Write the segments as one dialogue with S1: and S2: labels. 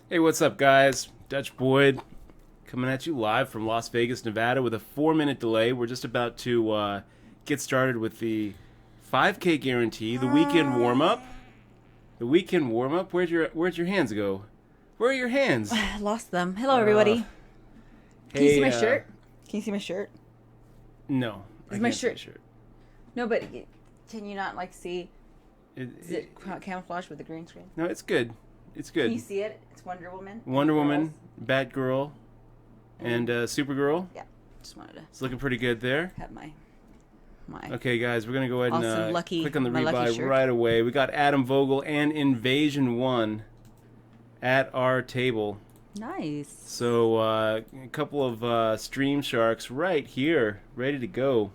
S1: Hey, what's up, guys? Dutch Boyd coming at you live from Las Vegas, Nevada with a 4-minute delay. We're just about to get started with the 5K guarantee, the weekend warm-up. The weekend warm-up? Where'd your hands go? Where are your hands?
S2: I lost them. Hello, everybody. Can you see my shirt? Can you see my shirt?
S1: No.
S2: Is my shirt? No, but can you not, see... Is it camouflaged with the green screen?
S1: No, it's good. It's good.
S2: Can you see it? It's Wonder Woman.
S1: Wonder Woman, Batgirl, and Supergirl.
S2: Yeah. Just wanted to
S1: It's looking pretty good there.
S2: have my...
S1: Okay, guys, we're going to go ahead and
S2: Awesome,
S1: click on the
S2: my lucky
S1: rebuy
S2: shirt.
S1: right away. We got Adam Vogel and Invasion 1 at our table.
S2: Nice.
S1: So a couple of Stream Sharks right here, ready to go.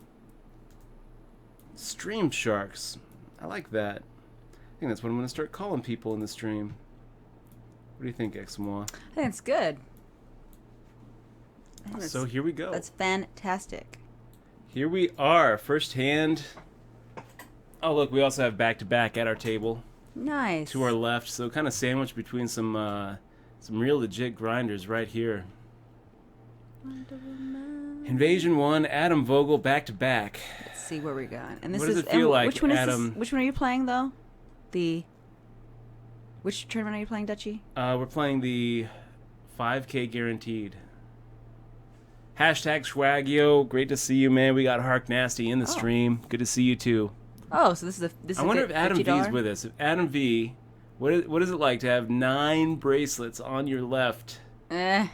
S1: Stream Sharks. I like that. I think that's what I'm going to start calling people in the stream. What do you think, Exmois?
S2: I think it's good.
S1: So here we go.
S2: That's fantastic.
S1: Here we are, first hand. Oh, look, we also have back-to-back at our table.
S2: Nice.
S1: To our left, so kind of sandwiched between some real legit grinders right here. Invasion 1, Adam Vogel, back-to-back.
S2: Let's see where we got. And this
S1: What does
S2: is,
S1: it feel like,
S2: which one
S1: Adam?
S2: Is this, which one are you playing, though? Which tournament are you playing, Dutchie?
S1: We're playing the 5K guaranteed. Hashtag Schwagio, great to see you, man. We got Hark Nasty in the stream. Good to see you too.
S2: Oh, so this is
S1: I wonder if Adam
S2: $50?
S1: V's with us. If Adam V, what is it like to have 9 bracelets on your left? I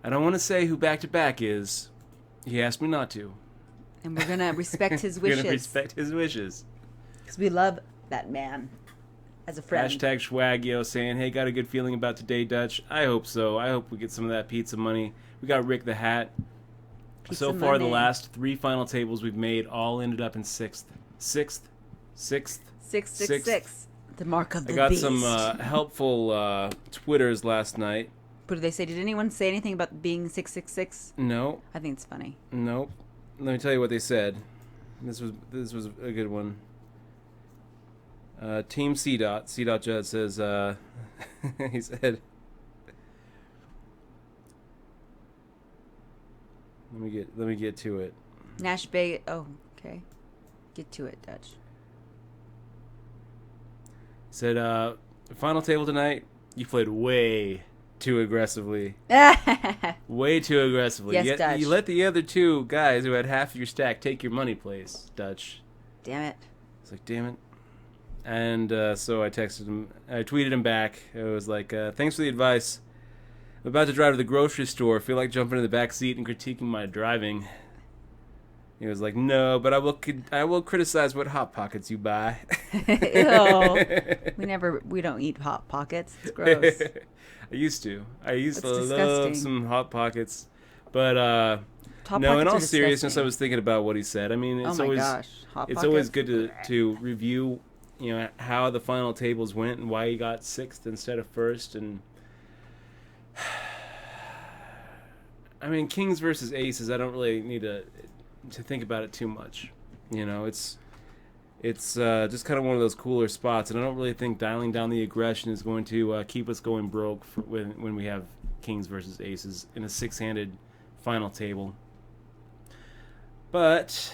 S1: don't want to say who back to back is. He asked me not to.
S2: And we're gonna respect his
S1: We're
S2: wishes.
S1: gonna respect his wishes.
S2: Because we love that man as a friend.
S1: Hashtag Schwagio saying, hey, got a good feeling about today, Dutch. I hope so. I hope we get some of that pizza money. We got Rick the Hat.
S2: Pizza
S1: So far,
S2: Monday.
S1: the last 3 final tables we've made all ended up in 6th. 6th.
S2: 666. The mark of the
S1: I got
S2: beast.
S1: some helpful Twitters last night.
S2: What did they say? Did anyone say anything about being 666?
S1: No.
S2: I think it's funny.
S1: Nope. Let me tell you what they said. This was a good one. Team C. Judd says he said. Let me get to it.
S2: Nash Bay. Oh, okay. Get to it, Dutch.
S1: He said, final table tonight. You played way too aggressively. Way too aggressively.
S2: Yes, Dutch.
S1: You let the other 2 guys who had half of your stack take your money place, Dutch.
S2: Damn it.
S1: It's like, damn it. And so I texted him. I tweeted him back. It was like, thanks for the advice. I'm about to drive to the grocery store. Feel like jumping in the back seat and critiquing my driving. He was like, no, but I will criticize what Hot Pockets you buy.
S2: Ew. We don't eat Hot Pockets. It's gross.
S1: I used to
S2: That's
S1: love
S2: disgusting.
S1: some Hot Pockets. But
S2: Hot
S1: no, in
S2: Pockets
S1: all
S2: are
S1: seriousness,
S2: disgusting.
S1: I was thinking about what he said. I mean, it's
S2: Oh my
S1: always
S2: gosh. Hot
S1: it's
S2: Pockets?
S1: always good to review, how the final tables went and why he got 6th instead of 1st. And I mean, Kings versus Aces, I don't really need to think about it too much. It's just kind of one of those cooler spots, and I don't really think dialing down the aggression is going to keep us going broke when we have Kings versus Aces in a 6-handed final table. But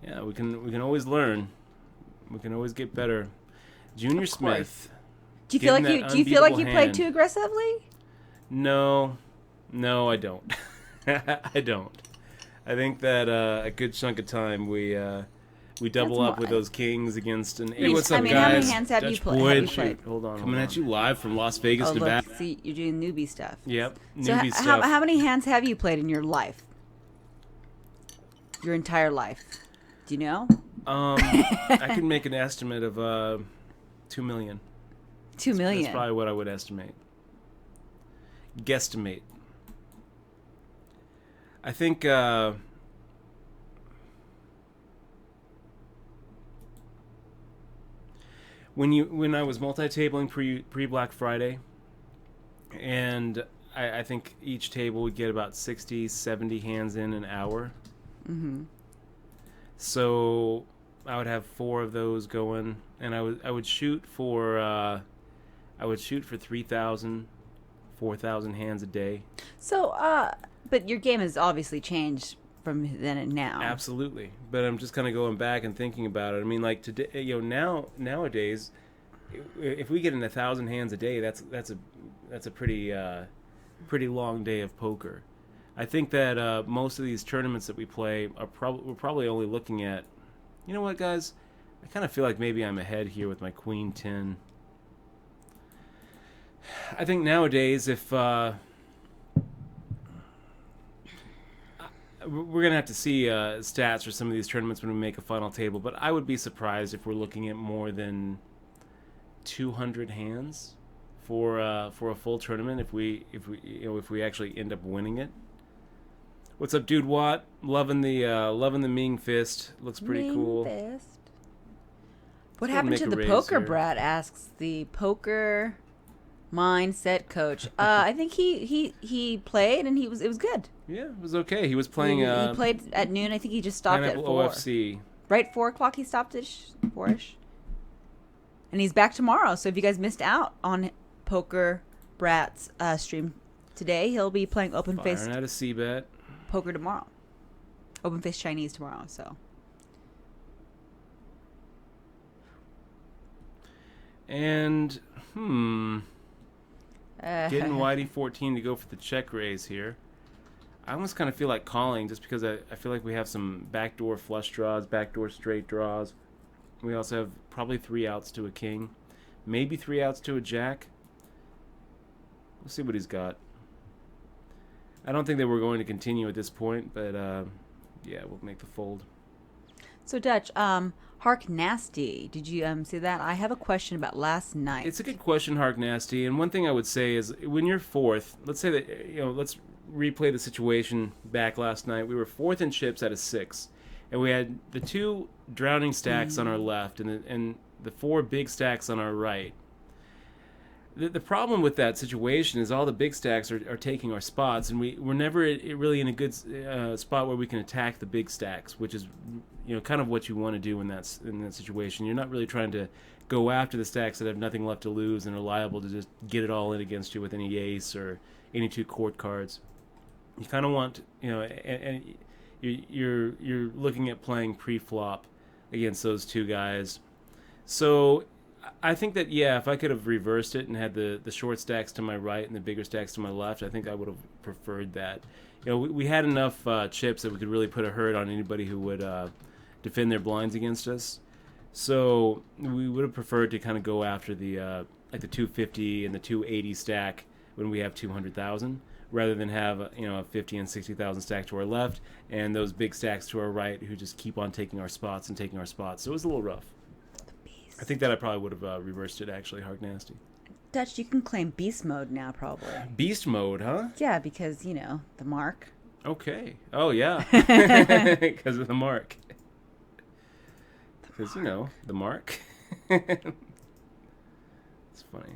S1: yeah, we can always learn. We can always get better. Junior Smith.
S2: Do you feel like you played too aggressively?
S1: No, I don't. I don't. I think that a good chunk of time we double up with those kings against an. Hey, what's up, guys?
S2: How many hands have you played?
S1: Hold on. Coming at you live from Las Vegas, Nevada.
S2: Look, see, you're doing newbie stuff.
S1: Yep,
S2: So
S1: newbie stuff.
S2: how many hands have you played in your life? Your entire life? Do you know?
S1: I can make an estimate of 2 million.
S2: 2 million.
S1: That's probably what I would estimate. Guesstimate. I think when I was multi-tabling pre Black Friday, and I think each table would get about 60, 70 hands in an hour.
S2: Mm-hmm.
S1: So I would have 4 of those going, and I would shoot for 3,000, 4,000 hands a day.
S2: So, but your game has obviously changed from then and now.
S1: Absolutely, but I'm just kind of going back and thinking about it. I mean, like today, nowadays, if we get in 1,000 hands a day, that's a pretty long day of poker. I think that most of these tournaments that we play we're probably only looking at. You know what, guys? I kind of feel like maybe I'm ahead here with my Queen 10. I think nowadays, if we're gonna have to see stats for some of these tournaments when we make a final table, but I would be surprised if we're looking at more than 200 hands for a full tournament if we actually end up winning it. What's up, dude? Watt? Loving the Ming Fist. Looks pretty cool.
S2: Fist. What happened to the poker
S1: here.
S2: brat? Asks the poker mindset coach. I think he played and it was good.
S1: Yeah, it was okay. He was playing.
S2: He played at noon. I think he just stopped at 4.
S1: OFC.
S2: Right, 4 o'clock. He stopped at 4ish. And he's back tomorrow. So if you guys missed out on Poker Brat's stream today, he'll be playing open faced
S1: Firing at a C-bet.
S2: poker tomorrow. Open faced Chinese tomorrow. So.
S1: And getting Whitey 14 to go for the check raise here. I almost kind of feel like calling just because I feel like we have some backdoor flush draws, backdoor straight draws. We also have probably 3 outs to a king, maybe 3 outs to a jack. We'll see what he's got. I don't think that we're going to continue at this point, but yeah, we'll make the fold.
S2: So Dutch, Hark Nasty, did you see that? I have a question about last night.
S1: It's a good question, Hark Nasty. And one thing I would say is when you're 4th, let's say that let's replay the situation back last night. We were 4th in chips out of 6, and we had the 2 drowning stacks on our left and the 4 big stacks on our right. The problem with that situation is all the big stacks are taking our spots, and we're never really in a good spot where we can attack the big stacks, which is kind of what you want to do in that situation. You're not really trying to go after the stacks that have nothing left to lose and are liable to just get it all in against you with any ace or any 2 court cards. You kind of want and you're looking at playing pre-flop against those 2 guys. So I think that, if I could have reversed it and had the short stacks to my right and the bigger stacks to my left, I think I would have preferred that. We had enough chips that we could really put a hurt on anybody who would defend their blinds against us. So we would have preferred to kind of go after the 250 and the 280 stack when we have 200,000, rather than have a 50 and 60,000 stack to our left and those big stacks to our right who just keep on taking our spots and taking our spots. So it was a little rough. I think that I probably would have reversed it, actually, Hark Nasty.
S2: Dutch, you can claim beast mode now, probably.
S1: Beast mode, huh?
S2: Yeah, because, the mark.
S1: Okay. Oh, yeah. Because of the mark. Because, the mark. It's funny.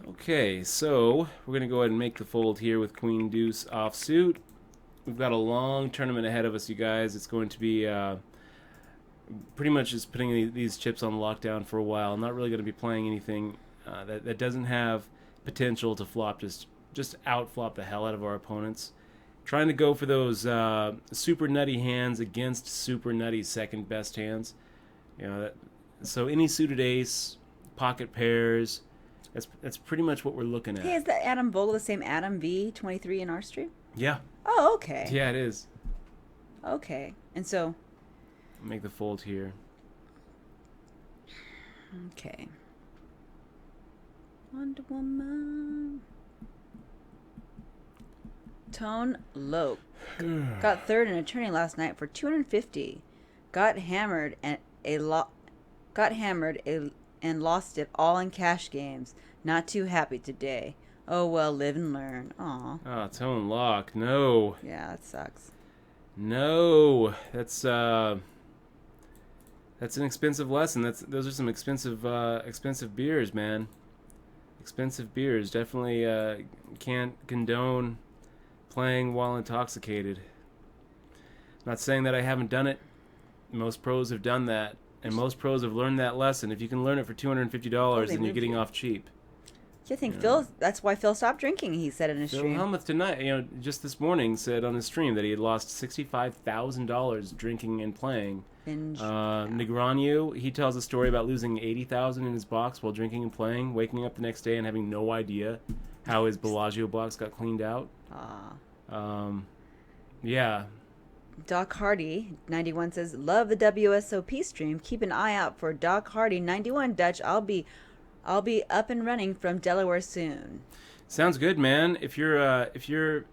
S1: Okay, so we're going to go ahead and make the fold here with Queen Deuce offsuit. We've got a long tournament ahead of us, you guys. It's going to be pretty much just putting these chips on lockdown for a while. I'm not really going to be playing anything that doesn't have potential to flop, just out-flop the hell out of our opponents. Trying to go for those super nutty hands against super nutty second-best hands. So any suited ace, pocket pairs... That's pretty much what we're looking at.
S2: Hey, is that Adam Vogel the same Adam V23 in our stream?
S1: Yeah.
S2: Oh, okay.
S1: Yeah, it is.
S2: Okay. And so...
S1: Make the fold here.
S2: Okay. Wonder Woman. Tone Loke. Got 3rd in a tourney last night for 250. Got hammered and lost it all in cash games. Not too happy today. Oh well, live and learn. Aw.
S1: Oh, Tone Lock. No.
S2: Yeah, that sucks.
S1: No. That's an expensive lesson. Those are some expensive beers, man. Expensive beers. Definitely can't condone playing while intoxicated. Not saying that I haven't done it. Most pros have done that. And most pros have learned that lesson. If you can learn it for $250, then you're getting off cheap.
S2: I think Phil. That's why Phil stopped drinking. He said in his stream.
S1: Phil Hellmuth tonight, just this morning, said on his stream that he had lost $65,000 drinking and playing. Negreanu, he tells a story about losing $80,000 in his box while drinking and playing, waking up the next day and having no idea how his Bellagio box got cleaned out. Yeah.
S2: Doc Hardy 91 says, "Love the WSOP stream. Keep an eye out for Doc Hardy 91 Dutch. I'll be up and running from Delaware soon."
S1: Sounds good, man. If you're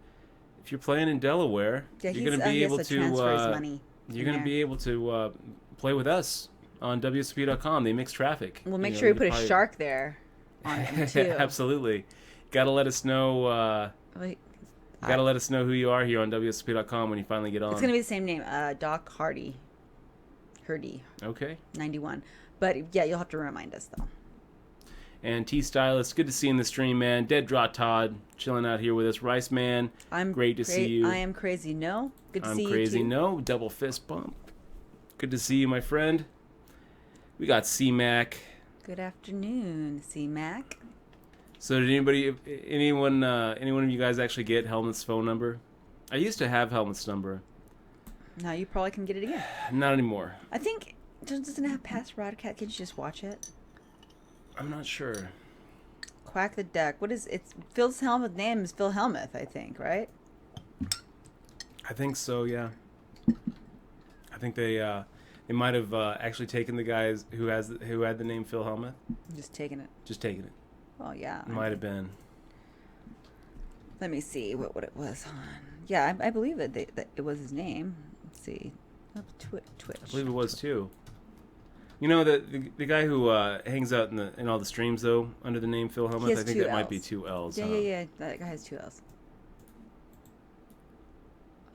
S1: playing in Delaware, you're going to be able to
S2: transfer his money.
S1: You're going to be able to play with us on WSOP.com. They mix traffic.
S2: We'll make sure we put a shark there on it too.
S1: Absolutely. Got to let us know. Got to let us know who you are here on WSOP.com when you finally get on.
S2: It's going to be the same name, Doc Hardy.
S1: Okay.
S2: 91. But yeah, you'll have to remind us though.
S1: And T-Stylist, good to see you in the stream, man. Dead Draw Todd, chilling out here with us. Rice Man, great to see you.
S2: I am crazy, no. Good to see you,
S1: I'm crazy,
S2: too.
S1: no. Double fist bump. Good to see you, my friend. We got C-Mac.
S2: Good afternoon, C-Mac.
S1: So did anyone of you guys actually get Hellmuth's phone number? I used to have Hellmuth's number.
S2: Now you probably can get it again.
S1: Not anymore.
S2: I think, doesn't it have past Rodcat? Can you just watch it?
S1: I'm not sure.
S2: Quack the Duck. What is it's Phil's Hellmuth name is Phil Hellmuth, I think, right?
S1: I think so, yeah. I think they might have actually taken the guys who had the name Phil Hellmuth.
S2: Just taking it. Oh yeah.
S1: Might have been.
S2: Let me see what it was on. Yeah, I believe that it was his name. Let's see. Twitch.
S1: I believe it was too. You know the guy who hangs out in all the streams though under the name Phil Hellmuth. I think that might be 2 L's.
S2: Yeah. That guy has 2 L's.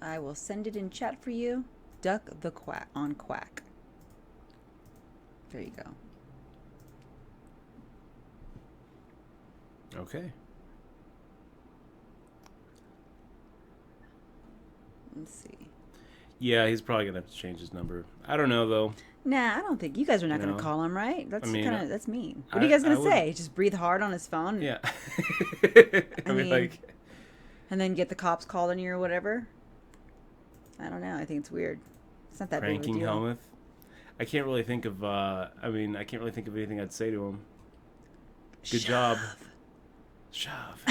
S2: I will send it in chat for you. Duck the Quack on Quack. There you go.
S1: Okay.
S2: Let's see.
S1: Yeah, he's probably gonna have to change his number. I don't know though.
S2: Nah, I don't think you guys are not going to call him, right? That's that's mean. What are you guys going to say? Just breathe hard on his phone?
S1: Yeah.
S2: I mean, like, and then get the cops called on you or whatever. I don't know. I think it's weird. It's not that big of a deal.
S1: Pranking Hellmuth. I can't really think of. I can't really think of anything I'd say to him. Good job. Shove.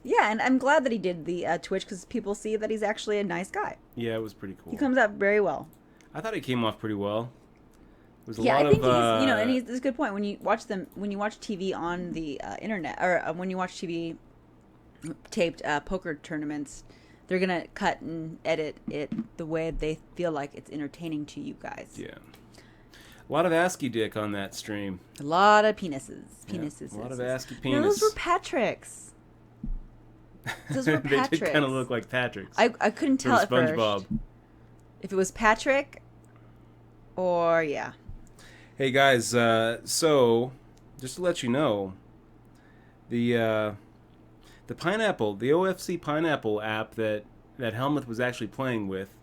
S2: Yeah, and I'm glad that he did the Twitch because people see that he's actually a nice guy.
S1: Yeah, it was pretty cool.
S2: He comes out very well.
S1: I thought he came off pretty well. There's a
S2: lot
S1: of,
S2: he's, and it's a good point. When you watch TV on the internet, or when you watch TV taped poker tournaments, they're gonna cut and edit it the way they feel like it's entertaining to you guys.
S1: Yeah. A lot of ASCII dick on that stream.
S2: A lot of penises.
S1: Yeah, a lot of ASCII penis.
S2: No, those were Patrick's. Those were Patrick's.
S1: They did kind of look like Patrick's.
S2: I couldn't tell at first.
S1: SpongeBob.
S2: If it was Patrick, or yeah.
S1: Hey guys, so just to let you know, the pineapple, the OFC pineapple app that Hellmuth was actually playing with,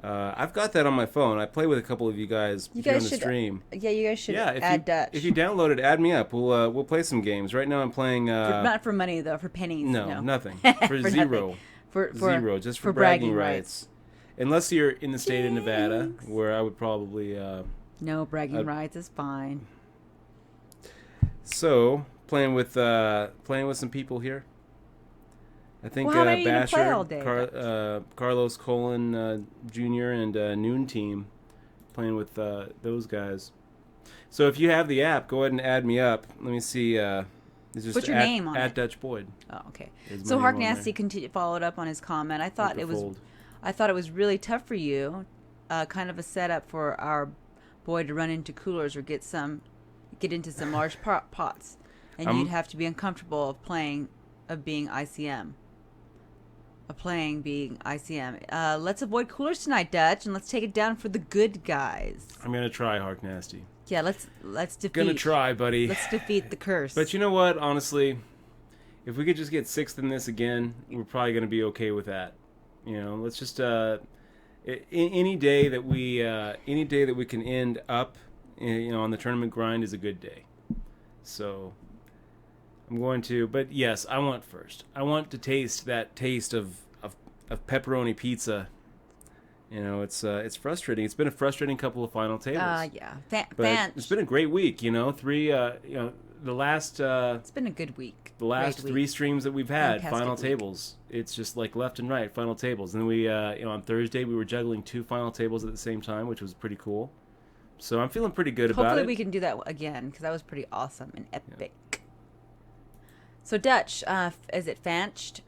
S1: I've got that on my phone. I play with a couple of you guys on the stream.
S2: Yeah, you guys should add Dutch.
S1: If you download it, add me up. We'll play some games. Right now I'm playing.
S2: Not for money though, for pennies.
S1: No, nothing. For
S2: zero.
S1: For zero, just for bragging rights. Unless you're in the state of Nevada, where I would probably...
S2: no, bragging rights is fine.
S1: So, playing with some people here. I think Basher, Carlos Colon Jr. and Noon Team playing with those guys. So if you have the app, go ahead and add me up. Let me see.
S2: Put your name on it.
S1: Dutch Boyd.
S2: Oh, okay. So Hark Nasty followed up on his comment. I thought it was really tough for you, kind of a setup for our boy to run into coolers or get into some large pots, and you'd have to be uncomfortable of being ICM. playing being ICM. Let's avoid coolers tonight, Dutch, and let's take it down for the good guys.
S1: I'm gonna try, Hark Nasty.
S2: Yeah, let's defeat.
S1: Gonna try, buddy.
S2: Let's defeat the curse.
S1: But you know what? Honestly, if we could just get 6th in this again, we're probably gonna be okay with that. You know, let's just any day that we can end up, you know, on the tournament grind is a good day. So I'm going to, but yes, I want first. I want to taste that taste of pepperoni pizza. You know, it's frustrating. It's been a frustrating couple of final tables.
S2: Yeah.
S1: But it's been a great week. You know, the last.
S2: It's been a good week.
S1: The last
S2: Great
S1: 3
S2: week.
S1: streams that we've had,
S2: Fantastic
S1: final
S2: week.
S1: tables. It's just like left and right, final tables. And then we, on Thursday, we were juggling 2 final tables at the same time, which was pretty cool. So I'm feeling pretty good about it.
S2: Hopefully we can do that again, because that was pretty awesome and epic. Yeah. So Dutch, is it Fanched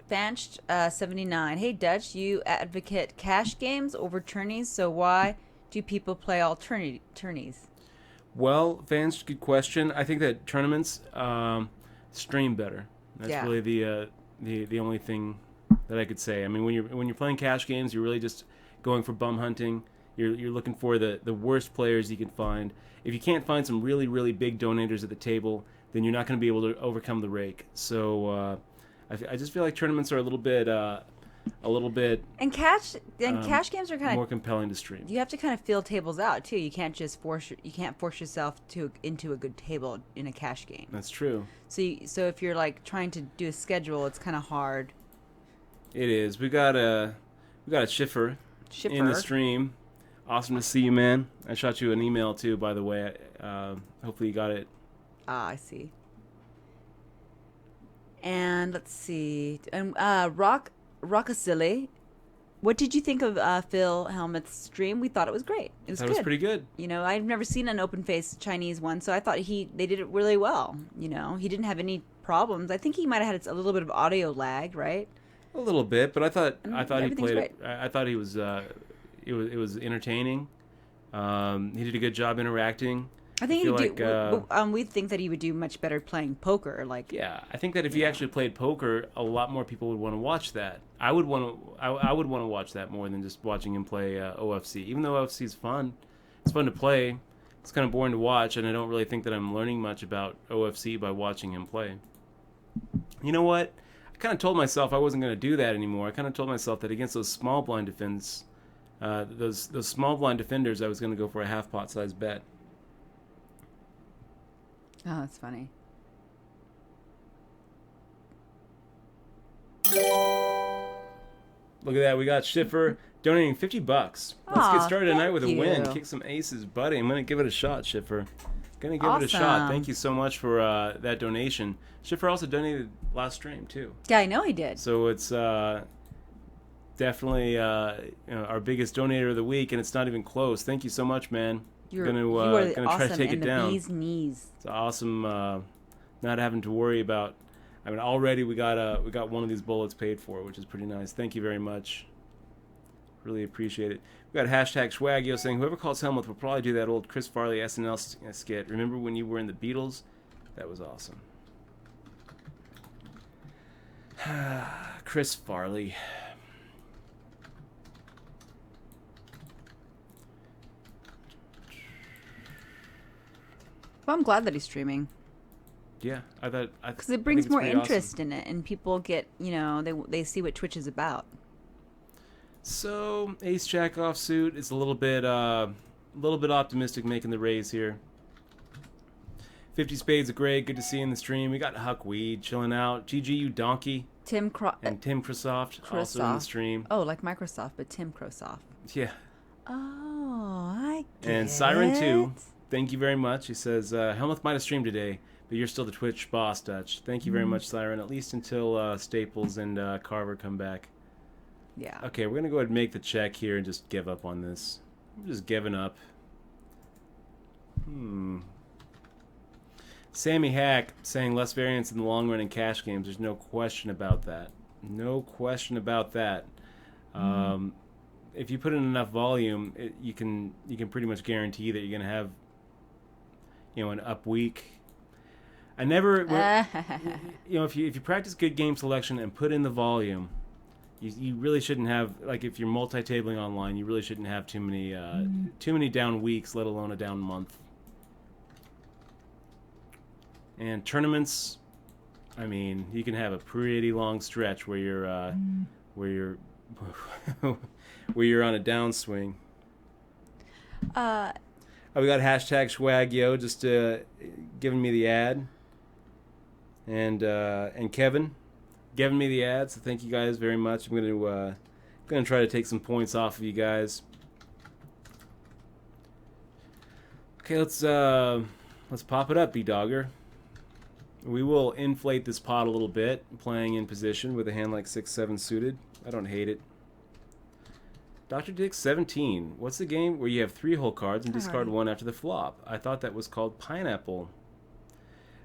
S2: 79? Hey Dutch, you advocate cash games over tourneys, so why do people play all tourneys?
S1: Well, fans, good question. I think that tournaments stream better. That's really the only thing that I could say. I mean, when you're playing cash games, you're really just going for bum hunting. You're looking for the worst players you can find. If you can't find some really, really big donators at the table, then you're not going to be able to overcome the rake. So I just feel like tournaments are a little bit
S2: and cash games are kind
S1: more
S2: of
S1: compelling to stream.
S2: You have to kind of feel tables out too. You can't just force yourself into a good table in a cash game.
S1: That's true.
S2: So if you're like trying to do a schedule, it's kind of hard.
S1: It is. We got a Schiffer in the stream. Awesome to see you, man. I shot you an email too, by the way. Hopefully you got it.
S2: Ah, I see. And let's see. And Rockasili, what did you think of Phil Hellmuth's stream? We thought it was great. It was
S1: That
S2: good.
S1: was pretty good.
S2: You know, I've never seen an open-faced Chinese one, so I thought they did it really well. You know, he didn't have any problems. I think he might have had a little bit of audio lag, right?
S1: A little bit, but I thought he
S2: everything's
S1: played
S2: great.
S1: it. I thought he was it was entertaining. He did a good job interacting.
S2: I think
S1: feel
S2: we think that he would do much better playing poker. Like,
S1: yeah, I think that if he actually played poker, a lot more people would want to watch that. I would want to watch that more than just watching him play OFC. Even though OFC is fun, it's fun to play. It's kind of boring to watch, and I don't really think that I'm learning much about OFC by watching him play. You know what? I kind of told myself I wasn't going to do that anymore. I kind of told myself that against those small blind defenders, those small blind defenders, I was going to go for a half pot size bet.
S2: oh, that's funny.
S1: Look at that. We got Schiffer donating $50. Let's get started tonight with a win.
S2: you.
S1: Kick some aces, buddy. I'm going to give it a shot, Schiffer. Going to give it a shot.
S2: Awesome.
S1: Thank you so much for that donation. Schiffer also donated last stream, too.
S2: Yeah, I know he did.
S1: So it's definitely our biggest donator of the week, and it's not even close. Thank you so much, man.
S2: You are
S1: gonna
S2: awesome
S1: try to take
S2: and
S1: it down.
S2: The bee's knees.
S1: It's awesome not having to worry about. I mean, already we got one of these bullets paid for, which is pretty nice. Thank you very much. Really appreciate it. We got hashtag Schwagio saying whoever calls Hellmuth will probably do that old Chris Farley SNL skit. Remember when you were in the Beatles? That was awesome. Chris Farley.
S2: Well, I'm glad that he's streaming
S1: Yeah, I thought
S2: because it brings more interest
S1: awesome.
S2: in it, and people get they see what Twitch is about.
S1: So Ace Jack offsuit is a little bit optimistic making the raise here. 50 Spades of Grey, good to see you in the stream. We got Huck Weed chilling out. GG you donkey.
S2: Tim
S1: Crosoft also in the stream.
S2: Oh, like Microsoft, but Tim Crosoft.
S1: Yeah.
S2: Oh, I get
S1: And Siren 2, thank you very much. He says, Hellmuth might have streamed today, but you're still the Twitch boss, Dutch. Thank you very much, Siren, at least until Staples and Carver come back.
S2: Yeah.
S1: Okay, we're going to go ahead and make the check here and just give up on this. I'm just giving up. Sammy Hack saying less variance in the long run in cash games. There's no question about that. No question about that. If you put in enough volume, you can pretty much guarantee that you're going to have an up week. If you practice good game selection and put in the volume, you really shouldn't have, like, if you're multi-tabling online, you really shouldn't have too many down weeks, let alone a down month. And tournaments, I mean, you can have a pretty long stretch where you're where you're on a downswing. Oh, we got hashtag Schwagyo just giving me the ad, and Kevin giving me the ad. So thank you guys very much. I'm gonna try to take some points off of you guys. Okay, let's pop it up, B-Dogger. We will inflate this pot a little bit, playing in position with a hand like 6-7 suited. I don't hate it. Dr. Dick 17. What's the game where you have 3 whole cards and discard one after the flop? I thought that was called Pineapple.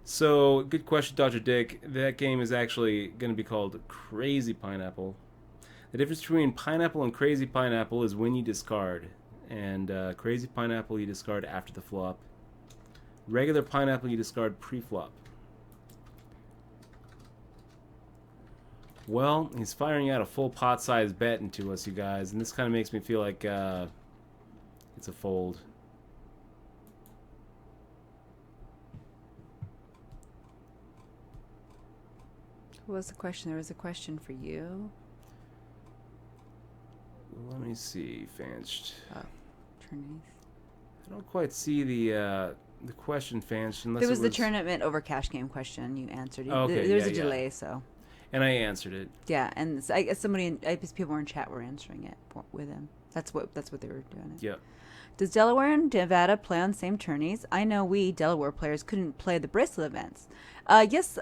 S1: So, good question, Dr. Dick. That game is actually going to be called Crazy Pineapple. The difference between Pineapple and Crazy Pineapple is when you discard. And Crazy Pineapple you discard after the flop. Regular Pineapple you discard pre-flop. Well, he's firing out a full pot-sized bet into us, you guys, and this kind of makes me feel like it's a fold.
S2: What was the question? There was a question for you.
S1: Let me see, Fanched.
S2: Tourneys.
S1: I don't quite see the question, Fanched, unless
S2: There was the tournament over cash game question you answered.
S1: Okay,
S2: There's a delay, so.
S1: And I answered it.
S2: Yeah, and I guess people in chat were answering it with him. That's what they were doing.
S1: Yeah.
S2: Does Delaware and Nevada play on the same tourneys? I know we Delaware players couldn't play the bracelet events. Yes,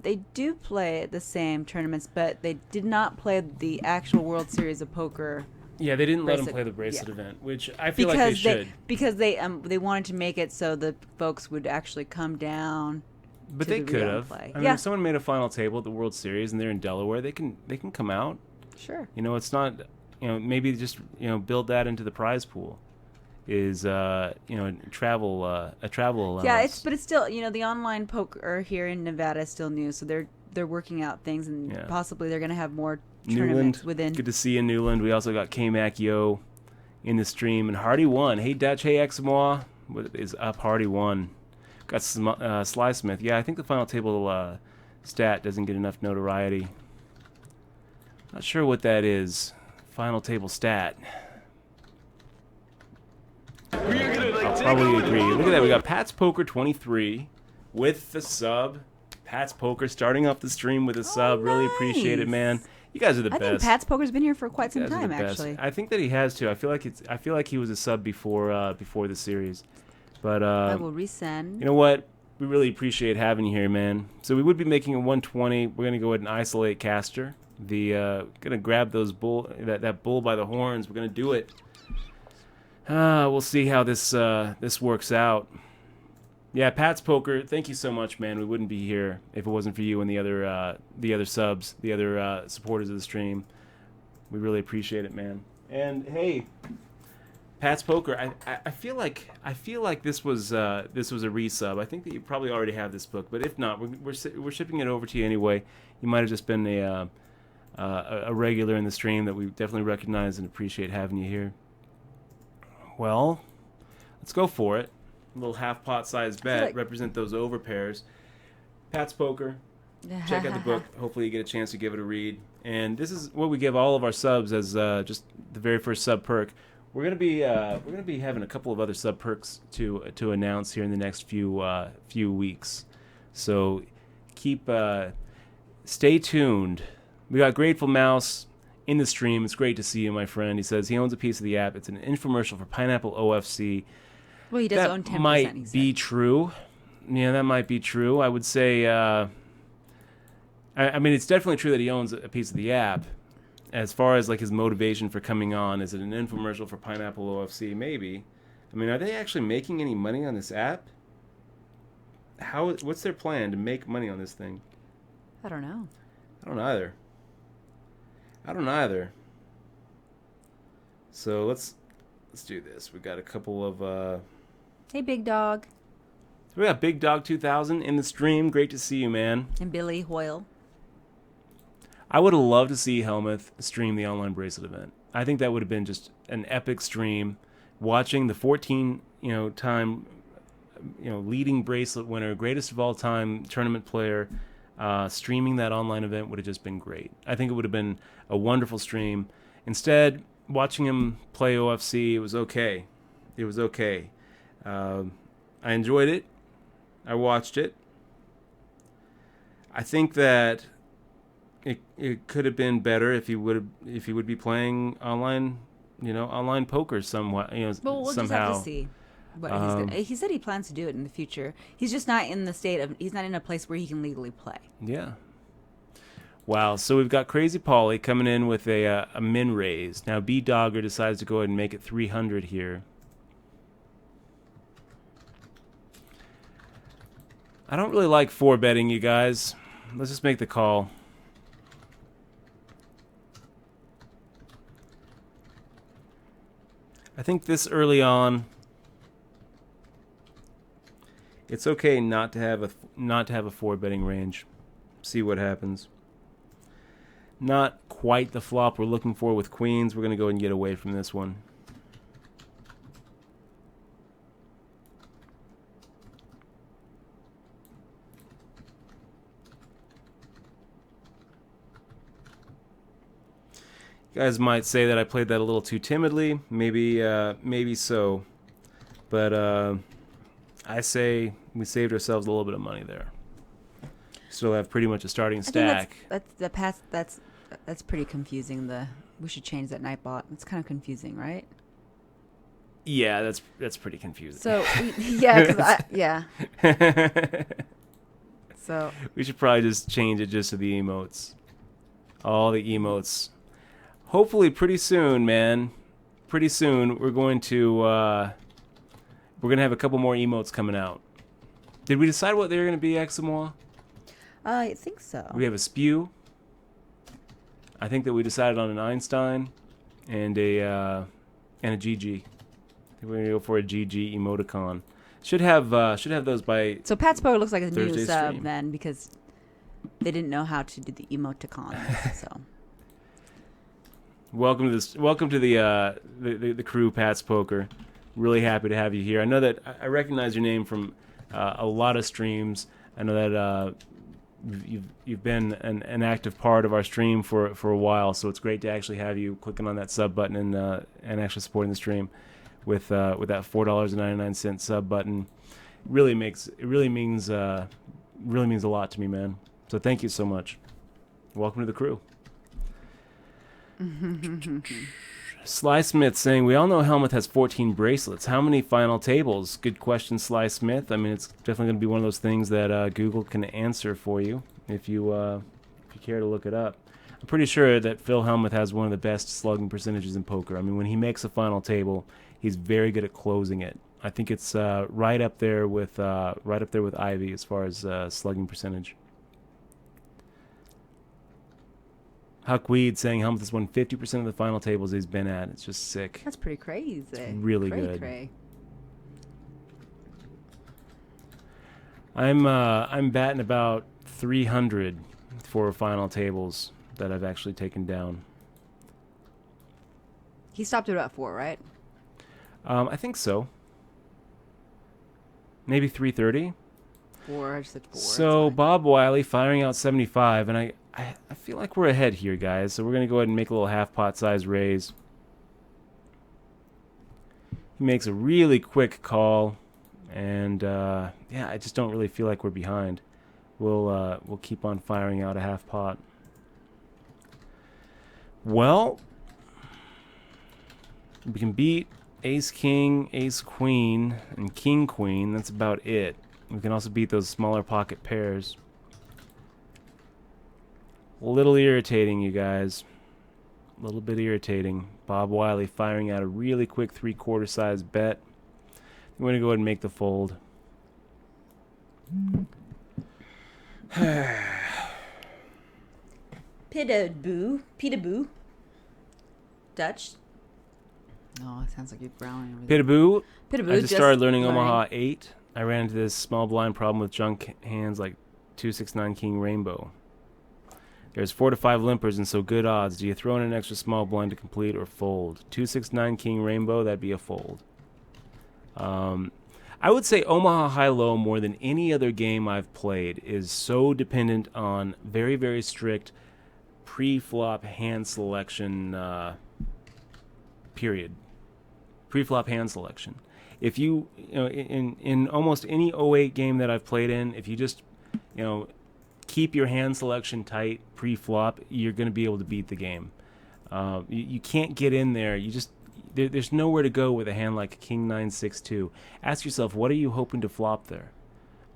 S2: they do play the same tournaments, but they did not play the actual World Series of Poker.
S1: Yeah, they didn't let them play the bracelet event, which I feel like they should.
S2: Because they wanted to make it so the folks would actually come down.
S1: But they could have. I mean, if someone made a final table at the World Series and they're in Delaware, they can come out.
S2: Sure.
S1: You know, it's not. You know, maybe just build that into the prize pool. Is travel allowance.
S2: Yeah, but it's still the online poker here in Nevada is still new, so they're working out things and possibly they're going to have more tournaments within.
S1: Good to see you, Newland. We also got K-Mac Yo in the stream and Hardy won. Hey Dutch, hey Exmois. What is up, Hardy won. Got Sly Smith. Yeah, I think the final table stat doesn't get enough notoriety. Not sure what that is. Final table stat. I'll probably agree. Look at that. We got Pat's Poker 23 with the sub. Pat's Poker starting off the stream with a sub.
S2: Nice.
S1: Really appreciate it, man. You guys are the best.
S2: I think Pat's Poker's been here for quite some time, actually.
S1: I think that he has too. I feel like he was a sub before the series. But
S2: I will resend.
S1: You know what? We really appreciate having you here, man. So we would be making a 120. We're gonna go ahead and isolate Caster. Gonna grab those that bull by the horns. We're gonna do it. We'll see how this works out. Yeah, Pat's Poker. Thank you so much, man. We wouldn't be here if it wasn't for you and the other subs, the other supporters of the stream. We really appreciate it, man. And hey, Pat's Poker. I feel like this was a resub. I think that you probably already have this book, but if not, we're shipping it over to you anyway. You might have just been a regular in the stream that we definitely recognize and appreciate having you here. Well, let's go for it. A little half pot sized bet. Represent those over pairs. Pat's Poker. Check out the book. Hopefully you get a chance to give it a read. And this is what we give all of our subs as just the very first sub perk. We're gonna be having a couple of other sub perks to announce here in the next few weeks. So stay tuned. We got Grateful Mouse in the stream. It's great to see you, my friend. He says he owns a piece of the app. It's an infomercial for Pineapple OFC.
S2: Well, he does own 10%.
S1: That might be true. Yeah, that might be true. I would say. I mean, it's definitely true that he owns a piece of the app. As far as like his motivation for coming on, is it an infomercial for Pineapple OFC? Maybe. I mean, are they actually making any money on this app? What's their plan to make money on this thing?
S2: I don't know.
S1: I don't either. So let's do this. We got a couple of.
S2: Hey, Big Dog.
S1: We got Big Dog 2000 in the stream. Great to see you, man.
S2: And Billy Hoyle.
S1: I would have loved to see Hellmuth stream the online bracelet event. I think that would have been just an epic stream. Watching the 14, time, leading bracelet winner, greatest of all time tournament player, streaming that online event would have just been great. I think it would have been a wonderful stream. Instead, watching him play OFC, it was okay. It was okay. I enjoyed it. I watched it. I think that it could have been better if he would be playing online, online poker somewhat,
S2: But we'll
S1: somehow.
S2: just have to see what he's gonna. He said he plans to do it in the future. He's just not in the state of. He's not in a place where he can legally play.
S1: Yeah. Wow. So we've got Crazy Paulie coming in with a min raise. Now B Dogger decides to go ahead and make it 300 here. I don't really like 4-betting, you guys. Let's just make the call. I think this early on, it's okay not to have a 4-betting range. See what happens. Not quite the flop we're looking for with queens. We're going to go and get away from this one. You guys might say that I played that a little too timidly. Maybe so. But I say we saved ourselves a little bit of money there. Still have pretty much a starting stack.
S2: That's pretty confusing. We should change that night bot. It's kind of confusing, right?
S1: Yeah, that's pretty confusing.
S2: So So
S1: we should probably just change it just to the emotes. All the emotes. Hopefully pretty soon, man. Pretty soon we're going to have a couple more emotes coming out. Did we decide what they're going to be, Eximoa?
S2: I think so.
S1: We have a spew. I think that we decided on an Einstein and a GG. I think we're gonna go for a GG emoticon. Should have those by.
S2: So Pat's Poker looks like a
S1: Thursday
S2: new sub
S1: stream.
S2: then, because they didn't know how to do the emoticons. So
S1: Welcome to the crew, Pat's Poker. Really happy to have you here. I know that I recognize your name from a lot of streams. I know that you've been an active part of our stream for a while, so it's great to actually have you clicking on that sub button and actually supporting the stream with that $4.99 sub button. It really means a lot to me, man. So thank you so much. Welcome to the crew. Sly Smith saying, we all know Hellmuth has 14 bracelets. How many final tables? Good question, Sly Smith. I mean, it's definitely going to be one of those things that Google can answer for you if you care to look it up. I'm pretty sure that Phil Hellmuth has one of the best slugging percentages in poker. I mean, when he makes a final table, he's very good at closing it. I think it's right up there with Ivy as far as slugging percentage. Huck Weed saying Hellmuth has won 50% of the final tables he's been at. It's just sick.
S2: that's pretty crazy.
S1: It's really good.
S2: Cray.
S1: I'm batting about 300 for final tables that I've actually taken down.
S2: He stopped at about 4, right?
S1: I think so. Maybe 330.
S2: 4. I just said 4.
S1: So Bob Wiley firing out 75, and I feel like we're ahead here, guys. So we're going to go ahead and make a little half pot size raise. He makes a really quick call, and I just don't really feel like we're behind. We'll keep on firing out a half pot. Well, we can beat Ace King, Ace Queen, and King Queen. That's about it. We can also beat those smaller pocket pairs. A little irritating, you guys. A little bit irritating. Bob Wiley firing out a really quick 3/4 size bet. I'm going to go ahead and make the fold.
S2: Petaboo. Dutch. Oh, it sounds like you're growling.
S1: Pitaboo.
S2: Petaboo.
S1: I just started learning Omaha 8. I ran into this small blind problem with junk hands like 2, 6, 9 King Rainbow. There's 4 to 5 limpers and so good odds. Do you throw in an extra small blind to complete or fold? 2-6-9 king rainbow, that'd be a fold. I would say Omaha High-Low more than any other game I've played is so dependent on very, very strict pre-flop hand selection period. Pre-flop hand selection. If you know, in almost any 08 game that I've played in, if you just, keep your hand selection tight pre-flop, you're going to be able to beat the game. You can't get in there. There's nowhere to go with a hand like King 9-6-2. Ask yourself, what are you hoping to flop there?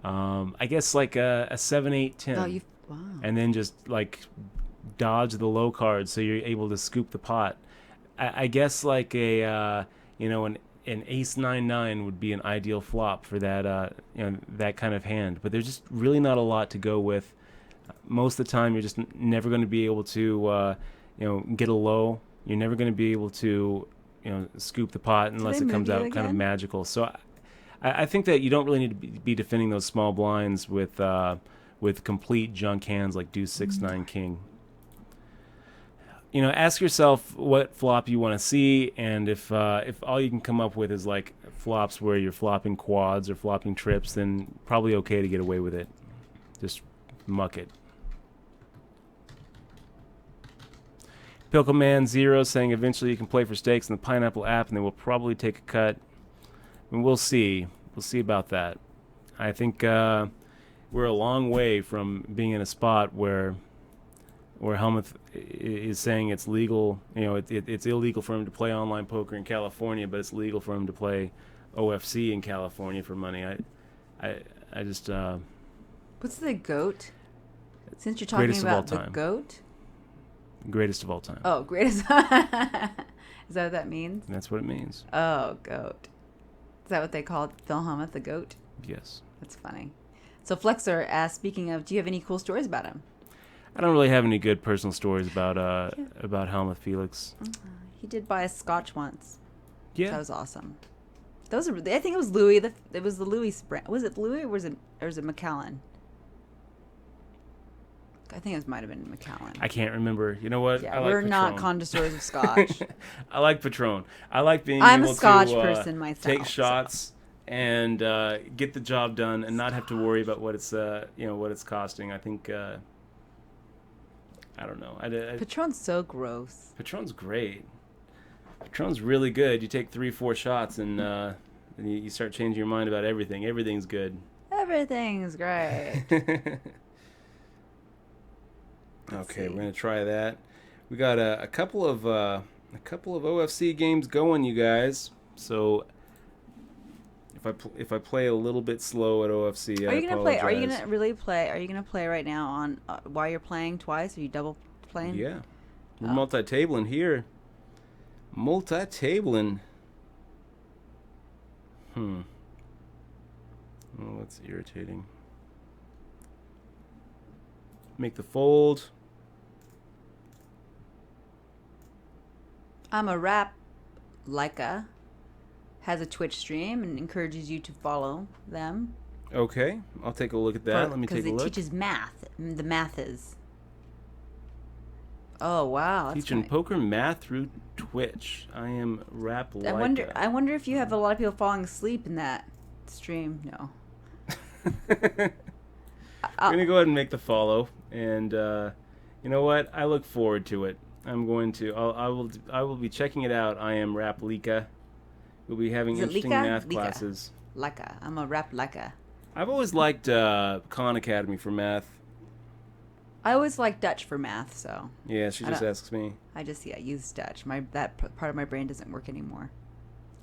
S1: I guess like a 7-8-10.
S2: Oh, wow.
S1: And then just like dodge the low cards so you're able to scoop the pot. I guess like an ace 9-9 would be an ideal flop for that that kind of hand. But there's just really not a lot to go with. Most of the time, you're just never going to be able to get a low. You're never going to be able to scoop the pot unless it comes out kind of magical. So I think that you don't really need to be defending those small blinds with complete junk hands like deuce 6-9 king. Ask yourself what flop you want to see, and if all you can come up with is like flops where you're flopping quads or flopping trips, then probably okay to get away with it. Just muck it. Pilkleman 0 saying eventually you can play for stakes in the Pineapple app, and they will probably take a cut. And we'll see. We'll see about that. I think we're a long way from being in a spot where Hellmuth is saying it's legal. It's illegal for him to play online poker in California, but it's legal for him to play OFC in California for money. I just.
S2: What's the GOAT? Since you're talking about the GOAT.
S1: Greatest of all time.
S2: Oh, greatest. Is that what that means?
S1: That's what it means.
S2: Oh, GOAT. Is that what they called Phil Hellmuth, the GOAT?
S1: Yes.
S2: That's funny. So Flexer asked, speaking of, do you have any cool stories about him?
S1: I don't really have any good personal stories about Hellmuth Felix.
S2: He did buy a scotch once.
S1: Yeah.
S2: That was awesome. I think it was Louis. It was the Louis brand. Was it Louis or was it Macallan? I think it might have been Macallan.
S1: I can't remember. You know what?
S2: Yeah, we're not connoisseurs of scotch.
S1: I like Patron. I like being
S2: I'm
S1: able
S2: a scotch
S1: to
S2: person myself,
S1: take shots and get the job done and not have to worry about what it's what it's costing. I think I don't know.
S2: Patron's so gross.
S1: Patron's great. Patron's really good. You take 3-4 shots and you start changing your mind about everything. Everything's good.
S2: Everything's great.
S1: Okay, we're gonna try that. We got a couple of OFC games going, you guys. So if I play a little bit slow at OFC,
S2: Are you gonna
S1: apologize.
S2: play? Are you gonna really play? Are you gonna play right now on while you're playing twice? Are you double playing?
S1: Yeah, we're multi-tabling here. Multi-tabling. Oh, that's irritating. Make the fold.
S2: I'm a rap Leica has a Twitch stream and encourages you to follow them.
S1: Okay, I'll take a look at that. Let me take a look.
S2: Because it teaches math. The math is. Oh wow!
S1: Teaching poker math through Twitch. I am rap Leica.
S2: I wonder if you have a lot of people falling asleep in that stream. No.
S1: I'm gonna go ahead and make the follow, and you know what? I look forward to it. I'm going to. I will be checking it out. I am Rap Leica. We'll be having interesting math classes.
S2: Leica. I'm a Rap Leica.
S1: I've always liked Khan Academy for math.
S2: I always like Dutch for math, so.
S1: Yeah, she just asks me.
S2: I just use Dutch. That part of my brain doesn't work anymore.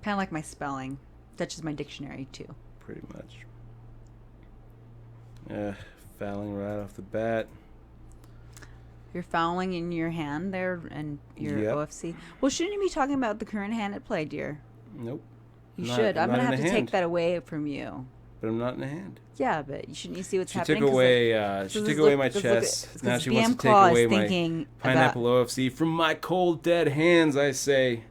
S2: Kind of like my spelling. Dutch is my dictionary too.
S1: Pretty much. Fouling right off the bat.
S2: You're fouling in your hand there and your OFC. Well, shouldn't you be talking about the current hand at play, dear?
S1: Nope.
S2: You should. I'm going to have to take that away from you.
S1: But I'm not in the hand.
S2: Yeah, but you shouldn't you see what's happening?
S1: She took away my chest. Now she wants to take away my Pineapple OFC from my cold, dead hands, I say.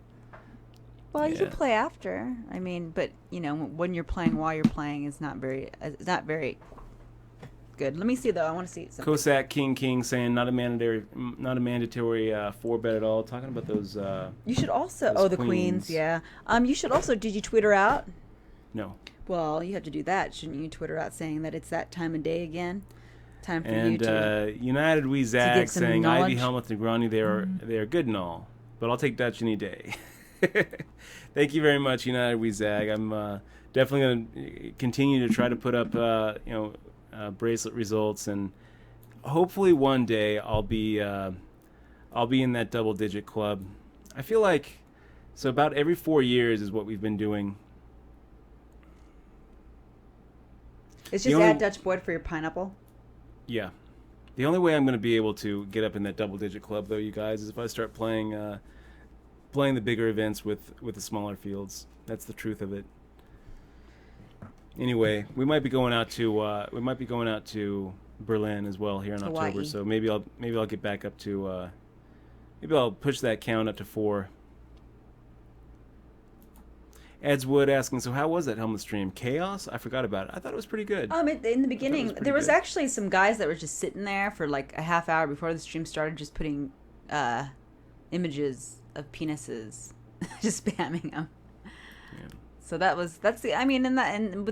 S2: Well, you can play after. I mean, but, when you're playing while you're playing is not very good. Let me see though. I want to see something.
S1: Cossack King saying not a mandatory 4-bet at all. Talking about those.
S2: You should also.
S1: Those
S2: The queens. Yeah. You should also. Did you tweet her out?
S1: No.
S2: Well, you have to do that, shouldn't you? Tweet her out saying that it's that time of day again. Time for you
S1: And
S2: to.
S1: United We Zag
S2: some
S1: saying
S2: knowledge.
S1: Ivy, Hellmuth, Negroni, they are good and all, but I'll take Dutch any day. Thank you very much, United We Zag. I'm definitely going to continue to try to put up bracelet results, and hopefully one day I'll be in that double-digit club. I feel like about every 4 years is what we've been doing.
S2: It's just add Dutch Boyd for your pineapple.
S1: Yeah. The only way I'm going to be able to get up in that double-digit club, though, you guys, is if I start playing the bigger events with the smaller fields. That's the truth of it. Anyway, we might be going out to Berlin as well here in
S2: Hawaii.
S1: October. So maybe I'll get back up to maybe I'll push that count up to 4. Edswood asking, so how was that Hellmuth stream? Chaos? I forgot about it. I thought it was pretty good.
S2: In the beginning, there was actually some guys that were just sitting there for like a half hour before the stream started, just putting images of penises, just spamming them.
S1: Yeah.
S2: So but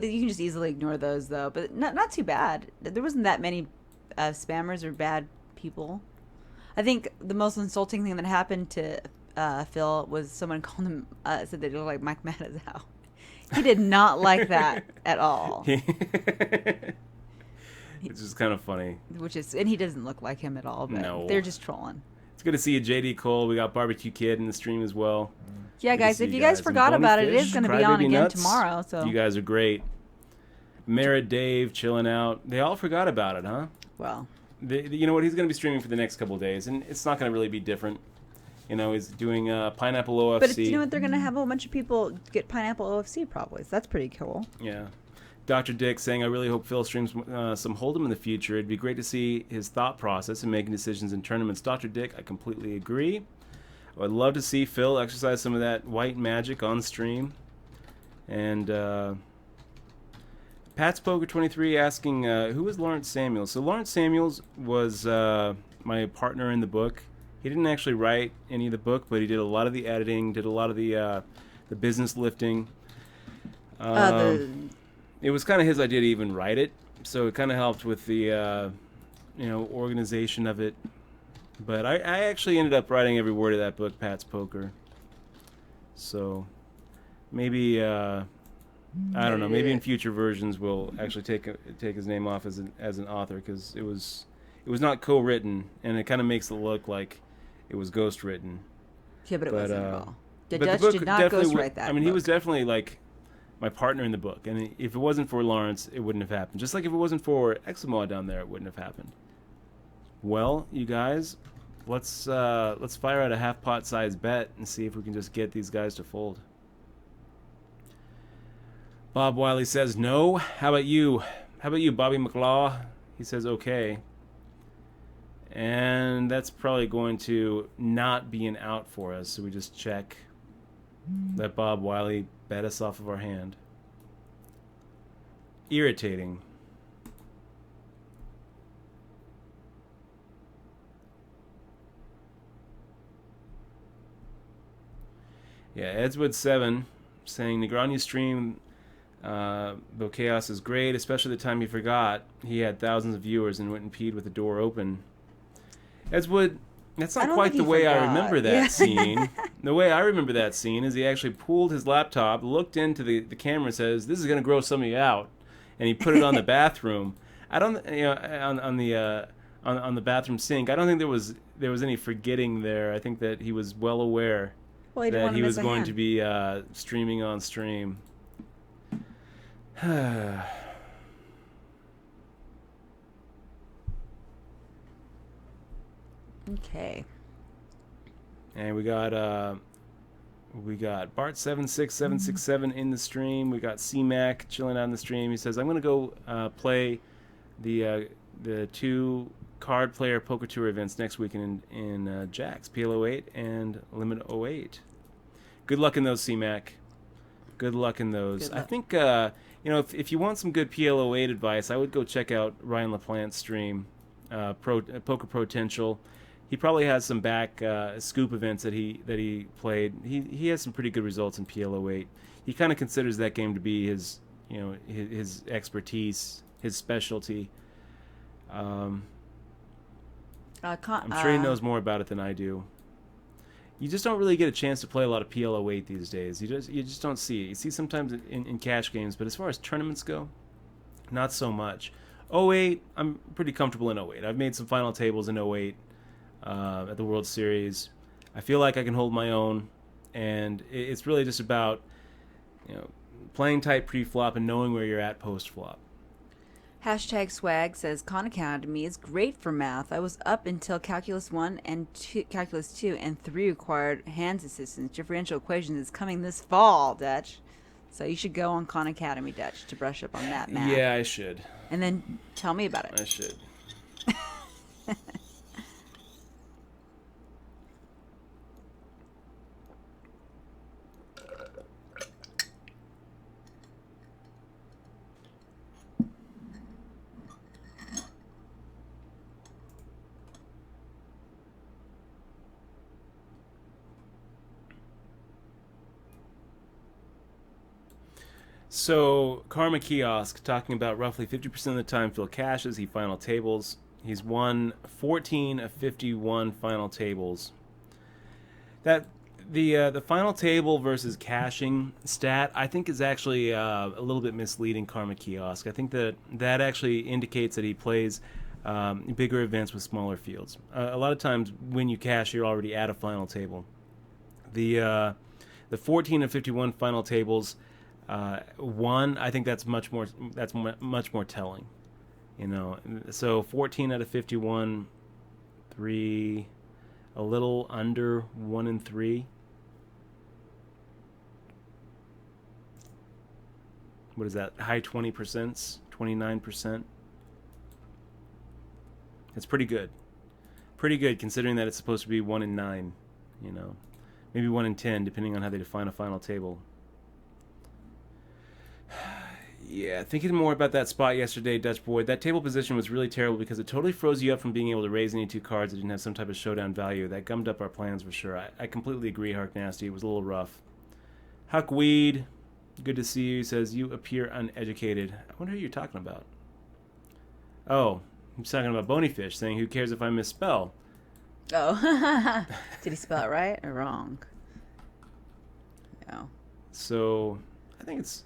S2: you can just easily ignore those though. But not too bad. There wasn't that many spammers or bad people. I think the most insulting thing that happened to Phil was someone called him said they looked like Mike Matazow. He did not like that at all.
S1: It's just kind of funny.
S2: And he doesn't look like him at all. But
S1: no,
S2: they're just trolling.
S1: It's good to see you, JD Cole. We got Barbecue Kid in the stream as well.
S2: Yeah,
S1: good
S2: guys, if you guys forgot about it, it is going to be on again tomorrow. So
S1: you guys are great. Merritt Dave chilling out. They all forgot about it, huh?
S2: Well,
S1: you know what? He's going to be streaming for the next couple of days, and it's not going to really be different. You know, he's doing Pineapple OFC.
S2: But you know what? They're going to have a whole bunch of people get Pineapple OFC probably. So that's pretty cool.
S1: Yeah. Dr. Dick saying, I really hope Phil streams some Hold'em in the future. It'd be great to see his thought process in making decisions in tournaments. Dr. Dick, I completely agree. I would love to see Phil exercise some of that white magic on stream. And Pat's Poker 23 asking, who is Lawrence Samuels? So Lawrence Samuels was my partner in the book. He didn't actually write any of the book, but he did a lot of the editing, did a lot of the business lifting. It was kind of his idea to even write it, so it kind of helped with the organization of it. But I actually ended up writing every word of that book, Pat's Poker. So maybe I don't know. Maybe in future versions we'll actually take his name off as an author, because it was not co-written, and it kind of makes it look like it was ghost-written.
S2: Yeah, but it wasn't at all. The
S1: but
S2: Dutch did not ghostwrite that.
S1: I mean,
S2: book.
S1: he was definitely like my partner in the book, and if it wasn't for Lawrence, it wouldn't have happened. Just like if it wasn't for Eximo down there, it wouldn't have happened. Well, you guys, let's fire out a half-pot size bet and see if we can just get these guys to fold. Bob Wiley says no. How about you? How about you, Bobby McLaw? He says okay. And that's probably going to not be an out for us, so we just check that Bob Wiley bet us off of our hand. Irritating. Yeah, Edswood7 saying Negroni's stream, though Chaos is great, especially the time he forgot he had thousands of viewers and went and peed with the door open. Edswood, that's not quite the way I remember that scene. The way I remember that scene is he actually pulled his laptop, looked into the camera, and says, "This is going to gross some of you out," and he put it on the bathroom. I don't, on the bathroom sink. I don't think there was any forgetting there. I think that he was well aware that he was going to be streaming on stream.
S2: Okay.
S1: And we got Bart76767 in the stream. We got C-Mac chilling out in the stream. He says, I'm going to go play the 2 card player poker tour events next weekend in Jack's, PL08 and Limit 08. Good luck in those, C-Mac. Good luck in those. I think if you want some good PLO8 advice, I would go check out Ryan LaPlante's stream, Poker Potential. He probably has some back scoop events that he played. He has some pretty good results in PLO8. He kind of considers that game to be his expertise, his specialty. I'm sure he knows more about it than I do. You just don't really get a chance to play a lot of PLO8 these days. You just don't see it. You see sometimes in cash games, but as far as tournaments go, not so much. '08, I'm pretty comfortable in '08. I've made some final tables in '08 at the World Series. I feel like I can hold my own, and it's really just about playing tight pre-flop and knowing where you're at post-flop.
S2: Hashtag swag says Khan Academy is great for math. I was up until Calculus 1 and Calculus 2 and 3 required hands assistance. Differential equations is coming this fall, Dutch. So you should go on Khan Academy, Dutch, to brush up on that math.
S1: Yeah, I should.
S2: And then tell me about it.
S1: I should. So, Karma Kiosk, talking about roughly 50% of the time Phil cashes, he final tables. He's won 14 of 51 final tables. That the final table versus cashing stat, I think, is actually a little bit misleading, Karma Kiosk. I think that actually indicates that he plays bigger events with smaller fields. A lot of times when you cash, you're already at a final table. The 14 of 51 final tables... I think that's much more telling, So 14 out of 51, 3, a little under 1 and 3. What is that? High 20%, 29%. It's pretty good. Pretty good considering that it's supposed to be 1 and 9, maybe 1 and 10 depending on how they define a final table. Yeah, thinking more about that spot yesterday, Dutch Boy, that table position was really terrible because it totally froze you up from being able to raise any two cards that didn't have some type of showdown value. That gummed up our plans for sure. I completely agree, Hark Nasty. It was a little rough. Huck Weed, good to see you. He says, you appear uneducated. I wonder who you're talking about. Oh, he's talking about Bonyfish, saying, who cares if I misspell?
S2: Oh. Did he spell it right or wrong? No.
S1: So, I think it's...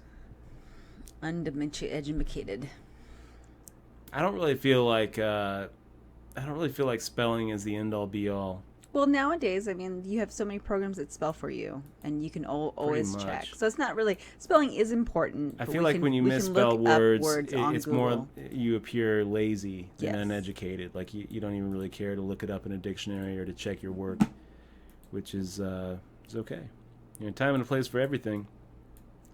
S2: Uneducated.
S1: I don't really feel like spelling is the end all be all.
S2: Well, nowadays, I mean, you have so many programs that spell for you, and you can always check. So it's not really spelling is important.
S1: I feel like when you misspell words it's
S2: Google.
S1: more you appear lazy than uneducated. Like you don't even really care to look it up in a dictionary or to check your work, which is okay. Time and a place for everything.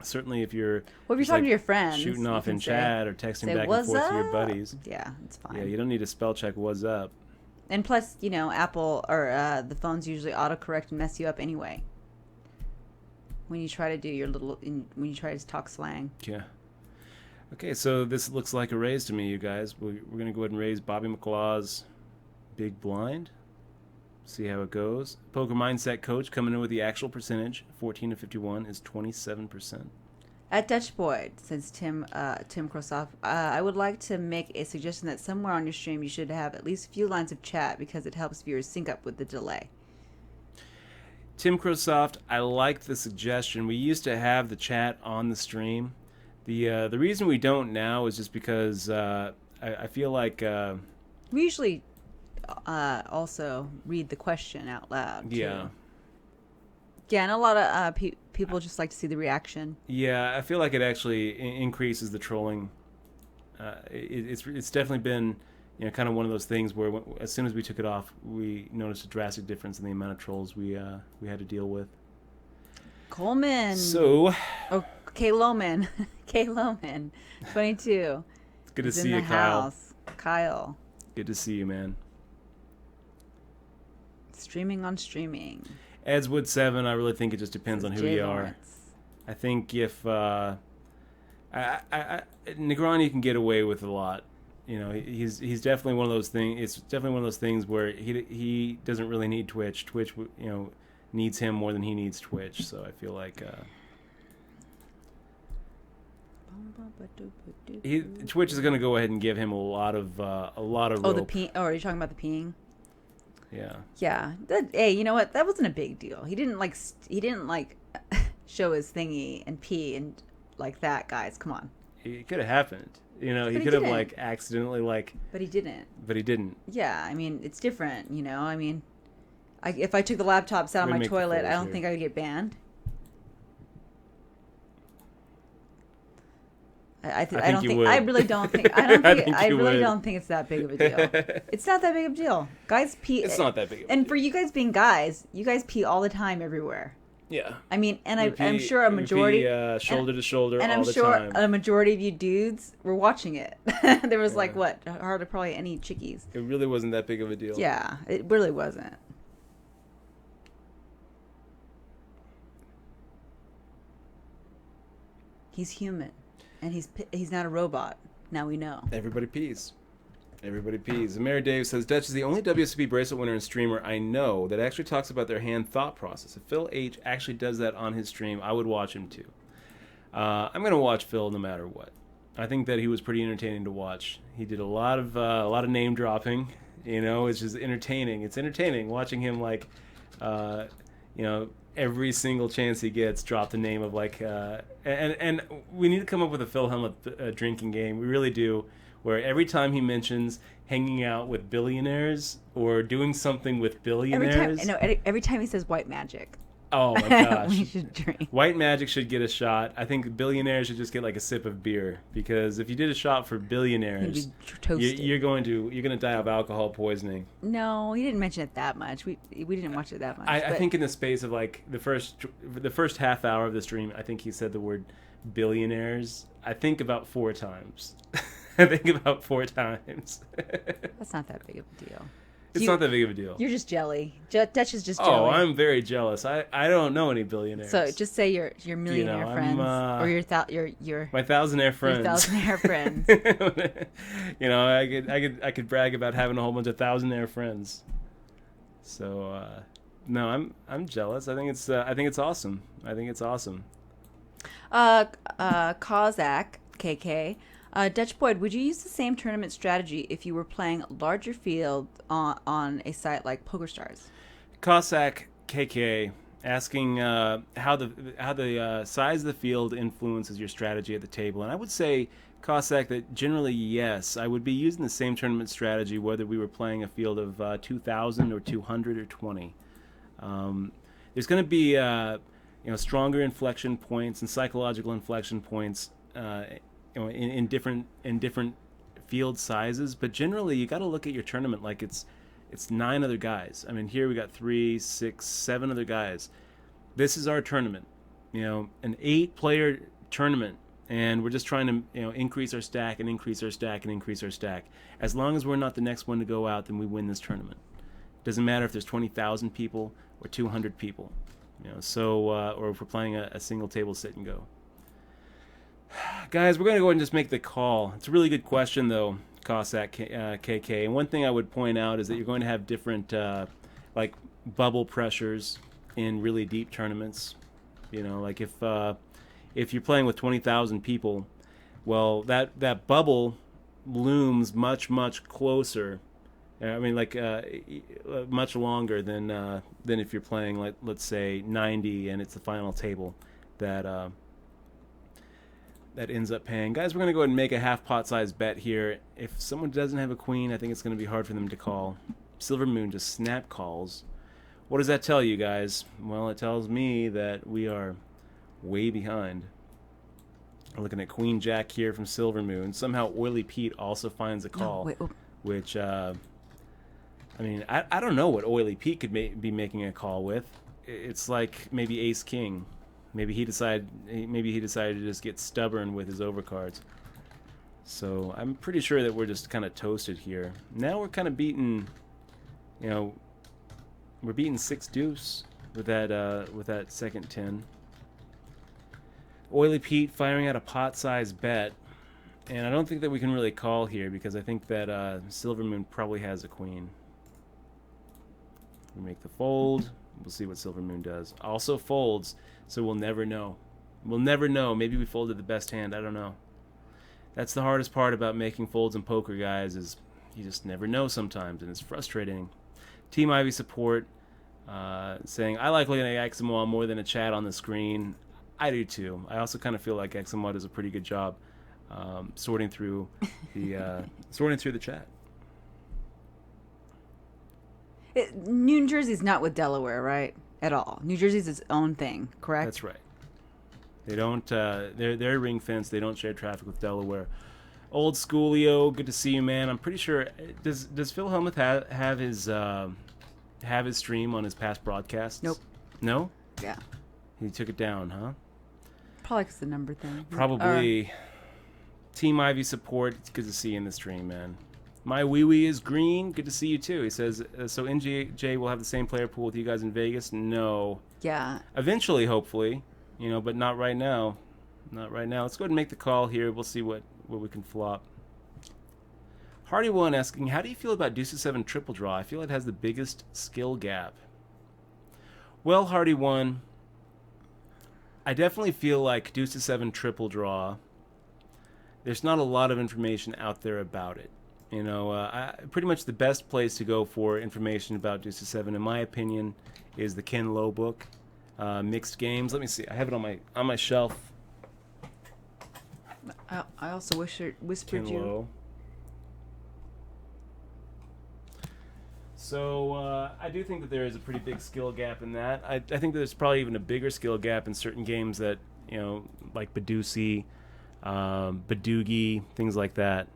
S1: Certainly, if you're
S2: talking to your friends,
S1: shooting off in chat or texting back and forth to your buddies,
S2: yeah, it's fine.
S1: Yeah, you don't need to spell check "what's up."
S2: And plus, Apple or the phones usually autocorrect and mess you up anyway. When you try to do when you try to talk slang.
S1: Yeah. Okay, so this looks like a raise to me, you guys. We're gonna go ahead and raise Bobby McLaw's big blind. See how it goes. Poker Mindset Coach coming in with the actual percentage. 14 to 51 is 27%.
S2: At Dutch Boy, says Tim Krossoff, I would like to make a suggestion that somewhere on your stream you should have at least a few lines of chat because it helps viewers sync up with the delay.
S1: Tim Krossoff, I like the suggestion. We used to have the chat on the stream. The reason we don't now is just because I feel like...
S2: we usually... also read the question out loud.
S1: Yeah.
S2: Yeah, and a lot of people just like to see the reaction.
S1: Yeah, I feel like it actually increases the trolling. It's definitely been kind of one of those things where as soon as we took it off, we noticed a drastic difference in the amount of trolls we had to deal with.
S2: Coleman.
S1: So.
S2: Oh, K. Loman. K. Loman. 22.
S1: Good to see you, Kyle.
S2: House. Kyle.
S1: Good to see you, man.
S2: Streaming on streaming.
S1: Edswood 7, I really think it just depends on who you are. I think if Negroni can get away with a lot. He's definitely one of those things. It's definitely one of those things where he doesn't really need Twitch. Twitch, needs him more than he needs Twitch. So I feel like Twitch is going to go ahead and give him a lot of rope.
S2: Oh, the pee. Oh, are you talking about the peeing?
S1: Yeah.
S2: Yeah. Hey, you know what? That wasn't a big deal. He didn't show his thingy and pee and like that, guys. Come on.
S1: It could have happened. He could have like accidentally like.
S2: But he didn't.
S1: But he didn't.
S2: Yeah, I mean it's different. I mean, if I took the laptop sat on my toilet, I don't think I would get banned. I really don't think it's that big of a deal. It's not that big of a deal. Guys pee.
S1: It's not that big of a deal.
S2: And for you guys being guys, you guys pee all the time everywhere.
S1: Yeah.
S2: I mean, and I'm sure a majority
S1: shoulder to shoulder
S2: and
S1: all
S2: I'm
S1: the
S2: sure
S1: time.
S2: a majority of you dudes were watching it. There was hardly probably any chickies.
S1: It really wasn't that big of a deal.
S2: Yeah, it really wasn't. He's human, and he's not a robot. Now we know.
S1: Everybody pees. Everybody pees. And Mary Dave says, Dutch is the only WSOP bracelet winner and streamer I know that actually talks about their hand thought process. If Phil H. actually does that on his stream, I would watch him too. I'm going to watch Phil no matter what. I think that he was pretty entertaining to watch. He did a lot of name dropping. It's just entertaining. It's entertaining watching him every single chance he gets drop the name of and we need to come up with a Phil Hellmuth drinking game. We really do. Where every time he mentions hanging out with billionaires or doing something with billionaires...
S2: Every time he says white magic.
S1: Oh my gosh.
S2: We should drink.
S1: White magic should get a shot. I think billionaires should just get a sip of beer. Because if you did a shot for billionaires, you're going to die of alcohol poisoning.
S2: No, he didn't mention it that much. We didn't watch it that much.
S1: I think in the space of the first half hour of the stream, I think he said the word billionaires. I think about 4 times. That's
S2: not that big of a deal.
S1: It's not that big of a deal.
S2: You're just jelly. Dutch is just jelly.
S1: Oh, I'm very jealous. I don't know any billionaires.
S2: So just say your millionaire friends or your
S1: my thousandaire friends.
S2: Your thousandaire friends.
S1: I could brag about having a whole bunch of thousandaire friends. So no, I'm jealous. I think it's awesome. I think it's awesome.
S2: Kozak KK. Dutch Boyd, would you use the same tournament strategy if you were playing larger field on a site like PokerStars?
S1: Cossack KK asking how the size of the field influences your strategy at the table, and I would say Cossack that generally yes, I would be using the same tournament strategy whether we were playing a field of 2,000 or 200 or 20. There's going to be stronger inflection points and psychological inflection points. In different field sizes, but generally you got to look at your tournament like it's 9 other guys. I mean, here we got 3, 6, 7 other guys. This is our tournament, an 8-player tournament, and we're just trying to increase our stack and increase our stack and increase our stack. As long as we're not the next one to go out, then we win this tournament. Doesn't matter if there's 20,000 people or 200 people, or if we're playing a single table sit and go. Guys, we're going to go ahead and just make the call. It's a really good question, though, Cossack KK. And one thing I would point out is that you're going to have different, bubble pressures in really deep tournaments. If you're playing with 20,000 people, well, that bubble looms much, much closer. Much longer than if you're playing, let's say, 90 and it's the final table that ends up paying. Guys, we're going to go ahead and make a half pot size bet here. If someone doesn't have a queen, I think it's going to be hard for them to call. Silver Moon just snap calls. What does that tell you, guys? Well, it tells me that we are way behind. We're looking at Queen Jack here from Silver Moon. Somehow Oily Pete also finds a call, which, I don't know what Oily Pete could be making a call with. It's like maybe Ace King. Maybe he decided to just get stubborn with his overcards. So I'm pretty sure that we're just kind of toasted here. Now we're kind of beating, we're beating 6 deuce with that second 10. Oily Pete firing out a pot-sized bet. And I don't think that we can really call here because I think that Silver Moon probably has a queen. We make the fold. We'll see what Silver Moon does. Also folds, so we'll never know. We'll never know. Maybe we folded the best hand. I don't know. That's the hardest part about making folds in poker, guys, is you just never know sometimes, and it's frustrating. Team Ivy support saying, I like looking at Eximoa more than a chat on the screen. I do too. I also kind of feel like Eximoa does a pretty good job sorting through the chat.
S2: New Jersey's not with Delaware, right? At all. New Jersey's its own thing, correct?
S1: That's right. They don't. They're ring fence. They don't share traffic with Delaware. Old Schoolio, good to see you, man. I'm pretty sure. Does Phil Hellmuth have his stream on his past broadcasts?
S2: Nope.
S1: No.
S2: Yeah.
S1: He took it down, huh?
S2: Probably because the number thing.
S1: Probably. Team Ivy support. It's good to see you in the stream, man. My wee wee is green. Good to see you too. He says, so NJ will have the same player pool with you guys in Vegas? No.
S2: Yeah.
S1: Eventually, hopefully. But not right now. Not right now. Let's go ahead and make the call here. We'll see what we can flop. Hardy1 asking, how do you feel about Deuce 7 triple draw? I feel it has the biggest skill gap. Well, Hardy1, I definitely feel like Deuce 7 triple draw, there's not a lot of information out there about it. Pretty much the best place to go for information about Deuce 7, in my opinion, is the Ken Lowe book, Mixed Games. Let me see. I have it on my shelf.
S2: I also whispered
S1: Ken
S2: you.
S1: Lowe. So I do think that there is a pretty big skill gap in that. I think there's probably even a bigger skill gap in certain games that, like Badusi, Badoogie, things like that.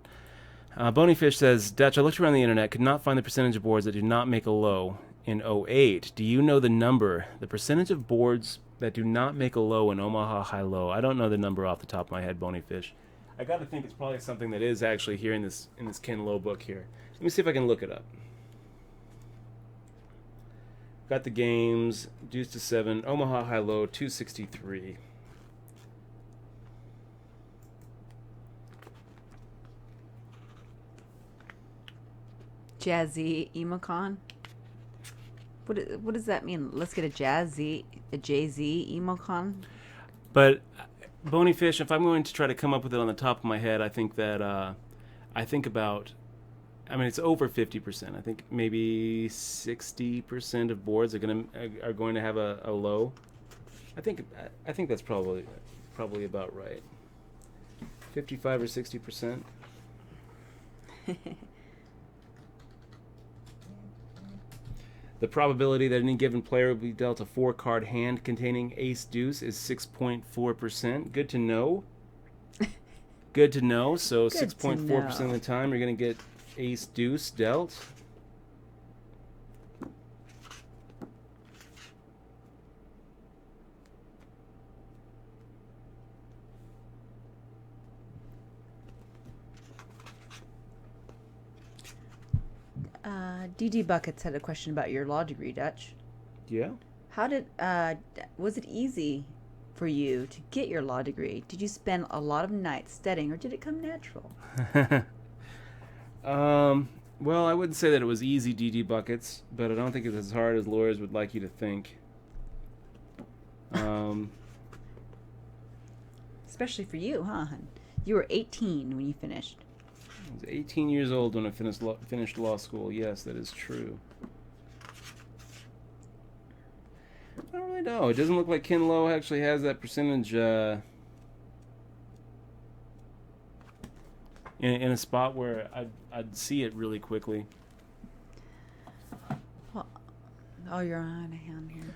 S1: Bonyfish says, Dutch, I looked around the internet, could not find the percentage of boards that do not make a low in 08. Do you know the number? The percentage of boards that do not make a low in Omaha high-low. I don't know the number off the top of my head, Bonyfish. I got to think it's probably something that is actually here in this Ken Lowe book here. Let me see if I can look it up. Got the games, Deuce to 7, Omaha high-low, 263.
S2: Jazzy Emocon. What does that mean? Let's get a Jay-Z Emocon.
S1: But Bonyfish, if I'm going to try to come up with it on the top of my head, I think that it's over 50%. I think maybe 60% of boards are going to have a low. I think that's probably about right. 55 or 60%. The probability that any given player will be dealt a 4-card hand containing ace deuce is 6.4%. Good to know. Good to know. So 6.4% of the time you're going to get ace deuce dealt.
S2: DD Buckets had a question about your law degree, Dutch.
S1: Yeah.
S2: How did was it easy for you to get your law degree? Did you spend a lot of nights studying, or did it come natural?
S1: Well, I wouldn't say that it was easy, DD Buckets, but I don't think it's as hard as lawyers would like you to think.
S2: Especially for you, huh? You were 18 when you finished.
S1: I was 18 years old when I finished law school. Yes, that is true. I don't really know. It doesn't look like Ken Lowe actually has that percentage in a spot where I'd see it really quickly.
S2: Well, you're on a hand here.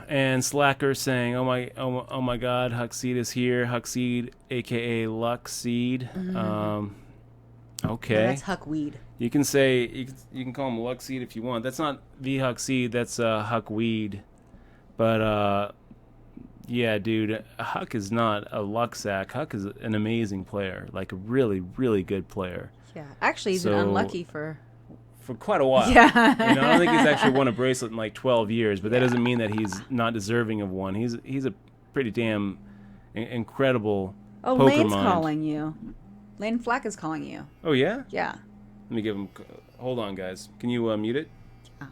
S1: And Slacker saying, "Oh my God, Huckseed is here. Huckseed, aka Luckseed."
S2: Mm-hmm.
S1: Okay.
S2: Well, that's Huckweed.
S1: You can say you can call him Luckseed if you want. That's not the Huckseed. That's Huckweed. But yeah, dude, Huck is not a luck sack. Huck is an amazing player, like a really, really good player.
S2: Yeah, actually, he's been unlucky for
S1: quite a while.
S2: Yeah.
S1: I don't think he's actually won a bracelet in like 12 years, but that doesn't mean that he's not deserving of one. He's a pretty damn incredible
S2: Oh,
S1: poker
S2: Lane's
S1: mind.
S2: calling you. Lane Flack is calling you.
S1: Oh yeah.
S2: Yeah.
S1: Let me give him. Hold on, guys. Can you mute it?
S2: Ah.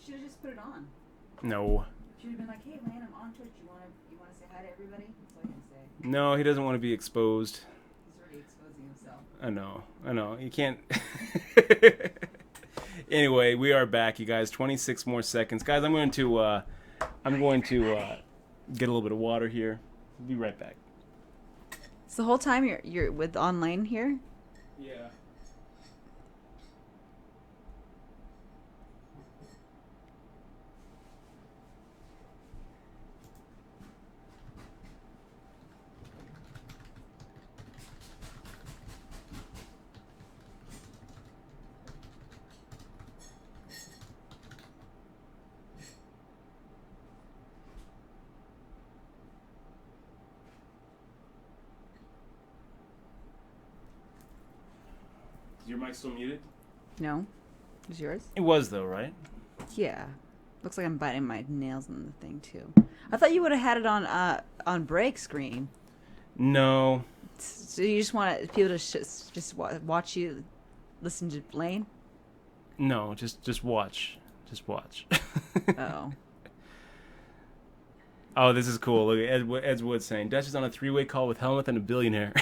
S2: should have just put it on.
S1: No.
S2: Should have been like, hey, Lane, I'm on Twitch. You want to say hi to everybody? That's all you can say.
S1: No, he doesn't want to be exposed.
S2: He's already exposing himself.
S1: I know. You can't. Anyway, we are back, you guys. 26 more seconds, guys. I'm going to get a little bit of water here. Be right back.
S2: So the whole time you're with online here?
S1: Yeah. Is your mic still muted?
S2: No. Is yours?
S1: It was though, right?
S2: Yeah. Looks like I'm biting my nails on the thing too. I thought you would have had it on break screen.
S1: No.
S2: So you just want people to just watch you listen to Lane?
S1: No, just watch. Just watch.
S2: Oh.
S1: Oh, this is cool. Look at Ed's Wood saying, Dutch is on a 3-way call with Hellmuth and a billionaire.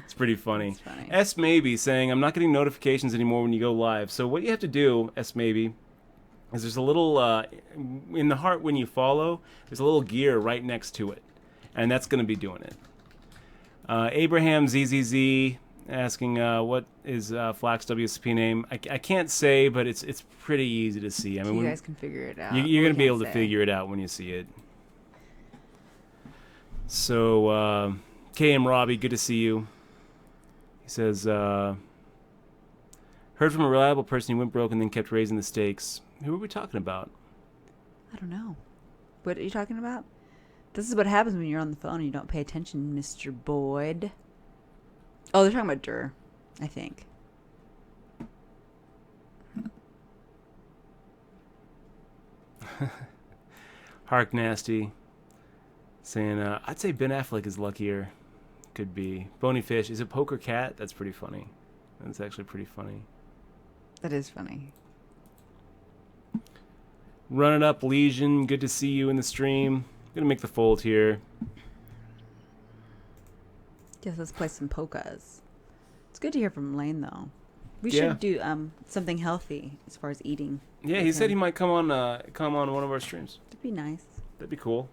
S1: It's pretty funny.
S2: That's funny.
S1: S Maybe saying, I'm not getting notifications anymore when you go live. So what you have to do, S Maybe, is there's a little, in the heart when you follow, there's a little gear right next to it. And that's going to be doing it. Abraham ZZZ asking, what is Flax WSOP name? I can't say, but it's pretty easy to see. I mean,
S2: you guys can figure it out.
S1: you're going to be able to figure it out when you see it. So, KM Robbie, good to see you. He says, heard from a reliable person who went broke and then kept raising the stakes. Who are we talking about?
S2: I don't know. What are you talking about? This is what happens when you're on the phone and you don't pay attention, Mr. Boyd. Oh, they're talking about Durr, I think.
S1: Hark Nasty saying, I'd say Ben Affleck is luckier. Could be. Bony Fish. Is it Poker Cat? That's pretty funny. That's actually pretty funny.
S2: That is funny.
S1: Run It Up Legion. Good to see you in the stream. Gonna make the fold here.
S2: Yes, let's play some polkas. It's good to hear from Lane, though. We
S1: Yeah.
S2: should do something healthy as far as eating.
S1: Yeah, he said he might come on one of our streams.
S2: That'd be nice.
S1: That'd be cool.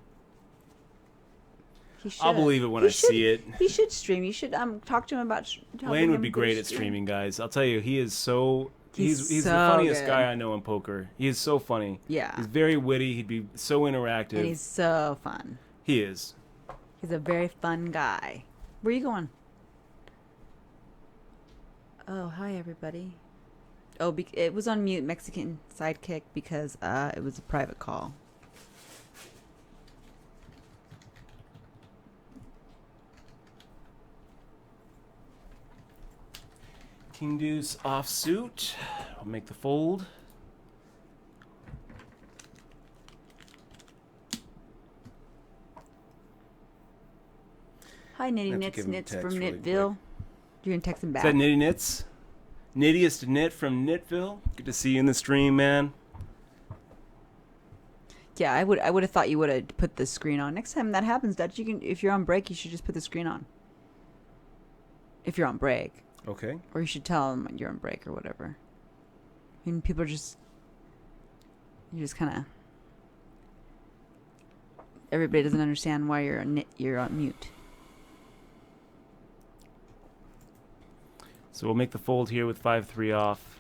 S2: He should.
S1: I'll believe it when I see it.
S2: He should stream. You should talk to him about.
S1: Lane would be great at streaming, guys. I'll tell you, he is so. He's the
S2: so
S1: funniest
S2: good.
S1: guy I know in poker. He is so funny.
S2: Yeah.
S1: He's very witty. He'd be so interactive.
S2: And he's so fun.
S1: He is.
S2: He's a very fun guy. Where are you going? Oh, hi, everybody. Oh, it was on mute, Mexican Sidekick, because it was a private call.
S1: King Deuce offsuit. I'll make the fold.
S2: Hi, Nitty
S1: Have to
S2: Knits
S1: give him a
S2: Knits
S1: text
S2: from
S1: really
S2: Knitville.
S1: quick.
S2: You're going to text him back.
S1: Is that Nitty Knits? Nittiest Knit from Knitville. Good to see you in the stream, man.
S2: Yeah, I would have thought you would have put the screen on. Next time that happens, Dutch, you can, if you're on break, you should just put the screen on. If you're on break.
S1: Okay.
S2: Or you should tell them you're on break or whatever. I mean, people are just... You just kind of... Everybody doesn't understand why you're on mute.
S1: So we'll make the fold here with 5-3 off.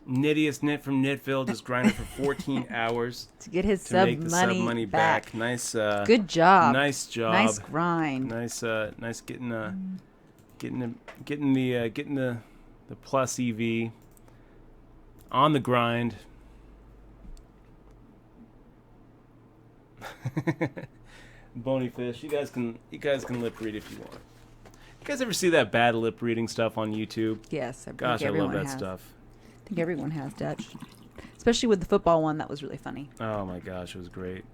S1: Nittiest Knit from Knitville just grinded for 14 hours
S2: To get his
S1: to make the sub money back. Nice.
S2: Good job.
S1: Nice job.
S2: Nice grind.
S1: Nice getting the plus EV on the grind. Bony fish. You guys can lip read if you want. You guys ever see that bad lip reading stuff on YouTube?
S2: Yes,
S1: Gosh, I love that stuff.
S2: I think everyone has Dutch, especially with the football one. That was really funny.
S1: Oh my gosh, it was great.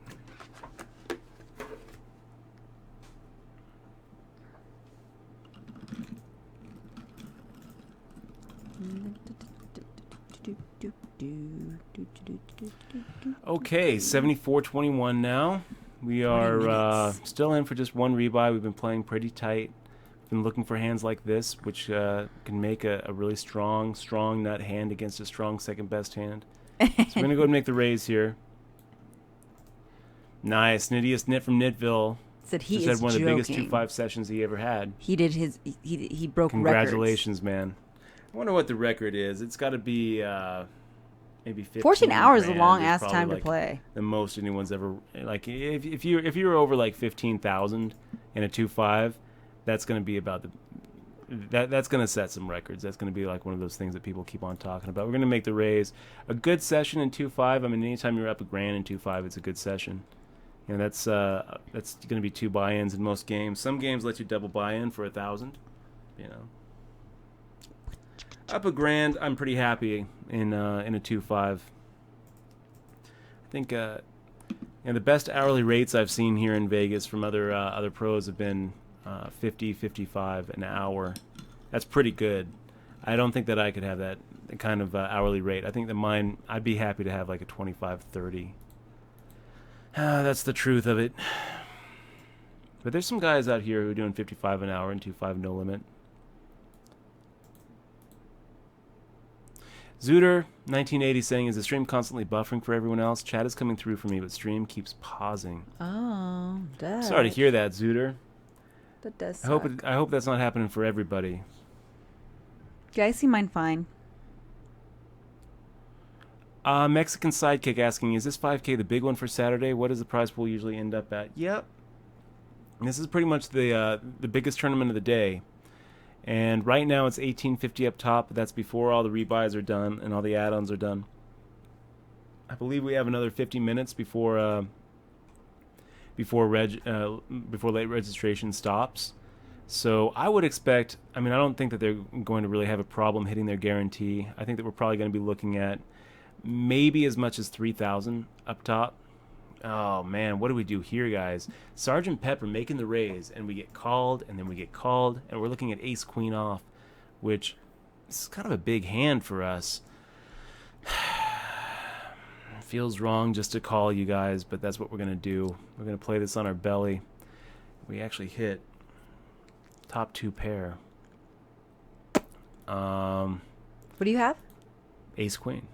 S1: Okay, 74-21 now. We are still in for just one rebuy. We've been playing pretty tight. Been looking for hands like this, which can make a really strong nut hand against a strong second best hand. So we're going to go ahead and make the raise here. Nice. Nittiest Nit from Nitville.
S2: Said he
S1: just
S2: is
S1: had one of the biggest
S2: joking.
S1: 2-5 sessions he ever had.
S2: He did his. He broke
S1: Congratulations,
S2: records.
S1: Man. I wonder what the record is. It's got to be maybe 15
S2: 14 hours is a
S1: grand
S2: long
S1: is
S2: ass
S1: probably,
S2: time
S1: like,
S2: to play.
S1: the most anyone's ever, like, if you're over like 15,000 in a 2-5, that's going to be about that's going to set some records. That's going to be like one of those things that people keep on talking about. We're going to make the raise. A good session in 2-5. I mean, anytime you're up $1,000 in 2-5, it's a good session. You know, that's going to be 2 buy-ins in most games. Some games let you double buy-in for 1,000. You know, up $1,000. I'm pretty happy in a 2-5. I think the best hourly rates I've seen here in Vegas from other pros have been 50, 55 an hour. That's pretty good. I don't think that I could have that kind of hourly rate. I think that mine, I'd be happy to have like a 25, 30. That's the truth of it. But there's some guys out here who are doing 55 an hour and 2-5 no limit. Zooter 1980 saying, is the stream constantly buffering for everyone else? Chat is coming through for me, but stream keeps pausing.
S2: Oh, Dutch.
S1: Sorry to hear that, Zooter.
S2: That does suck.
S1: I hope that's not happening for everybody.
S2: Yeah, I see mine fine.
S1: Mexican Sidekick asking, is this 5K the big one for Saturday? What does the prize pool usually end up at? Yep. This is pretty much the biggest tournament of the day. And right now it's $18.50 up top, but that's before all the rebuys are done and all the add-ons are done. I believe we have another 50 minutes before late registration stops. So I would expect, I mean, I don't think that they're going to really have a problem hitting their guarantee. I think that we're probably going to be looking at maybe as much as 3,000 up top. Oh man, what do we do here, guys? Sergeant Pepper making the raise, and we get called, and then we get called, and we're looking at ace queen off, which is kind of a big hand for us. Feels wrong just to call, you guys, but that's what we're going to do. We're going to play this on our belly. We actually hit top 2 pair.
S2: What do you have?
S1: Ace queen.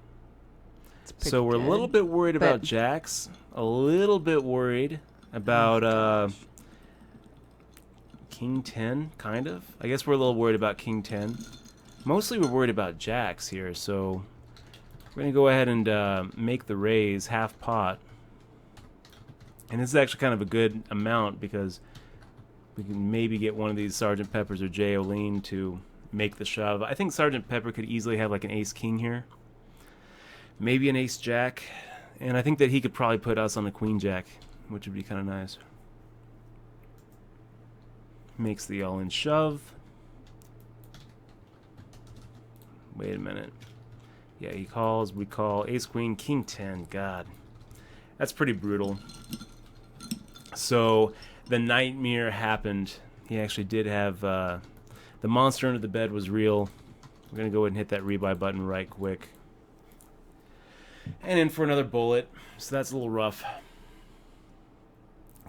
S2: So
S1: we're a little bit worried about jacks. A little bit worried about king 10, kind of. I guess we're a little worried about king 10. Mostly we're worried about jacks here, so we're going to go ahead and make the raise half pot. And this is actually kind of a good amount because we can maybe get one of these Sergeant Peppers or J. O'Lean to make the shove. I think Sergeant Pepper could easily have like an ace king here. Maybe an ace jack. And I think that he could probably put us on a queen jack, which would be kind of nice. Makes the all-in shove. Wait a minute. Yeah, he calls. We call ace queen, king 10. God. That's pretty brutal. So the nightmare happened. He actually did have... the monster under the bed was real. We're going to go ahead and hit that rebuy button right quick. And in for another bullet. So that's a little rough.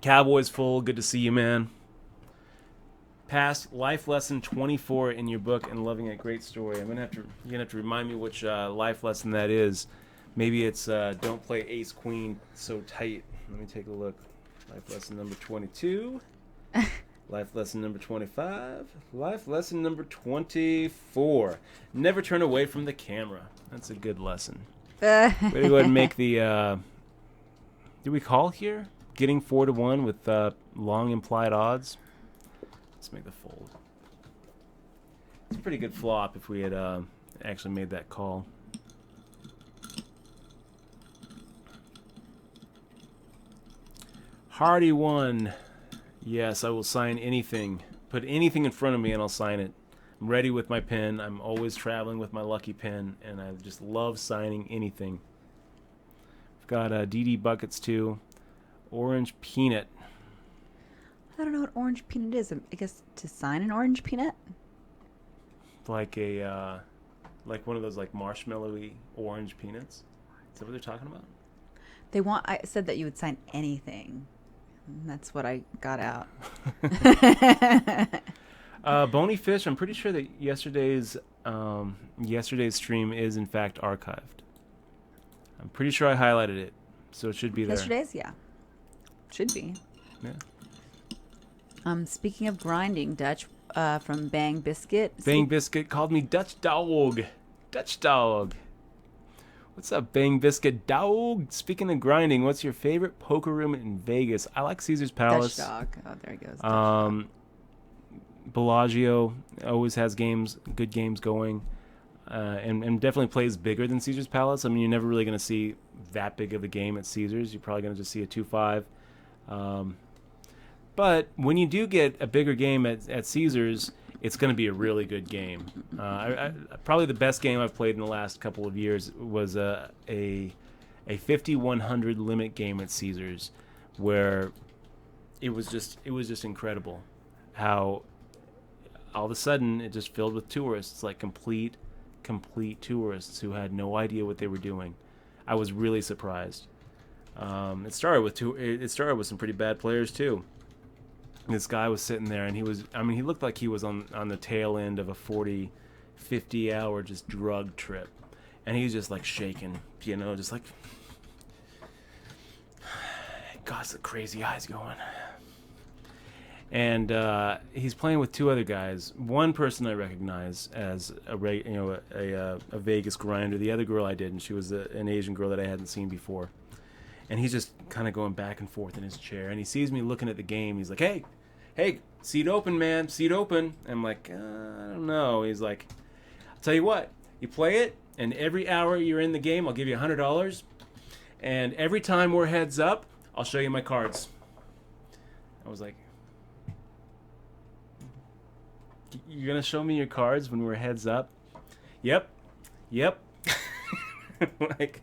S1: Cowboys full. Good to see you, man. Passed life lesson 24 in your book and loving it. Great story. You're gonna have to remind me which life lesson that is. Maybe it's don't play ace queen so tight. Let me take a look. Life lesson number 22. Life lesson number 25. Life lesson number 24. Never turn away from the camera. That's a good lesson. We're going to go ahead and make the... do we call here? Getting 4-1 with long implied odds. Let's make the fold. It's a pretty good flop if we had actually made that call. Hardy won. Yes, I will sign anything. Put anything in front of me and I'll sign it. I'm ready with my pen. I'm always traveling with my lucky pen, and I just love signing anything. I've got DD Buckets too. Orange Peanut.
S2: I don't know what orange peanut is. I guess to sign an orange peanut?
S1: Like a, like one of those like marshmallowy orange peanuts. Is that what they're talking about?
S2: I said that you would sign anything. And that's what I got out.
S1: Bony Fish. I'm pretty sure that yesterday's stream is in fact archived. I'm pretty sure I highlighted it, so it should be there.
S2: Yesterday's, yeah, should be.
S1: Yeah.
S2: Speaking of grinding, Dutch from Bang Biscuit.
S1: Bang Biscuit called me Dutch Dog. Dutch Dog. What's up, Bang Biscuit Dog? Speaking of grinding, what's your favorite poker room in Vegas? I like Caesar's Palace.
S2: Dutch Dog. Oh, there he goes. Dutch Dog.
S1: Bellagio always has good games going, and definitely plays bigger than Caesar's Palace. I mean, you're never really going to see that big of a game at Caesar's. You're probably going to just see a 2-5. But when you do get a bigger game at Caesar's, it's going to be a really good game. Probably the best game I've played in the last couple of years was a 5,100 limit game at Caesar's, where it was just incredible how all of a sudden it just filled with tourists, like complete tourists who had no idea what they were doing. I was really surprised. It started with some pretty bad players too. This guy was sitting there, and he looked like he was on the tail end of a 40, 50 hour just drug trip. And he was just like shaking, just like, God's the crazy eyes going. And he's playing with two other guys. One person I recognize as a Vegas grinder. The other girl I didn't. She was an Asian girl that I hadn't seen before. And he's just kind of going back and forth in his chair. And he sees me looking at the game. He's like, hey, seat open, man, seat open. I'm like, I don't know. He's like, I'll tell you what, you play it, and every hour you're in the game, I'll give you $100. And every time we're heads up, I'll show you my cards. I was like, you're going to show me your cards when we're heads up? Yep. Like,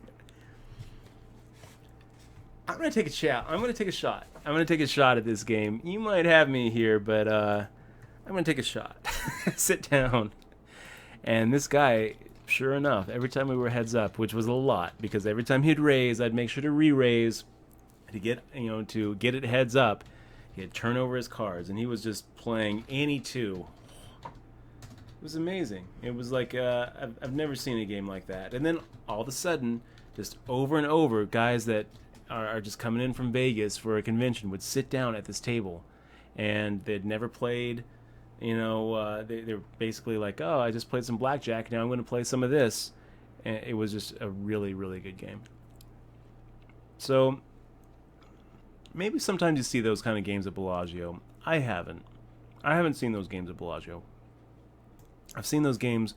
S1: I'm going to take a shot. I'm going to take a shot at this game. You might have me here, but I'm going to take a shot. Sit down. And this guy, sure enough, every time we were heads up, which was a lot, because every time he'd raise, I'd make sure to re-raise to get it heads up. He'd turn over his cards, and he was just playing any two. It was amazing. It was like I've never seen a game like that. And then all of a sudden, just over and over, guys that are just coming in from Vegas for a convention would sit down at this table, and they'd never played. They're basically like, oh, I just played some blackjack. Now I'm going to play some of this. And it was just a really, really good game. So maybe sometimes you see those kind of games at Bellagio. I haven't seen those games at Bellagio. I've seen those games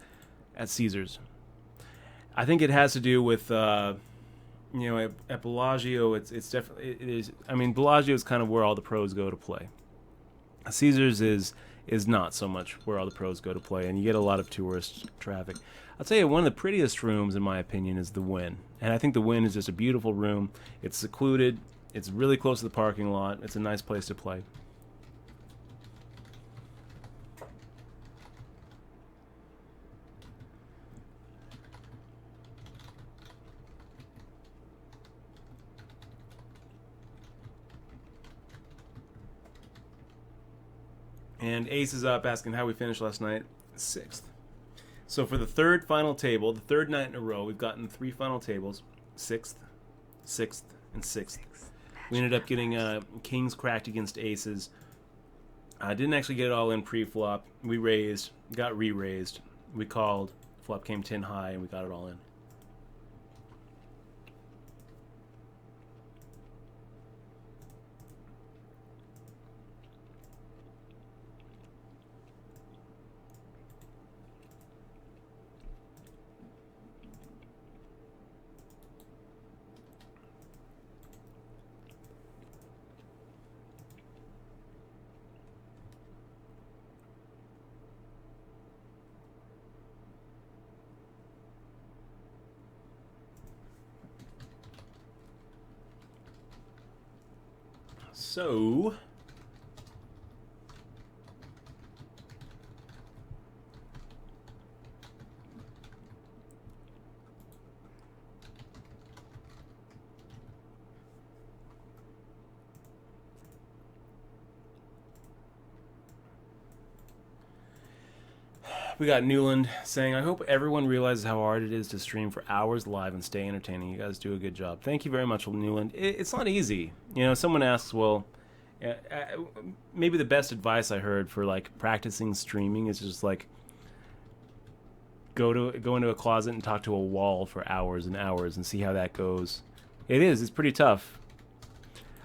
S1: at Caesar's. I think it has to do with, at Bellagio, it's definitely, it is. I mean, Bellagio is kind of where all the pros go to play. Caesar's is not so much where all the pros go to play, and you get a lot of tourist traffic. I'll tell you, one of the prettiest rooms, in my opinion, is the Wynn. And I think the Wynn is just a beautiful room. It's secluded. It's really close to the parking lot. It's a nice place to play. And Ace is up asking how we finished last night. 6th. So for the third final table, the third night in a row, we've gotten 3 final tables. 6th, 6th, and 6th. We ended up getting kings cracked against aces. I didn't actually get it all in pre-flop. We raised, got re-raised. We called. Flop came 10 high, and we got it all in. So... We got Newland saying, I hope everyone realizes how hard it is to stream for hours live and stay entertaining. You guys do a good job. Thank you very much, Newland. It's not easy. You know, someone asks, well, maybe the best advice I heard for, like, practicing streaming is just, like, go into a closet and talk to a wall for hours and hours and see how that goes. It's pretty tough.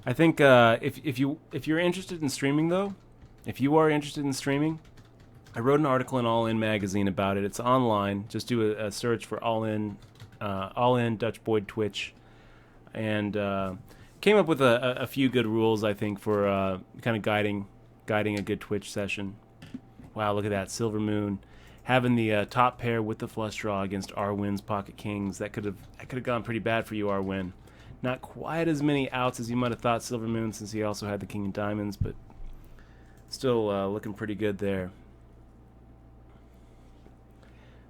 S1: I think if you're interested in streaming, though, if you are interested in streaming, I wrote an article in All In magazine about it. It's online. Just do a search for All In Dutch Boyd Twitch, and came up with a few good rules, I think, for kind of guiding a good Twitch session. Wow, look at that Silver Moon, having the top pair with the flush draw against Arwin's Pocket Kings. That could have gone pretty bad for you, Arwin. Not quite as many outs as you might have thought, Silver Moon, since he also had the King of Diamonds, but still looking pretty good there.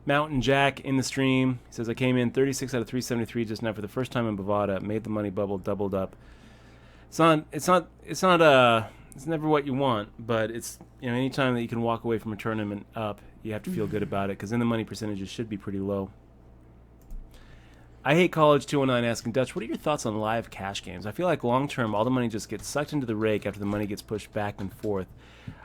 S1: Mountain Jack in the stream. He says, I came in 36 out of 373 just now for the first time in Bovada. Made the money bubble, doubled up. It's never what you want, but it's, you know, anytime that you can walk away from a tournament up, you have to feel good about it, because then the money percentages should be pretty low. I Hate College 209 asking, Dutch, what are your thoughts on live cash games? I feel like long term, all the money just gets sucked into the rake after the money gets pushed back and forth.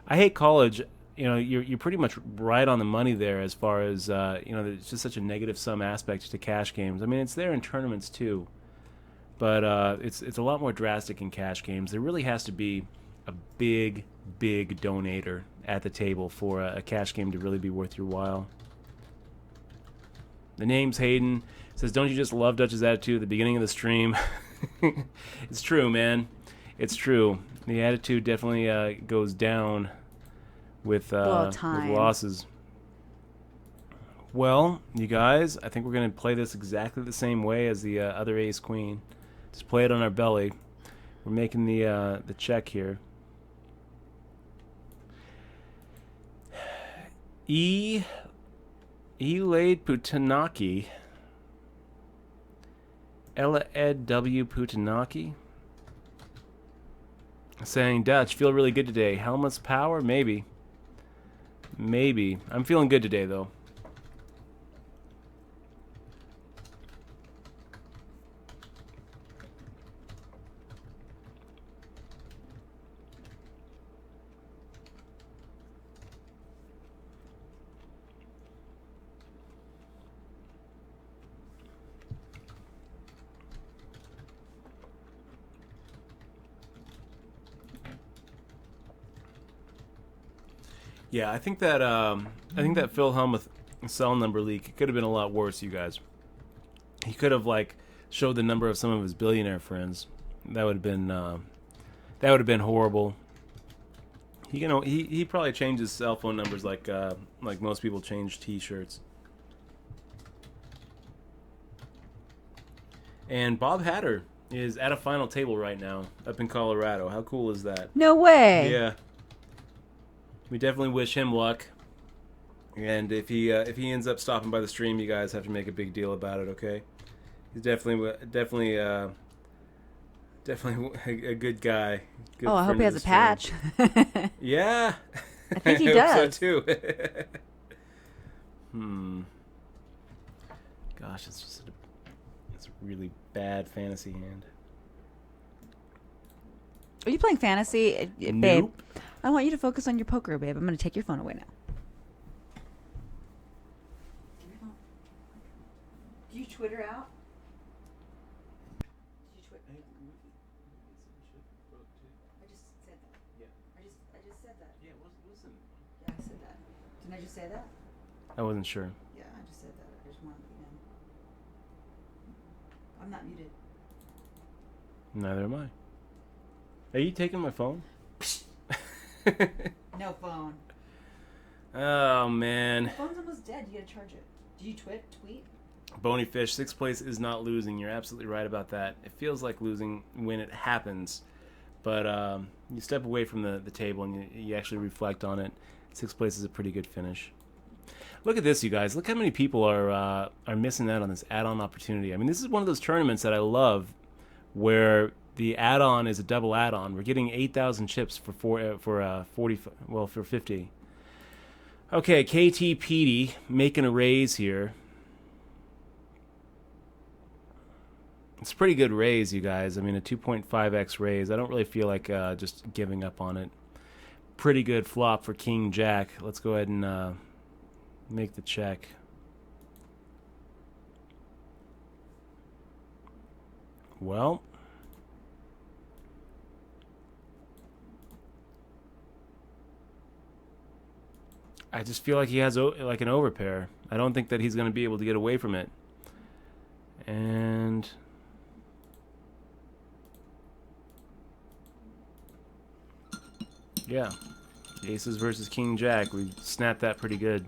S1: I Hate College, you know, you're pretty much right on the money there as far as, you know, there's just such a negative sum aspect to cash games. I mean, it's there in tournaments too, but it's a lot more drastic in cash games. There really has to be a big donator at the table for a cash game to really be worth your while. The name's Hayden. Says, don't you just love Dutch's attitude at the beginning of the stream? It's true, man. It's true. The attitude definitely goes down with losses. Well, you guys, I think we're going to play this exactly the same way as the other ace queen. Just play it on our belly. We're making the check here. E laid Putanaki. Ella Ed W. Putanaki. Saying, Dutch, feel really good today. Hellmuth's power? Maybe. I'm feeling good today, though. Yeah, I think that Phil Hellmuth cell number leak could have been a lot worse, you guys. He could have like showed the number of some of his billionaire friends. That would have been horrible. He probably changed his cell phone numbers like most people change T-shirts. And Bob Hatter is at a final table right now up in Colorado. How cool is that?
S2: No way.
S1: Yeah. We definitely wish him luck. And if he ends up stopping by the stream, you guys have to make a big deal about it, okay? He's definitely a good guy. Good
S2: I hope he has a patch.
S1: Yeah.
S2: I think he
S1: I
S2: does.
S1: hope so too. Gosh, it's a really bad fantasy hand.
S2: Are you playing fantasy, babe?
S1: Nope.
S2: I want you to focus on your poker, babe. I'm going to take your phone away now. Do you Twitter out? I just said that.
S1: Yeah.
S2: I just said that.
S1: Yeah, listen.
S2: Yeah, I said that. Didn't I just say that?
S1: I wasn't sure.
S2: Yeah, I just said that. I just wanted to know. I'm not muted.
S1: Neither am I. Are you taking my phone?
S2: No phone.
S1: Oh, man.
S2: The phone's almost dead. You gotta charge it. Do you tweet?
S1: Bony Fish, 6th place is not losing. You're absolutely right about that. It feels like losing when it happens, but you step away from the table and you actually reflect on it. Sixth place is a pretty good finish. Look at this, you guys. Look how many people are missing out on this add-on opportunity. I mean, this is one of those tournaments that I love, where the add-on is a double add-on. We're getting 8,000 chips for 50. Okay, KT Petey making a raise here. It's a pretty good raise, you guys. I mean, a 2.5x raise. I don't really feel like just giving up on it. Pretty good flop for King Jack. Let's go ahead and make the check. Well, I just feel like he has like an overpair. I don't think that he's going to be able to get away from it. And yeah, aces versus King Jack. We snapped that pretty good.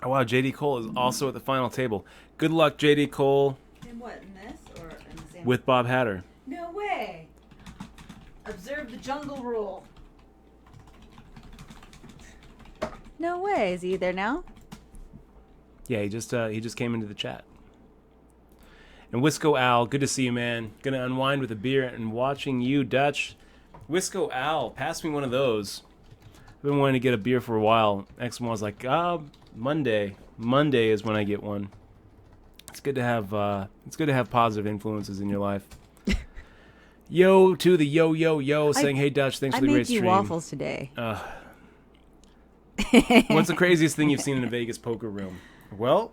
S1: Oh, wow, JD Cole is also at the final table. Good luck, JD Cole.
S2: In what, in this or in the same?
S1: With Bob Hatter.
S2: No way. Observe the jungle rule. No way. Is he there now?
S1: Yeah, he just came into the chat. And Wisco Al, good to see you, man. Gonna unwind with a beer and watching you, Dutch. Wisco Al, pass me one of those. I've been wanting to get a beer for a while. X1 was like, Monday. Monday is when I get one. It's good to have positive influences in your life. Yo to the yo saying, hey Dutch, thanks for the great stream.
S2: I made you waffles today.
S1: What's the craziest thing you've seen in a Vegas poker room? Well,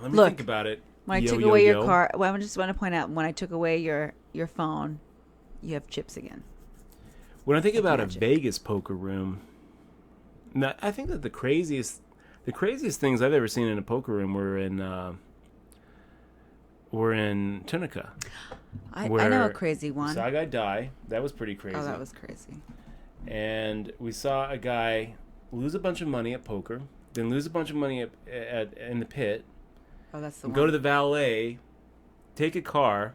S1: let me think about it.
S2: When I took away your car, well, I just want to point out, when I took away your phone, you have chips again.
S1: When I think about a Vegas poker room, I think that the craziest things I've ever seen in a poker room were in Tunica.
S2: I know a crazy one.
S1: Saw a guy die. That was pretty crazy.
S2: Oh, that was crazy.
S1: And we saw a guy lose a bunch of money at poker, then lose a bunch of money in the pit.
S2: Oh, that's the one.
S1: Go to the valet, take a car,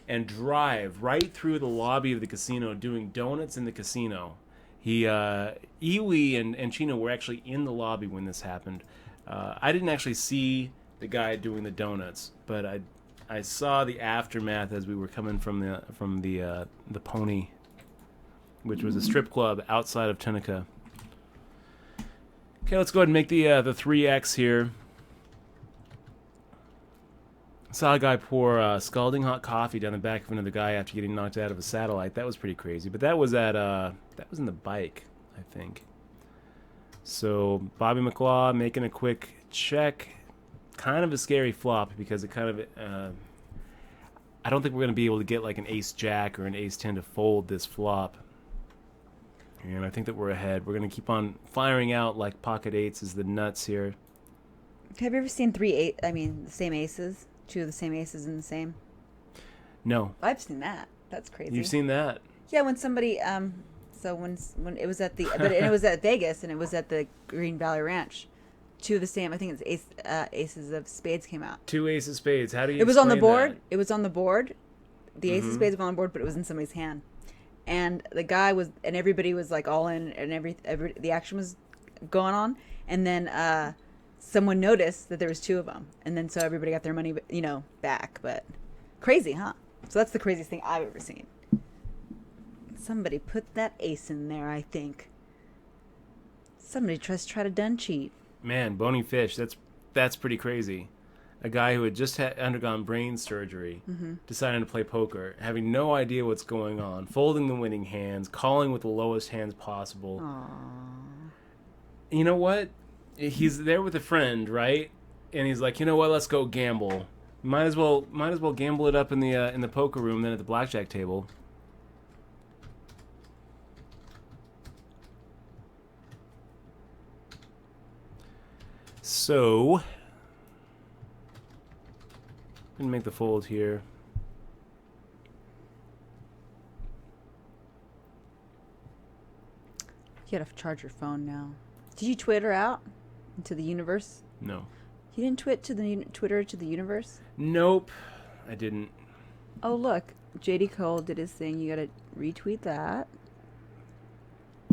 S1: and drive right through the lobby of the casino doing donuts in the casino. Iwi and Chino were actually in the lobby when this happened. I didn't actually see the guy doing the donuts, but I saw the aftermath as we were coming from the Pony, which was a strip club outside of Tunica. Okay, let's go ahead and make the 3X here. Saw a guy pour scalding hot coffee down the back of another guy after getting knocked out of a satellite. That was pretty crazy. But that was in the bike, I think. So Bobby McLaw making a quick check. Kind of a scary flop because it kind of I don't think we're going to be able to get like an ace jack or an ace 10 to fold this flop. And I think that we're ahead. We're going to keep on firing out like pocket eights as the nuts here.
S2: Have you ever seen the same aces? Two of the same aces in the same?
S1: No.
S2: I've seen that. That's crazy.
S1: You've seen that?
S2: Yeah, when somebody so when it was at but it was at Vegas and it was at the Green Valley Ranch. Two of the same, I think it's aces of spades came out.
S1: Two aces of spades. How do you
S2: It was on the
S1: explain
S2: board.
S1: that?
S2: It was on the board. The ace of spades was on the board, but it was in somebody's hand. And the guy was, and everybody was like all in, and the action was going on. And then someone noticed that there was two of them, and then so everybody got their money, back. But crazy, huh? So that's the craziest thing I've ever seen. Somebody put that ace in there, I think. Somebody try to done cheat.
S1: Man, bony fish. That's pretty crazy. A guy who had just undergone brain surgery, deciding to play poker, having no idea what's going on, folding the winning hands, calling with the lowest hands possible.
S2: Aww.
S1: You know what? He's there with a friend, right? And he's like, you know what? Let's go gamble. Might as well gamble it up in the poker room than at the blackjack table. So, gonna make the fold here.
S2: You gotta charge your phone now. Did you Twitter out into the universe?
S1: No.
S2: You didn't Twitter to the universe?
S1: Nope, I didn't.
S2: Oh, look. JD Cole did his thing. You gotta retweet that.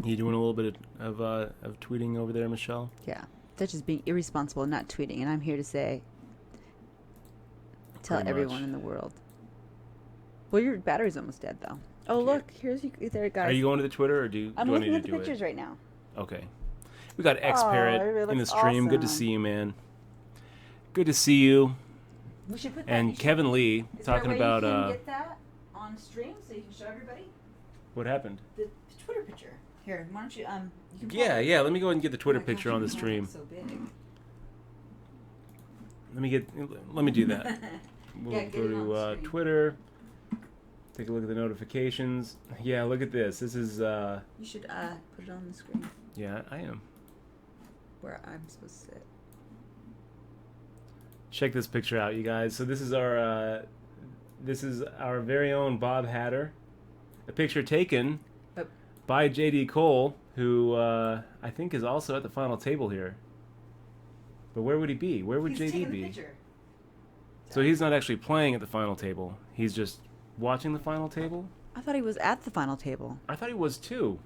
S1: You doing a little bit of tweeting over there, Michelle?
S2: Yeah. That's just being irresponsible and not tweeting. And I'm here to say, tell
S1: Pretty
S2: everyone
S1: much.
S2: in the world. Well, your battery's almost dead, though. Oh,
S1: Okay.
S2: look. Here's you. There, guys.
S1: Are you going to the Twitter, or do
S2: I'm
S1: I
S2: looking
S1: need
S2: at
S1: to
S2: the
S1: do
S2: pictures
S1: it?
S2: right now.
S1: Okay. We got X
S2: Oh,
S1: Parrot
S2: everybody
S1: in the
S2: looks
S1: stream. Good to
S2: awesome.
S1: see you, man. Good to see you.
S2: We should put that.
S1: And Kevin Lee talking about
S2: You can get that on stream so you can show everybody
S1: what happened.
S2: the Twitter picture. Here, why don't you you can
S1: Yeah. Let me go ahead and get the Twitter
S2: Oh my
S1: picture
S2: gosh,
S1: on the
S2: your
S1: stream.
S2: hand's so big.
S1: Let me do that. We'll
S2: Yeah, get
S1: go
S2: it on the
S1: to
S2: screen.
S1: Twitter. Take a look at the notifications. Yeah, look at this. This is
S2: You should put it on the screen
S1: yeah, I am.
S2: where I'm supposed to sit.
S1: Check this picture out, you guys. So this is our very own Bob Hatter. A picture taken
S2: But-
S1: by JD Cole, who I think is also at the final table here. But where would he be? Where would
S2: He's
S1: JD
S2: taking the
S1: be?
S2: picture.
S1: So he's not actually playing at the final table. He's just watching the final table?
S2: I thought he was at the final table.
S1: I thought he was too.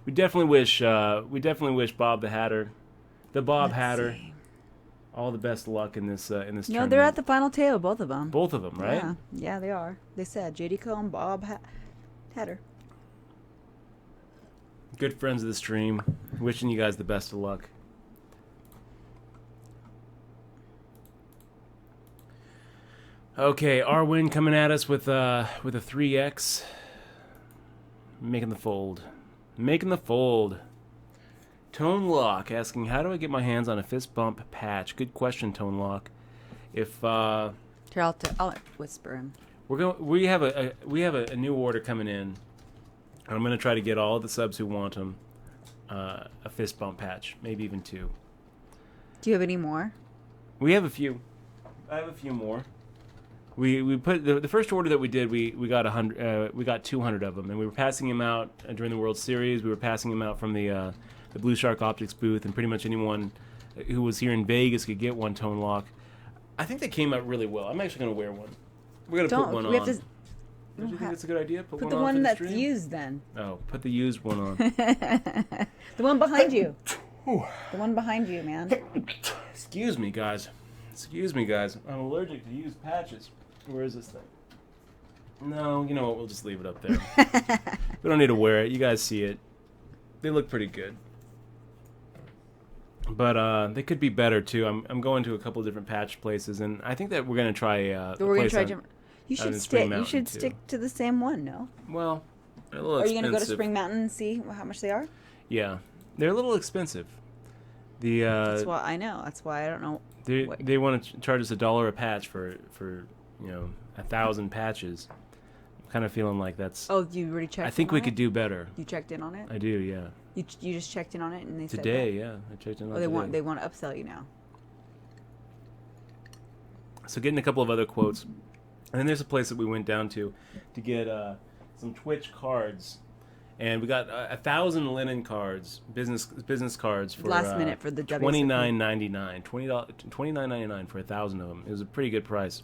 S1: We definitely wish Bob the Hatter, the Bob
S2: Let's
S1: Hatter,
S2: see.
S1: all the best luck in this
S2: No,
S1: tournament.
S2: they're at the final table, both of them.
S1: Both of them, right?
S2: Yeah, they are. They said JD Cole and Bob Hatter.
S1: Good friends of the stream. Wishing you guys the best of luck. Okay, Arwin coming at us with a 3x. Making the fold. Making the fold. Tone Lock asking, how do I get my hands on a fist bump patch? Good question, Tone Lock. If
S2: Here, I'll whisper him.
S1: we have a new order coming in. I'm gonna try to get all of the subs who want them a fist bump patch, maybe even 2.
S2: Do you have any more?
S1: We have a few. I have a few more. We put the first order that we did. We got 100. We got 200 of them, and we were passing them out during the World Series. We were passing them out from the Blue Shark Optics booth, and pretty much anyone who was here in Vegas could get one Tone Lock. I think they came out really well. I'm actually gonna wear one. We're gonna put one
S2: we
S1: on.
S2: have to
S1: Don't you think that's a good idea?
S2: put
S1: one
S2: the
S1: on
S2: one
S1: for
S2: that's
S1: stream?
S2: used then.
S1: Oh, put the used one on.
S2: The one behind you. The one behind you, man.
S1: Excuse me, guys. Excuse me, guys. I'm allergic to used patches. Where is this thing? No, you know what? We'll just leave it up there. We don't need to wear it. You guys see it. They look pretty good. But they could be better, too. I'm going to a couple of different patch places, and I think that we're going to try
S2: But we're gonna try. You
S1: out in
S2: should
S1: Spring
S2: stick. You
S1: Mountain,
S2: should
S1: too.
S2: stick to the same one. No.
S1: Well, they're a little
S2: Are you
S1: expensive.
S2: gonna go to Spring Mountain and see how much they are?
S1: Yeah. They're a little expensive.
S2: That's why I know. That's why I don't know.
S1: They want to charge us $1 a patch for 1,000 patches. I'm kind of feeling like that's.
S2: Oh, you already checked.
S1: I think
S2: in
S1: we
S2: on
S1: could
S2: it?
S1: do better.
S2: You checked in on it.
S1: I do, yeah.
S2: You just checked in on it and they
S1: Today,
S2: said that?
S1: yeah, I checked in on
S2: Oh, they
S1: today.
S2: want to upsell you now.
S1: So getting a couple of other quotes, and then there's a place that we went down to get some Twitch cards, and we got 1,000 linen cards, business cards for
S2: Last minute for the WSOP.
S1: $29.99, $29.99 for 1,000 of them. It was a pretty good price.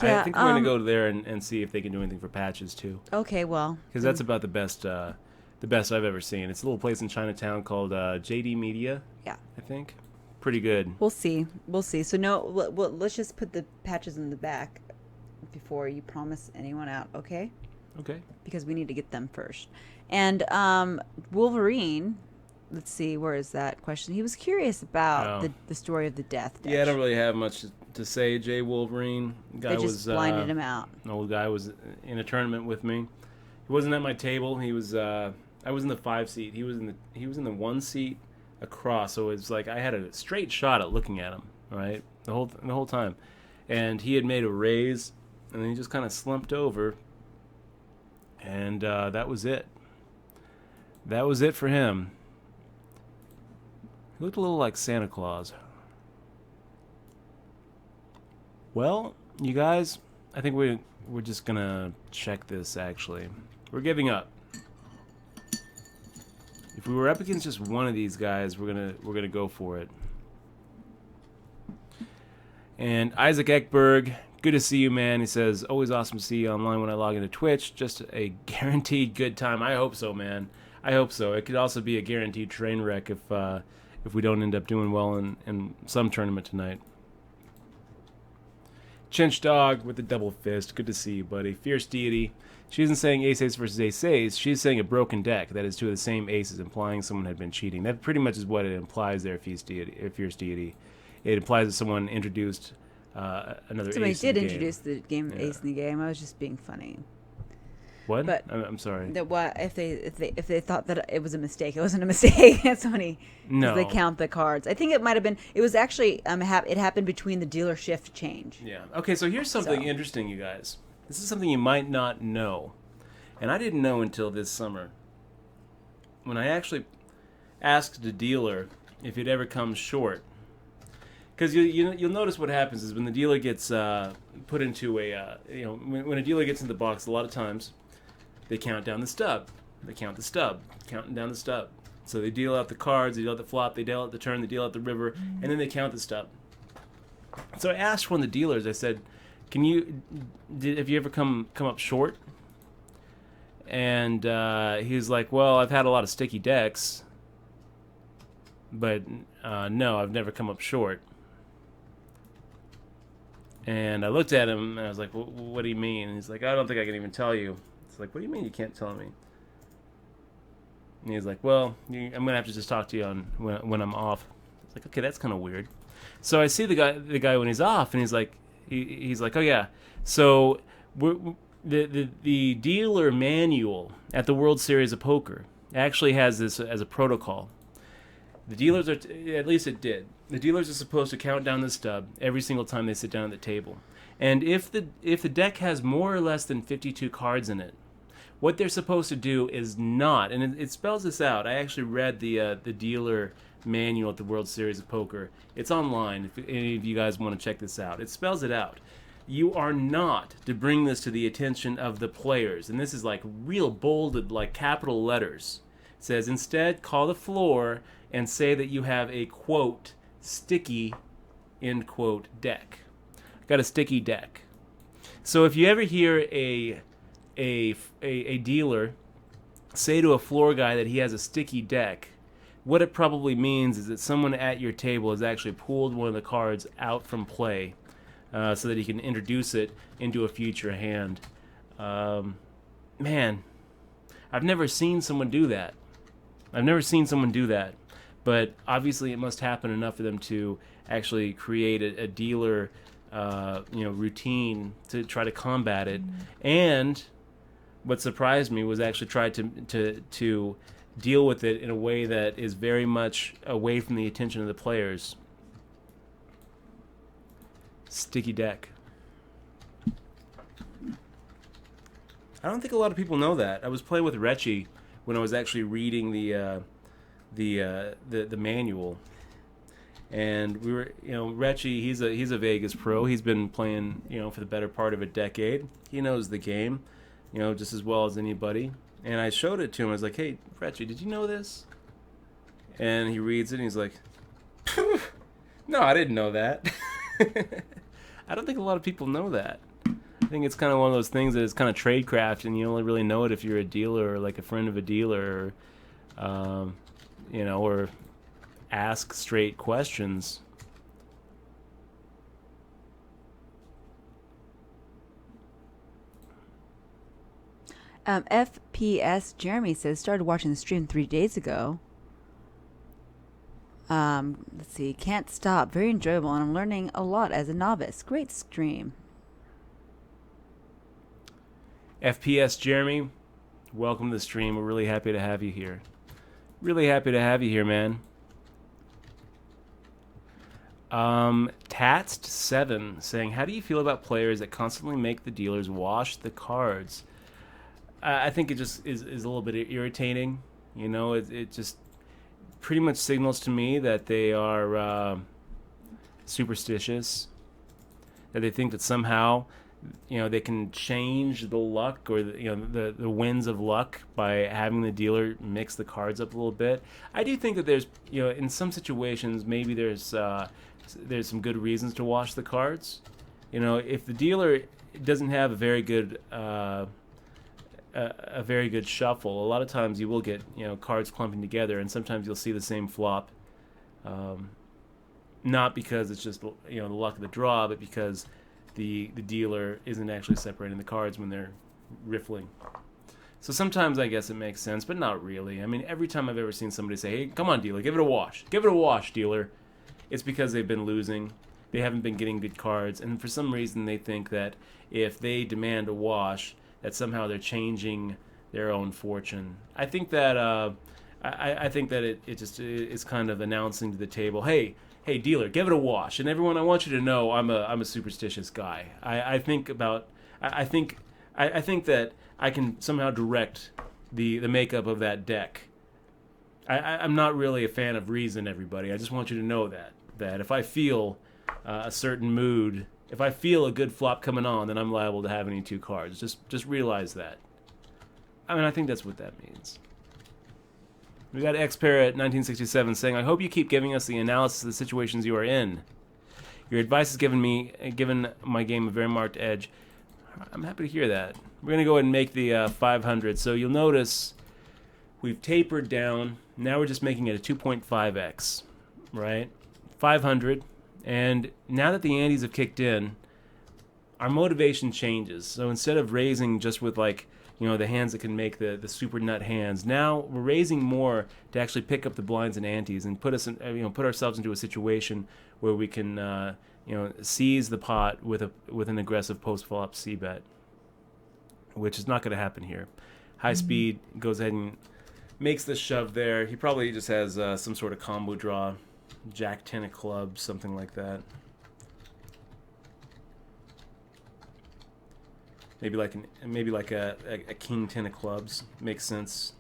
S2: Yeah,
S1: I think we're gonna go there and see if they can do anything for patches too,
S2: Okay, well,
S1: because that's about the best I've ever seen. It's a little place in Chinatown called JD Media.
S2: yeah.
S1: I think pretty good.
S2: We'll see. We'll see. So no, let's just put the patches in the back before you promise anyone out, okay?
S1: Okay.
S2: Because we need to get them first. And Wolverine, let's see, where is that question? He was curious about
S1: Oh.
S2: the story of the death.
S1: Yeah, I don't really have much to say. Jay Wolverine, guy
S2: They just
S1: was
S2: blinded him out.
S1: An old guy was in a tournament with me. He wasn't at my table. He was. I was in the 5 seat. He was in the 1 seat across. So it's like I had a straight shot at looking at him. Right, the whole time, and he had made a raise, and then he just kind of slumped over, and that was it. That was it for him. He looked a little like Santa Claus. Well, you guys, I think we're just gonna check this. Actually, we're giving up. If we were up against just one of these guys, we're gonna go for it. And Isaac Eckberg, good to see you, man. He says, always awesome to see you online when I log into Twitch. Just a guaranteed good time. I hope so, man. I hope so. It could also be a guaranteed train wreck if we don't end up doing well in some tournament tonight. Chinch Dog with the double fist. Good to see you, buddy. Fierce Deity. She isn't saying ace-ace versus ace-ace. She's saying a broken deck. That is two of the same aces, implying someone had been cheating. That pretty much is what it implies there, Fierce Deity. It implies that someone introduced another
S2: Somebody
S1: ace
S2: did
S1: in the
S2: introduce
S1: game.
S2: the game ace in the game. I was just being funny.
S1: What?
S2: But
S1: I'm sorry.
S2: that what if they thought that it was a mistake? It wasn't a mistake. It's funny.
S1: No.
S2: They count the cards. I think it might have been. It was actually it happened between the dealer shift change.
S1: Yeah. Okay, so here's something interesting, you guys. This is something you might not know. And I didn't know until this summer. When I actually asked the dealer if it ever comes short. Because you'll notice what happens is when the dealer gets put into a, when a dealer gets in the box, a lot of times they count down the stub. They count the stub, counting down the stub. So they deal out the cards, they deal out the flop, they deal out the turn, they deal out the river, and then they count the stub. So I asked one of the dealers, I said, have you ever come up short? And he was like, well, I've had a lot of sticky decks, but no, I've never come up short. And I looked at him, and I was like, what do you mean? And he's like, I don't think I can even tell you. It's like, what do you mean you can't tell me? And he's like, well, I'm going to have to just talk to you when I'm off. It's like, okay, that's kind of weird. So I see the guy when he's off, and he's like, oh, yeah. So the dealer manual at the World Series of Poker actually has this as a protocol. The dealers are, at least it did. The dealers are supposed to count down the stub every single time they sit down at the table. And if the deck has more or less than 52 cards in it, what they're supposed to do is not, and it spells this out. I actually read the dealer manual at the World Series of Poker. It's online if any of you guys want to check this out. It spells it out. You are not to bring this to the attention of the players. And this is like real bolded, like capital letters. It says, instead, call the floor and say that you have a, quote, sticky, end quote, deck. I've got a sticky deck. So if you ever hear a dealer say to a floor guy that he has a sticky deck, what it probably means is that someone at your table has actually pulled one of the cards out from play so that he can introduce it into a future hand. Man, I've never seen someone do that. But obviously it must happen enough for them to actually create a dealer routine to try to combat it. And what surprised me was actually try to deal with it in a way that is very much away from the attention of the players. Sticky deck. I don't think a lot of people know that. I was playing with Recchi when I was actually reading the manual, and we were, Recchi, he's a Vegas pro. He's been playing, for the better part of a decade. He knows the game, just as well as anybody. And I showed it to him. I was like, "Hey, Recchi, did you know this?" And he reads it, and he's like, "No, I didn't know that." I don't think a lot of people know that. I think it's kind of one of those things that is kind of tradecraft, and you only really know it if you're a dealer or like a friend of a dealer, or, or ask straight questions.
S2: FPS Jeremy says started watching the stream 3 days ago. Let's see, can't stop. Very enjoyable, and I'm learning a lot as a novice. Great stream.
S1: FPS Jeremy, welcome to the stream. We're really happy to have you here. Really happy to have you here, man. Tatst7 saying, how do you feel about players that constantly make the dealers wash the cards? I think it just is a little bit irritating. It just pretty much signals to me that they are superstitious, that they think that somehow they can change the luck or the winds of luck by having the dealer mix the cards up a little bit. I do think that there's in some situations maybe there's some good reasons to wash the cards. If the dealer doesn't have a very good shuffle, a lot of times you will get cards clumping together, and sometimes you'll see the same flop. Not because it's just the luck of the draw, but because the dealer isn't actually separating the cards when they're riffling. So sometimes I guess it makes sense, but not really. I mean, every time I've ever seen somebody say, "Hey, come on, dealer, give it a wash. Give it a wash, dealer," it's because they've been losing. They haven't been getting good cards, and for some reason they think that if they demand a wash, that somehow they're changing their own fortune. I think that I think that it just is kind of announcing to the table, hey, dealer, give it a wash. And everyone, I want you to know I'm a superstitious guy. I think that I can somehow direct the makeup of that deck. I'm not really a fan of reason, everybody. I just want you to know that if I feel a certain mood, if I feel a good flop coming on, then I'm liable to have any two cards. Just realize that. I mean, I think that's what that means. We got Xparrot 1967 saying, "I hope you keep giving us the analysis of the situations you are in. Your advice has given my game a very marked edge." I'm happy to hear that. We're going to go ahead and make the 500. So you'll notice we've tapered down. Now we're just making it a 2.5x, right? 500. And now that the antes have kicked in, our motivation changes. So instead of raising just with the hands that can make the super nut hands, now we're raising more to actually pick up the blinds and antes and put ourselves into a situation where we can seize the pot with an aggressive post flop c bet, which is not going to happen here. High speed goes ahead and makes the shove there. He probably just has some sort of combo draw, Jack 10 of clubs, something like that. Maybe like a king 10 of clubs. Makes sense.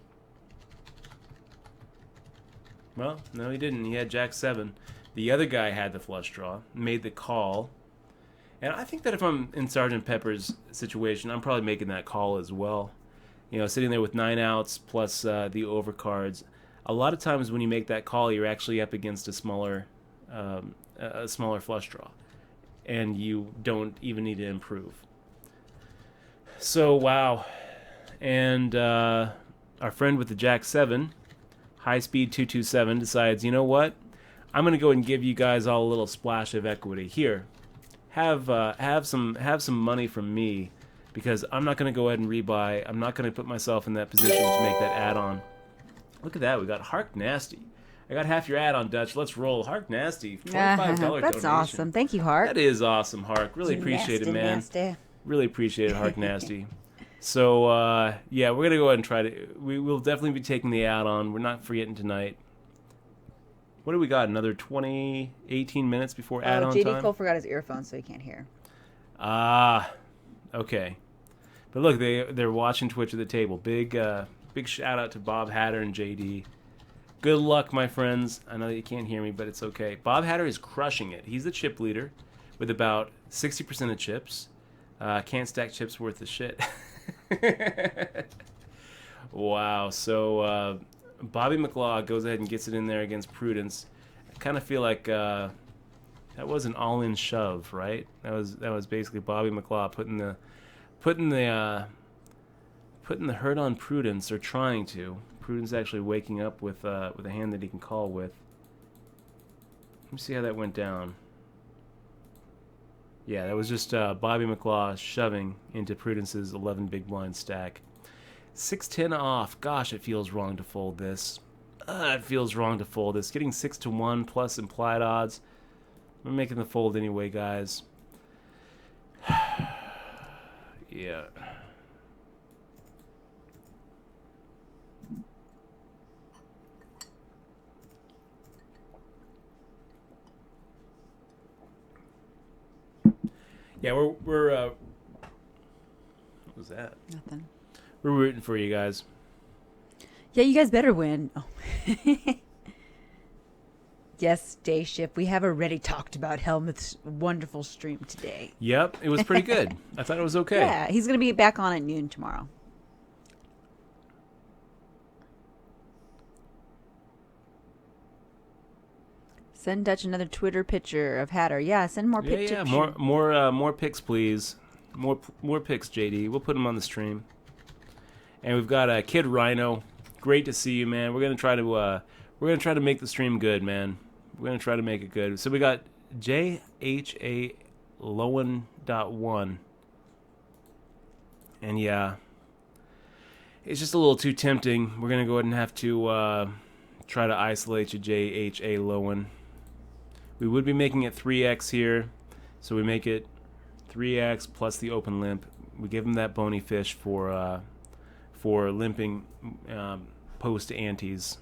S1: Well, no, he didn't. He had Jack 7. The other guy had the flush draw, made the call. And I think that if I'm in Sergeant Pepper's situation, I'm probably making that call as well. Sitting there with 9 outs plus the overcards. A lot of times when you make that call, you're actually up against a smaller flush draw. And you don't even need to improve. So, wow. And our friend with the Jack 7, high speed 227, decides, you know what? I'm going to go ahead and give you guys all a little splash of equity. Here, have some money from me, because I'm not going to go ahead and rebuy. I'm not going to put myself in that position to make that add-on. Look at that. We got Hark Nasty. I got half your add-on, Dutch. Let's roll. Hark Nasty. $25 donation.
S2: That's awesome. Thank you, Hark.
S1: That is awesome, Hark. Really appreciate it, man. Nasty. Really appreciate it, Hark Nasty. So, we're going to go ahead and try to... We will definitely be taking the add-on. We're not forgetting tonight. What do we got? Another 18 minutes before add-on
S2: JD
S1: time?
S2: Cole forgot his earphones, so he can't hear.
S1: Okay. But look, they're watching Twitch at the table. Big shout-out to Bob Hatter and JD. Good luck, my friends. I know that you can't hear me, but it's okay. Bob Hatter is crushing it. He's the chip leader with about 60% of chips. Can't stack chips worth of shit. Wow. So Bobby McLaugh goes ahead and gets it in there against Prudence. I kind of feel like that was an all-in shove, right? That was basically Bobby McLaugh putting the hurt on Prudence, or trying to. Prudence actually waking up with a hand that he can call with. Let me see how that went down. Yeah, that was just Bobby McLaugh shoving into Prudence's 11 big blind stack. 6-10 off. Gosh, it feels wrong to fold this. It feels wrong to fold this. Getting 6-1 plus implied odds. We're making the fold anyway, guys. Yeah. Yeah, we're what was that?
S2: Nothing.
S1: We're rooting for you guys.
S2: Yeah, you guys better win. Oh. Yes, day shift. We have already talked about Hellmuth's wonderful stream today.
S1: Yep, it was pretty good. I thought it was okay.
S2: Yeah, he's going to be back on at noon tomorrow. Send Dutch another Twitter picture of Hatter. Yeah, send more pictures.
S1: Yeah, more pics, please. More pics, JD. We'll put them on the stream. And we've got Kid Rhino. Great to see you, man. We're gonna try to make the stream good, man. We're gonna try to make it good. So we got JHA Lowen.1, and yeah, it's just a little too tempting. We're gonna go ahead and have to try to isolate you, JHA Lowen. We would be making it 3x here, so we make it 3x plus the open limp. We give him that bony fish for limping post antes.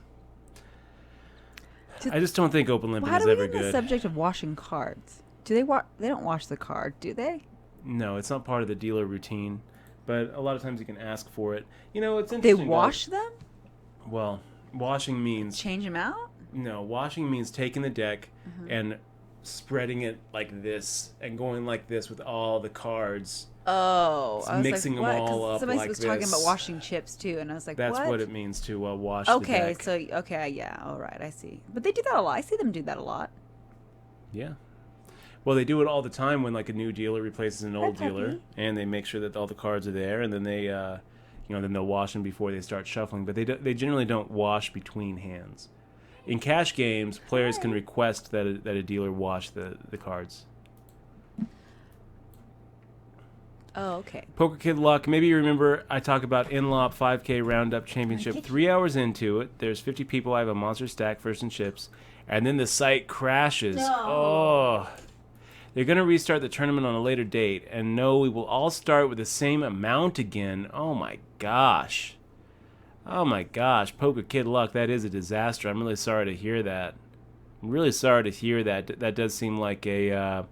S1: I just don't think open limping is ever good. How do we get
S2: the subject of washing cards? Do they They don't wash the card, do they?
S1: No, it's not part of the dealer routine. But a lot of times you can ask for it. You know, it's interesting.
S2: They wash them?
S1: Well, washing means
S2: change them out.
S1: No, washing means taking the deck and spreading it like this and going like this with all the cards.
S2: Oh, I was
S1: mixing them all up
S2: somebody
S1: like
S2: was
S1: this.
S2: talking about washing chips too, and I was like,
S1: that's
S2: what
S1: it means to wash
S2: okay,
S1: the deck.
S2: Okay, yeah, all right, I see. But they do that a lot. I see them do that a lot.
S1: Yeah. Well, they do it all the time when like a new dealer replaces an old dealer, and they make sure that all the cards are there, and then they, then they'll wash them before they start shuffling. But they generally don't wash between hands. In cash games, players can request that a dealer wash the cards.
S2: Oh, okay.
S1: Poker Kid Luck. Maybe you remember I talk about Inlop 5K Roundup Championship. 3 hours into it, there's 50 people. I have a monster stack, first and chips, and then the site crashes.
S2: No.
S1: Oh. They're going to restart the tournament on a later date, and no, we will all start with the same amount again. Oh my gosh. Oh my gosh, Poker Kid Luck, that is a disaster. I'm really sorry to hear that. I'm really sorry to hear that. That does seem like an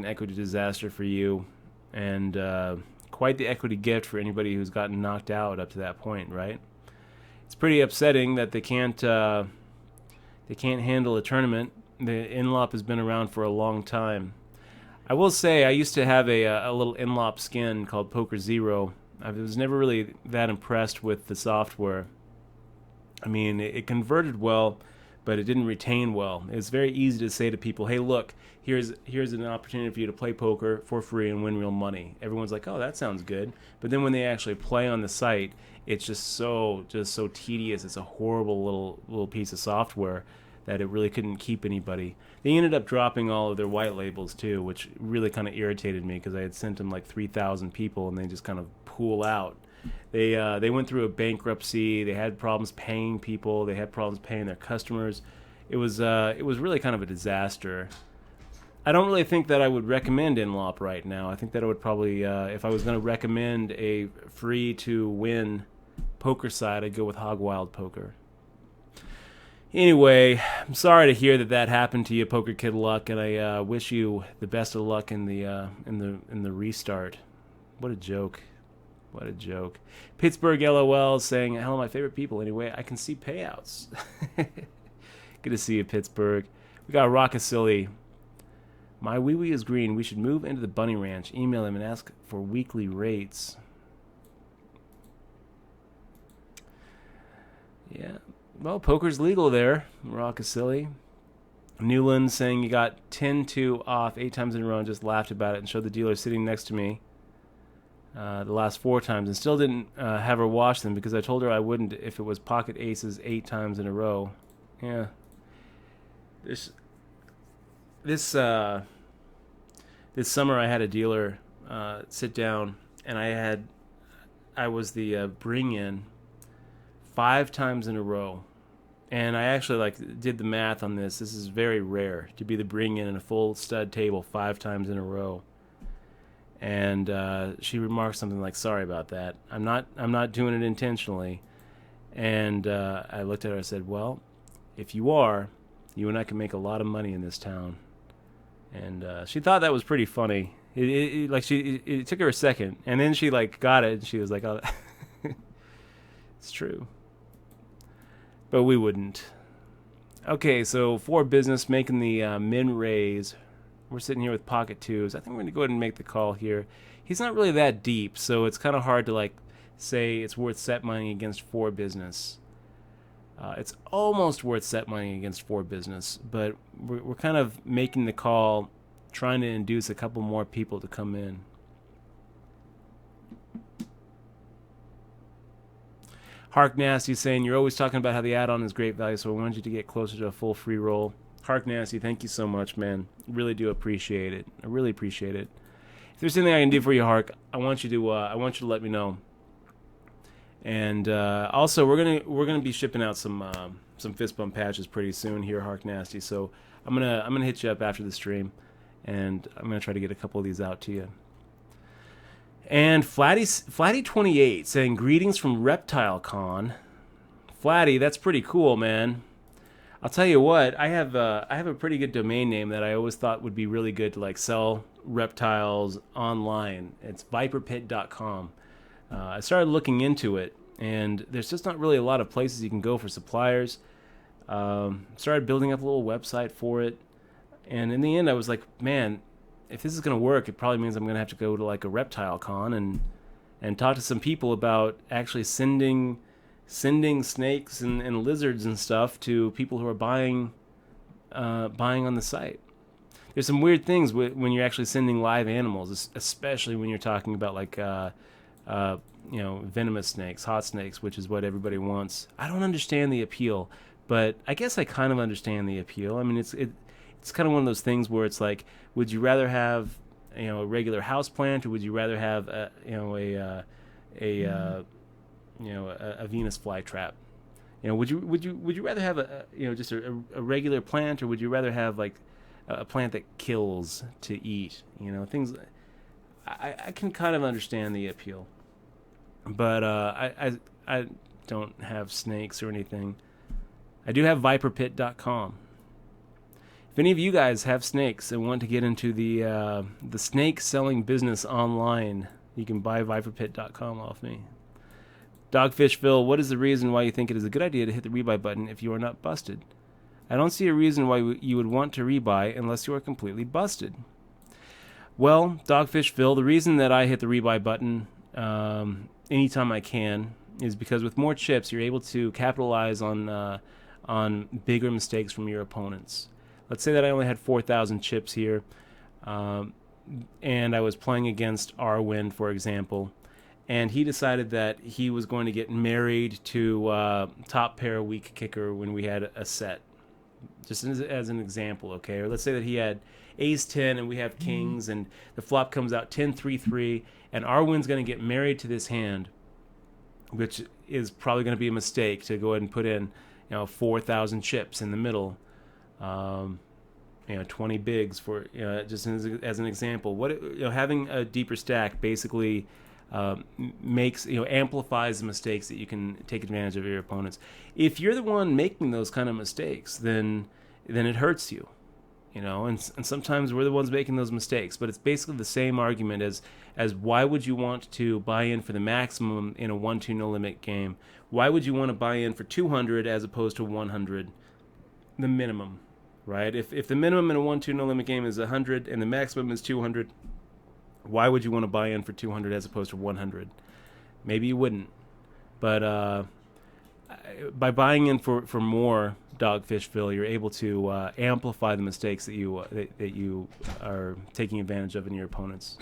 S1: equity disaster for you, and quite the equity gift for anybody who's gotten knocked out up to that point, right? It's pretty upsetting that they can't handle a tournament. The Inlop has been around for a long time. I will say I used to have a little Inlop skin called Poker Zero. I was never really that impressed with the software. I mean, it converted well, but it didn't retain well. It's very easy to say to people, hey, look, here's an opportunity for you to play poker for free and win real money. Everyone's like, oh, that sounds good. But then when they actually play on the site, it's just so tedious. It's a horrible little piece of software that it really couldn't keep anybody. They ended up dropping all of their white labels too, which really kind of irritated me because I had sent them like 3,000 people and they just kind of pool out. They went through a bankruptcy. They had problems paying people. They had problems paying their customers. It was really kind of a disaster. I don't really think that I would recommend Inlop right now. I think that I would probably, if I was going to recommend a free-to-win poker site, I'd go with Hog Wild Poker. Anyway, I'm sorry to hear that happened to you, Poker Kid Luck, and I wish you the best of luck in the restart. What a joke. What a joke. Pittsburgh LOL saying, hello, my favorite people. Anyway, I can see payouts. Good to see you, Pittsburgh. We got Rockassilly. My wee-wee is green. We should move into the Bunny Ranch. Email him and ask for weekly rates. Yeah. Well, poker's legal there, Rockassilly. Newland saying you got 10-2 off 8 times in a row and just laughed about it and showed the dealer sitting next to me the last 4 times and still didn't have her wash them because I told her I wouldn't if it was pocket aces 8 times in a row. Yeah. This summer I had a dealer sit down and I was the bring-in 5 times in a row. And I actually did the math on this. This is very rare to be the bring-in a full stud table 5 times in a row. And she remarked something like, "Sorry about that. I'm not doing it intentionally." And I looked at her and said, "Well, if you are, you and I can make a lot of money in this town." And she thought that was pretty funny. It took her a second, and then she got it, and she was like, "Oh, it's true." But we wouldn't. Okay, so for business, making the min raise. We're sitting here with pocket twos. I think we're going to go ahead and make the call here. He's not really that deep, so it's kind of hard to like say it's worth set money against for business. It's almost worth set money against for business, but we're kind of making the call, trying to induce a couple more people to come in. Hark Nasty saying, you're always talking about how the add-on is great value, so I wanted you to get closer to a full free roll. Hark Nasty, thank you so much, man. Really do appreciate it. I really appreciate it. If there's anything I can do for you, Hark, I want you to let me know. And also, we're gonna be shipping out some fist bump patches pretty soon here, Hark Nasty. So I'm gonna hit you up after the stream, and I'm gonna try to get a couple of these out to you. And Flatty28 saying, greetings from Reptile Con. Flatty, that's pretty cool, man. I'll tell you what, I have a pretty good domain name that I always thought would be really good to like sell reptiles online. It's viperpit.com. I started looking into it, and there's just not really a lot of places you can go for suppliers. Started building up a little website for it, and in the end I was like, man, if this is going to work, it probably means I'm going to have to go to like a reptile con and talk to some people about actually sending snakes and lizards and stuff to people who are buying on the site. There's some weird things when you're actually sending live animals, especially when you're talking about like venomous snakes, hot snakes, which is what everybody wants. I don't understand the appeal, but I guess I kind of understand the appeal. I mean, it's kind of one of those things where it's like, would you rather have a regular house plant, or would you rather have a Venus flytrap? Would you rather have just a regular plant, or would you rather have like a plant that kills to eat? Things. I can kind of understand the appeal, but I don't have snakes or anything. I do have viperpit.com. If any of you guys have snakes and want to get into the snake selling business online, you can buy viperpit.com off me. Dogfish Phil, what is the reason why you think it is a good idea to hit the rebuy button if you are not busted? I don't see a reason why you would want to rebuy unless you are completely busted. Well, Dogfish Phil, the reason that I hit the rebuy button anytime I can is because with more chips, you're able to capitalize on bigger mistakes from your opponents. Let's say that I only had 4,000 chips here, and I was playing against Arwen, for example, and he decided that he was going to get married to top pair weak kicker when we had a set. Just as an example, okay? Or let's say that he had ace 10 and we have kings, and the flop comes out 10-3-3, and Arwen's going to get married to this hand, which is probably going to be a mistake to go ahead and put in 4,000 chips in the middle. 20 bigs for just as an example. What having a deeper stack basically makes amplifies the mistakes that you can take advantage of your opponents. If you're the one making those kind of mistakes, then it hurts you, and sometimes we're the ones making those mistakes. But it's basically the same argument as why would you want to buy in for the maximum in a 1-2 no limit game? Why would you want to buy in for 200 as opposed to 100, the minimum? Right? If the minimum in a 1-2 no limit game is 100 and the maximum is 200, why would you want to buy in for 200 as opposed to 100? Maybe you wouldn't. But by buying in for more, Dogfish Phil, you're able to amplify the mistakes that you are taking advantage of in your opponents.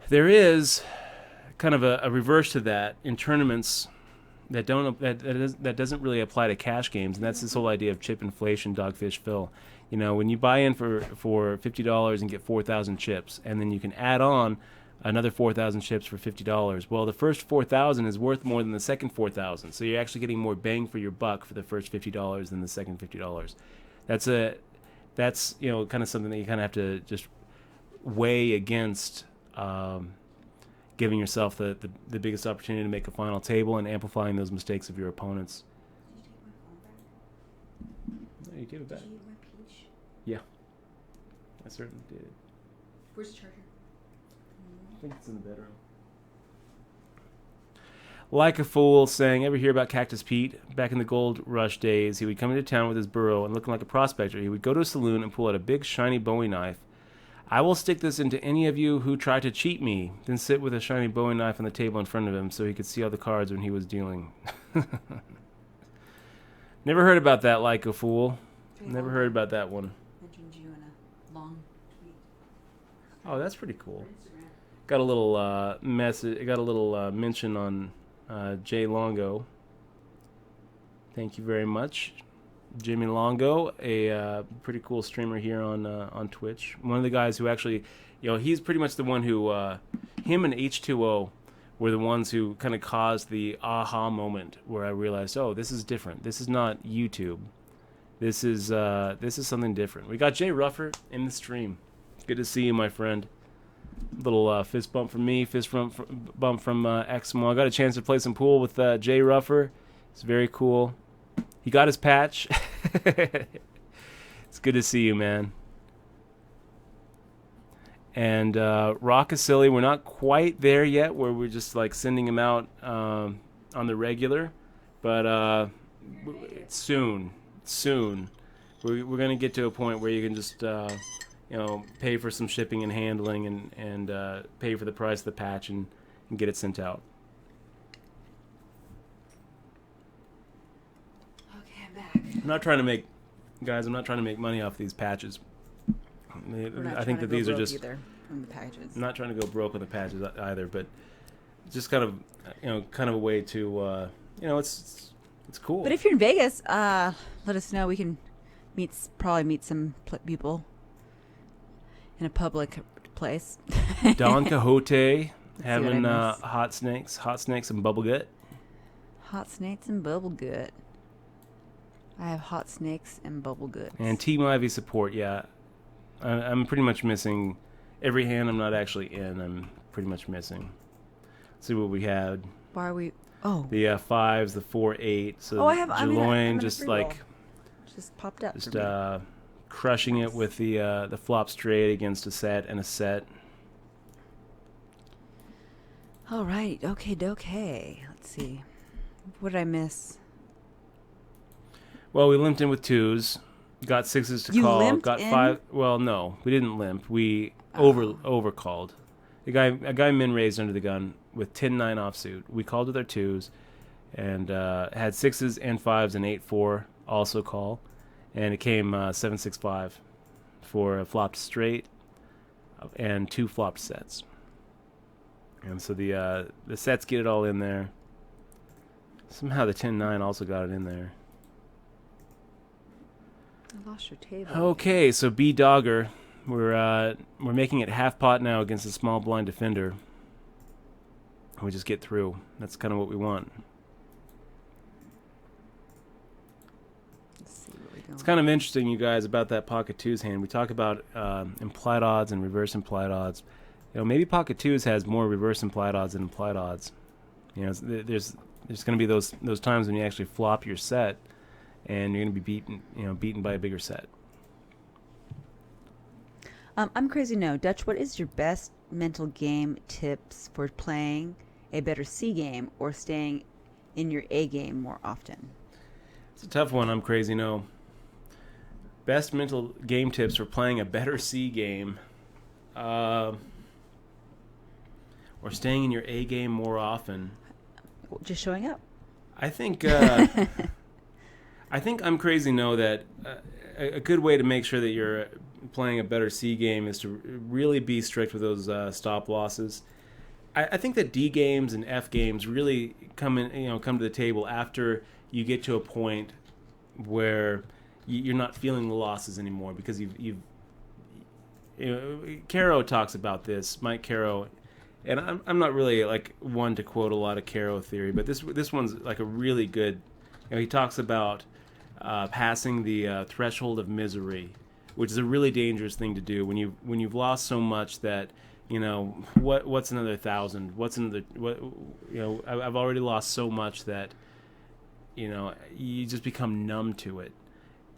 S1: There is kind of a reverse to that in tournaments that doesn't really apply to cash games, and that's this whole idea of chip inflation, Dogfish Phil. When you buy in for $50 and get 4,000 chips, and then you can add on another 4,000 chips for $50. Well, the first 4,000 is worth more than the second 4,000, so you're actually getting more bang for your buck for the first $50 than the second $50. That's kind of something that you kind of have to just weigh against. Giving yourself the biggest opportunity to make a final table and amplifying those mistakes of your opponents.
S2: Did you take my phone back?
S1: No, you gave it back.
S2: Did you eat my peach?
S1: Yeah, I certainly did.
S2: Where's the charger?
S1: I think it's in the bedroom. Like a fool, saying, ever hear about Cactus Pete? Back in the gold rush days, he would come into town with his burro and looking like a prospector. He would go to a saloon and pull out a big, shiny Bowie knife. I will stick this into any of you who try to cheat me, then sit with a shiny Bowie knife on the table in front of him so he could see all the cards when he was dealing. Never heard about that, like a fool. Never heard about that one.
S2: Mentioned you in a long tweet.
S1: Oh, that's pretty cool. Got a little message. Got a little mention on Jay Longo. Thank you very much, Jimmy Longo, a pretty cool streamer here on Twitch. One of the guys who actually, he's pretty much the one who, him and H2O were the ones who kind of caused the aha moment where I realized, oh, this is different. This is not YouTube. This is something different. We got Jay Ruffer in the stream. Good to see you, my friend. Little fist bump from me, fist bump from Exmo. I got a chance to play some pool with Jay Ruffer. It's very cool. He got his patch. It's good to see you, man. And Rock is silly. We're not quite there yet where we're just like sending him out on the regular. But soon. We're going to get to a point where you can just... pay for some shipping and handling and pay for the price of the patch and get it sent out.
S2: Okay, I'm back.
S1: I'm not trying to make money off these patches. I think that these are just
S2: either from the packages.
S1: I'm not trying to go broke on the patches either, but just kind of a way to it's cool.
S2: But if you're in Vegas, let us know. We can probably meet some people in a public place.
S1: Don Quixote having hot snakes and bubble gut.
S2: Hot snakes and bubble gut. I have hot snakes and bubble guts.
S1: And Team Ivy support, yeah. I'm pretty much missing every hand I'm not actually in. I'm pretty much missing. Let's see what we had.
S2: Why are we? Oh.
S1: The 5s, the 4-8. So
S2: I have.
S1: Jerloin just like
S2: just popped up.
S1: Just crushing it with the flop straight against a set and a set.
S2: All right. Okay. Let's see. What did I miss?
S1: Well, we limped in with 2s. Got 6s to call. Got 5. Well, no, we didn't limp. We overcalled. A guy min raised under the gun with 10-9 offsuit. We called with our 2s and had 6s and 5s and 8-4 also call. And it came 7-6-5 for a flopped straight and 2 flopped sets. And so the sets get it all in there. Somehow the 10-9 also got it in there.
S2: I lost your table.
S1: Okay, so B Dogger, we're making it half pot now against a small blind defender. We just get through. That's kind of what we want. It's kind of interesting, you guys, about that pocket 2s hand. We talk about implied odds and reverse implied odds. Maybe pocket 2s has more reverse implied odds than implied odds. There's going to be those times when you actually flop your set, and you're going to be beaten by a bigger set.
S2: I'm crazy. No, Dutch. What is your best mental game tips for playing a better C game or staying in your A game more often?
S1: It's a tough one. I'm crazy. No. Best mental game tips for playing a better C game, or staying in your A game more often.
S2: Just showing up.
S1: I think I'm crazy. Know that a good way to make sure that you're playing a better C game is to really be strict with those stop losses. I think that D games and F games really come to the table after you get to a point where you're not feeling the losses anymore because you've Caro talks about this, Mike Caro, and I'm not really like one to quote a lot of Caro theory, but this one's like a really good. He talks about passing the threshold of misery, which is a really dangerous thing to do when you've lost so much that what's another 1,000? What's another I've already lost so much that you just become numb to it.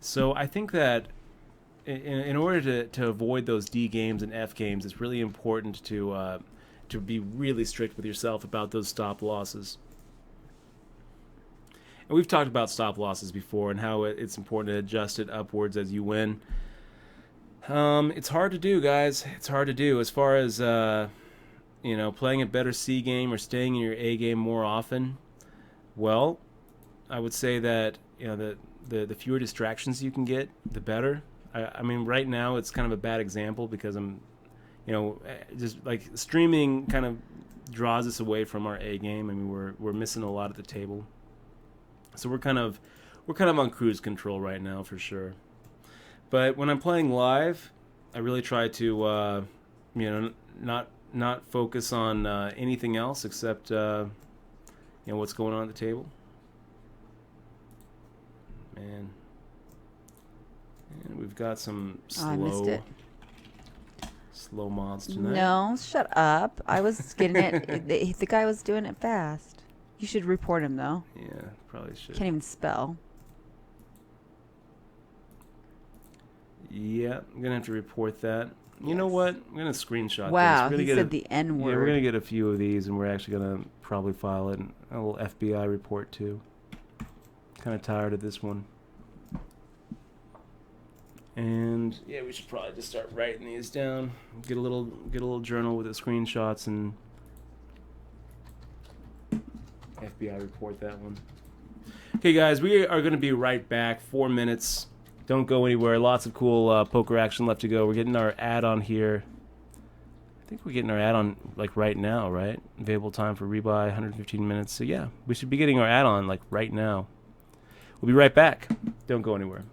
S1: So I think that in order to avoid those D games and F games, it's really important to be really strict with yourself about those stop losses. And we've talked about stop losses before and how it's important to adjust it upwards as you win. It's hard to do, guys. It's hard to do. As far as playing a better C game or staying in your A game more often. Well, I would say that the fewer distractions you can get, the better. I mean, right now it's kind of a bad example because I'm, just like streaming kind of draws us away from our A game. I mean, we're missing a lot at the table, so we're kind of on cruise control right now for sure. But when I'm playing live, I really try to, not focus on anything else except what's going on at the table. Man, and we've got some
S2: I missed it.
S1: slow mods tonight.
S2: No, shut up. I was getting it. The guy was doing it fast. You should report him, though.
S1: Yeah, probably should.
S2: Can't even spell.
S1: Yeah, I'm gonna have to report that. You know what? I'm gonna screenshot
S2: Wow,
S1: this.
S2: he said the N word.
S1: Yeah, we're gonna get a few of these, and we're actually gonna probably file it a little FBI report too. Kind of tired of this one. And yeah, we should probably just start writing these down. Get a little journal with the screenshots and FBI report that one. Okay, guys, we are going to be right back. 4 minutes. Don't go anywhere. Lots of cool poker action left to go. We're getting our add-on here. I think we're getting our add-on like right now, right? Available time for rebuy, 115 minutes. So yeah, we should be getting our add-on like right now. We'll be right back. Don't go anywhere.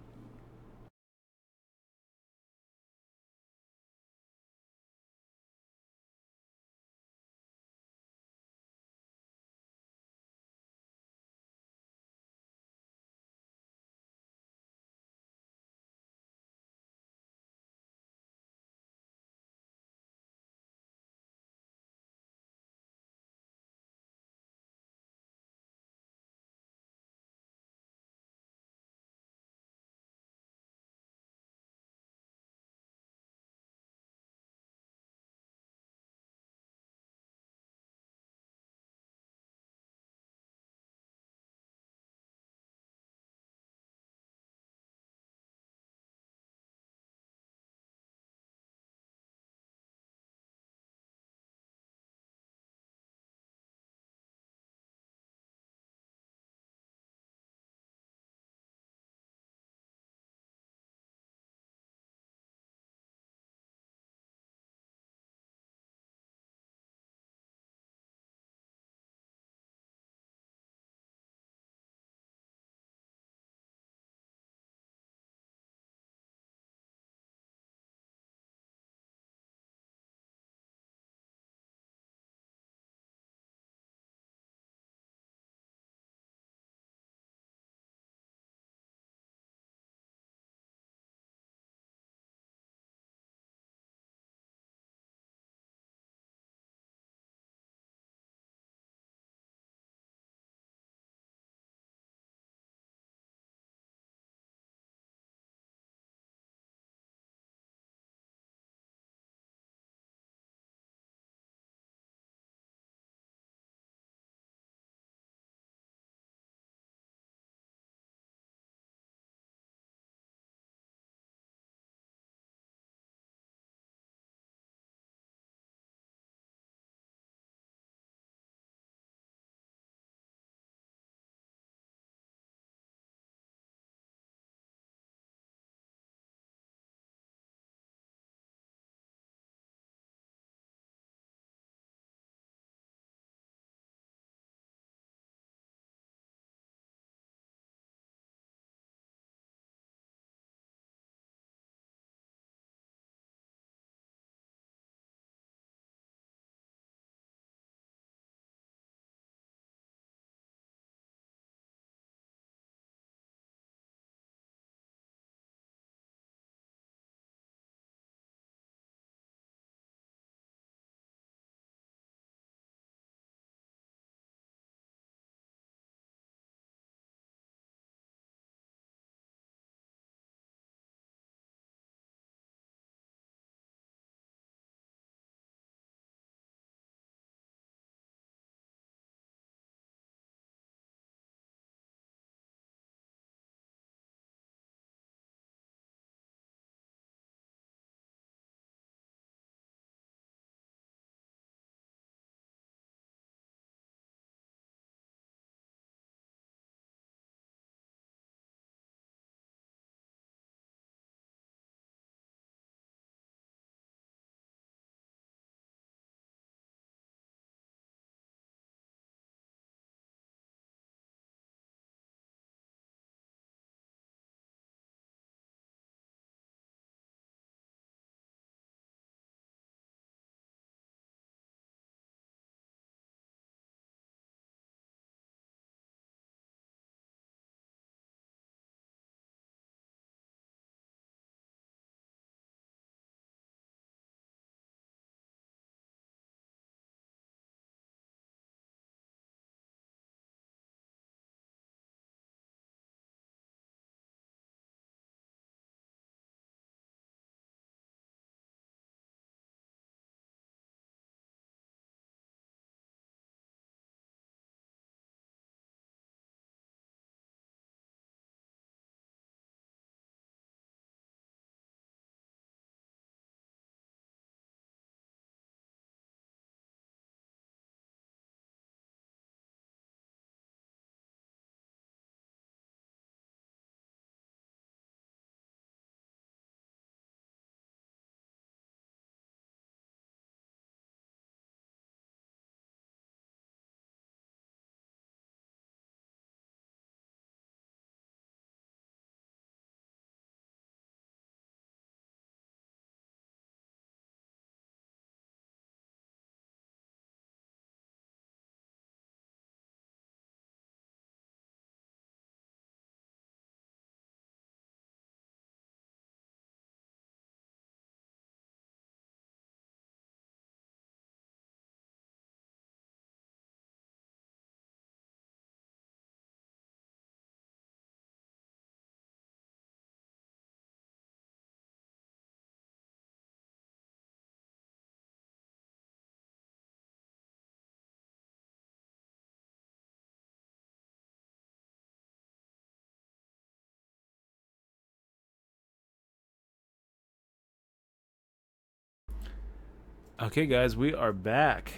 S1: Okay, guys, we are back.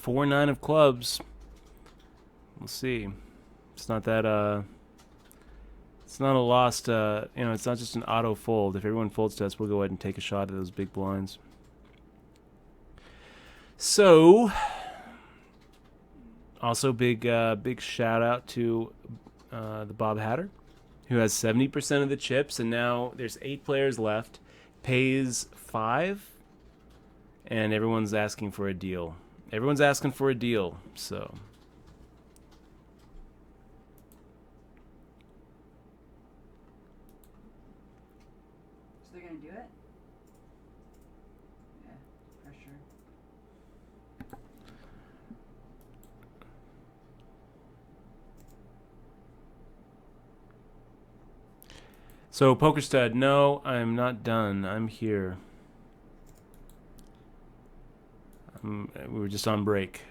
S1: 4-9 of clubs. We'll see. It's not that, it's not a lost, it's not just an auto fold. If everyone folds to us, we'll go ahead and take a shot at those big blinds. So, also big shout out to the Bob Hatter, who has 70% of the chips, and now there's 8 players left. Pays 5. And everyone's asking for a deal. Everyone's asking for a deal, so.
S2: So they're gonna do it? Yeah, pressure.
S1: So, Poker Stud, no, I'm not done. I'm here. We were just on break.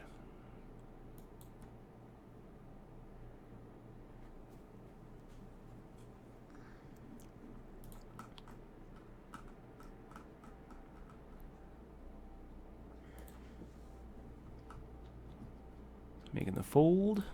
S1: Making the fold.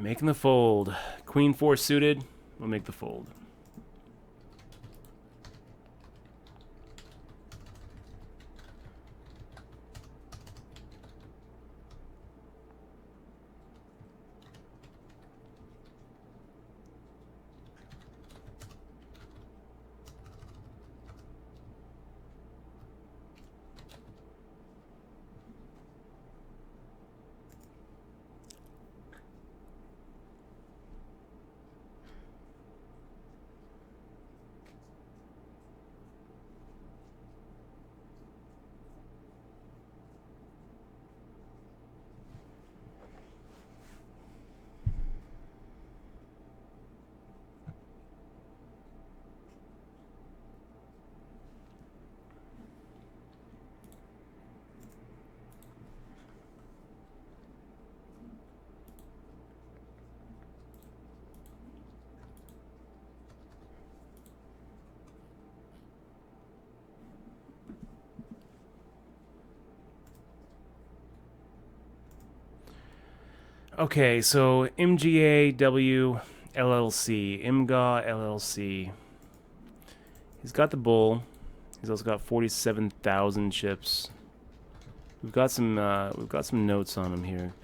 S1: Making the fold. Queen 4 suited. We'll make the fold. Okay, so MGAW LLC, IMGA LLC. He's got the bull. He's also got 47,000 chips. We've got some notes on him here.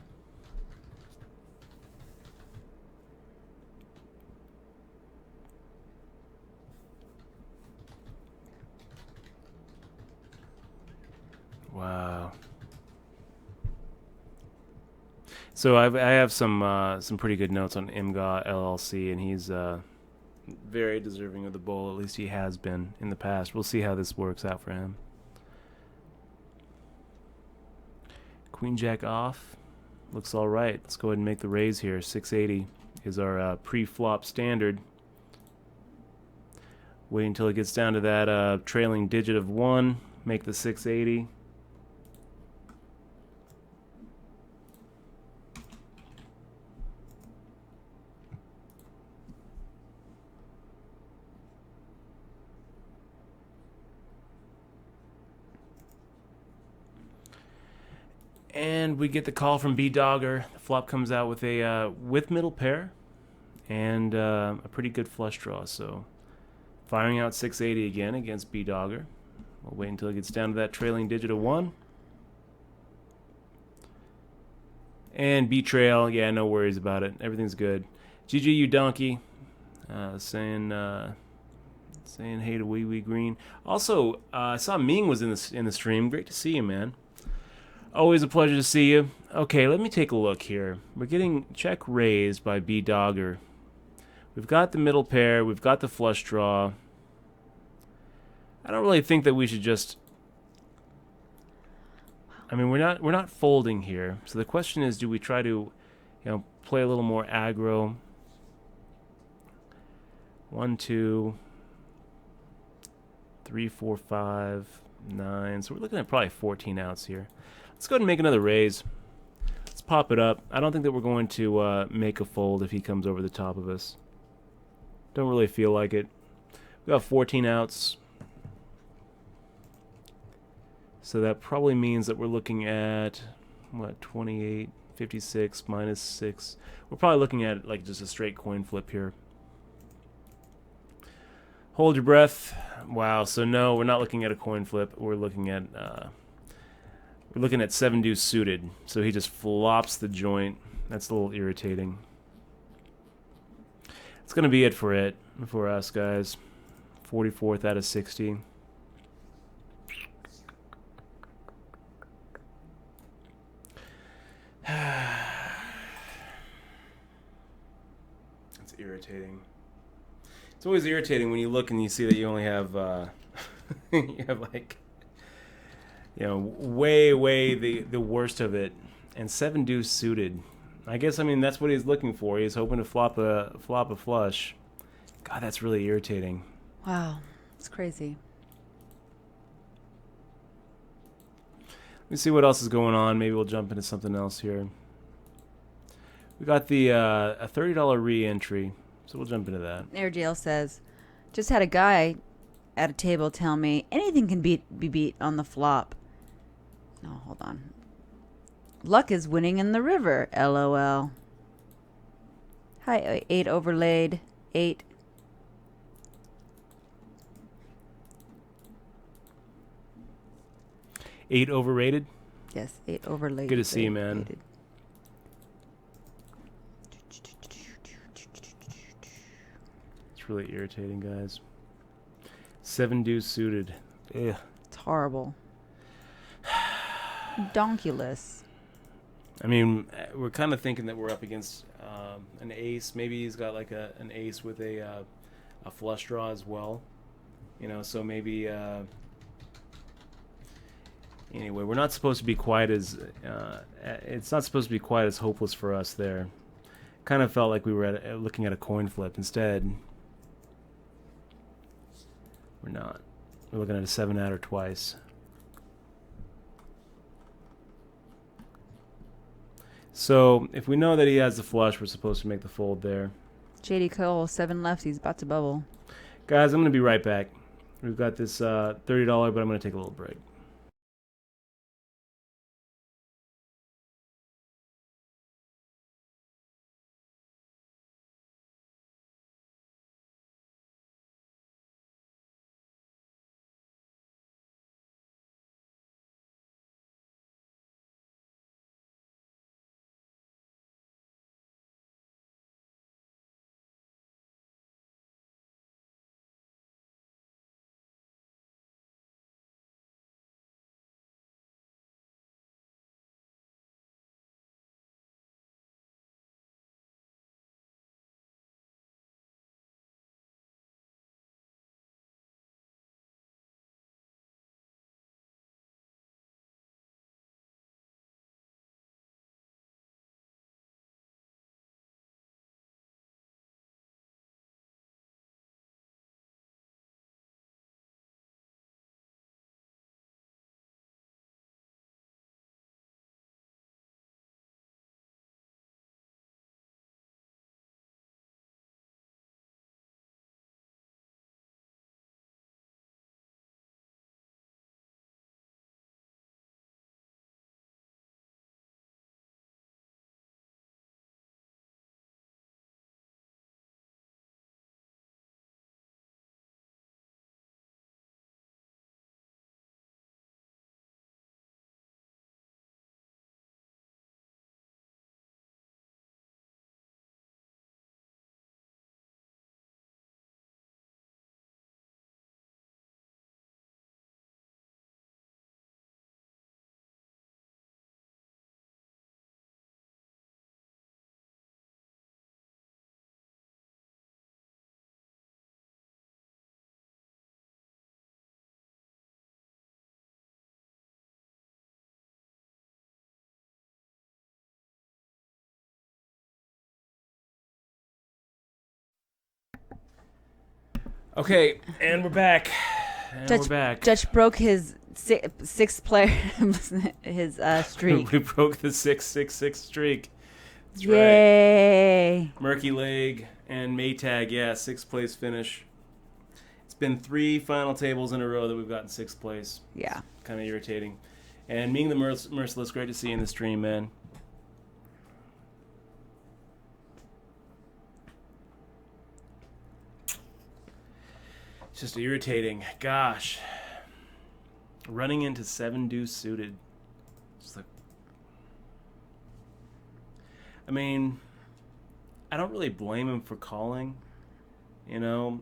S1: Wow. So I have some pretty good notes on IMGA LLC, and he's very deserving of the bull. At least he has been in the past. We'll see how this works out for him. Queen Jack off. Looks all right. Let's go ahead and make the raise here. 680 is our pre-flop standard. Wait until it gets down to that trailing digit of 1. Make the 680. And we get the call from B-Dogger. The flop comes out with a with middle pair and a pretty good flush draw. So firing out 680 again against B-Dogger. We'll wait until it gets down to that trailing digit of 1. And B-Trail, yeah, no worries about it. Everything's good. GG, you donkey. Saying Saying hey to Wee Wee Green. Also, I saw Ming was in the stream. Great to see you, man. Always a pleasure to see you. Okay, let me take a look here. We're getting check raised by B Dogger. We've got the middle pair. We've got the flush draw. I don't really think that we should just. I mean, we're not folding here. So the question is, do we try to, play a little more aggro? 1, 2, 3, 4, 5, 9. So we're looking at probably 14 outs here. Let's go ahead and make another raise. Let's pop it up. I don't think that we're going to make a fold if he comes over the top of us. Don't really feel like it. We got 14 outs. So that probably means that we're looking at, 28, 56, minus 6. We're probably looking at like just a straight coin flip here. Hold your breath. Wow, so no, we're not looking at a coin flip. We're looking at 7 deuce suited. So he just flops the joint. That's a little irritating. It's going to be it for us, guys. 44th out of 60. It's irritating. It's always irritating when you look and you see that you only have you have like way the worst of it, and 7 deuce suited. I guess that's what he's looking for. He's hoping to flop a flush. God, that's really irritating.
S2: Wow, it's crazy.
S1: Let me see what else is going on. Maybe we'll jump into something else here. We got the a $30 re-entry, so we'll jump into that.
S2: Air Jail says, just had a guy at a table tell me anything can be beat on the flop. No, hold on. Luck is winning in the river, LOL. Hi, 8 overlaid. 8.
S1: Eight overrated?
S2: Yes, 8 overlaid.
S1: Good to see you, man. It's really irritating, guys. 7 deuce suited. Ugh.
S2: It's horrible. Donkulous.
S1: I mean, we're kind of thinking that we're up against an ace. Maybe he's got like an ace with a flush draw as well. So maybe. Anyway, we're not supposed to be quite as. It's not supposed to be quite as hopeless for us there. Kind of felt like we were looking at a coin flip. Instead, we're not. We're looking at a 7-outer twice. So if we know that he has the flush, we're supposed to make the fold there.
S2: JD Cole, 7 left. He's about to bubble.
S1: Guys, I'm going to be right back. We've got this $30, but I'm going to take a little break. Okay, and we're back.
S2: Dutch broke his sixth player his streak.
S1: We broke the 6-6-6 streak. That's
S2: Yay!
S1: right. Murky Leg and Maytag, yeah, sixth place finish. It's been 3 final tables in a row that we've gotten sixth place.
S2: Yeah.
S1: Kind of irritating. And Ming the Merciless, great to see you in the stream, man. It's just irritating. Gosh. Running into 7 deuce suited. Just like, I mean, I don't really blame him for calling. You know,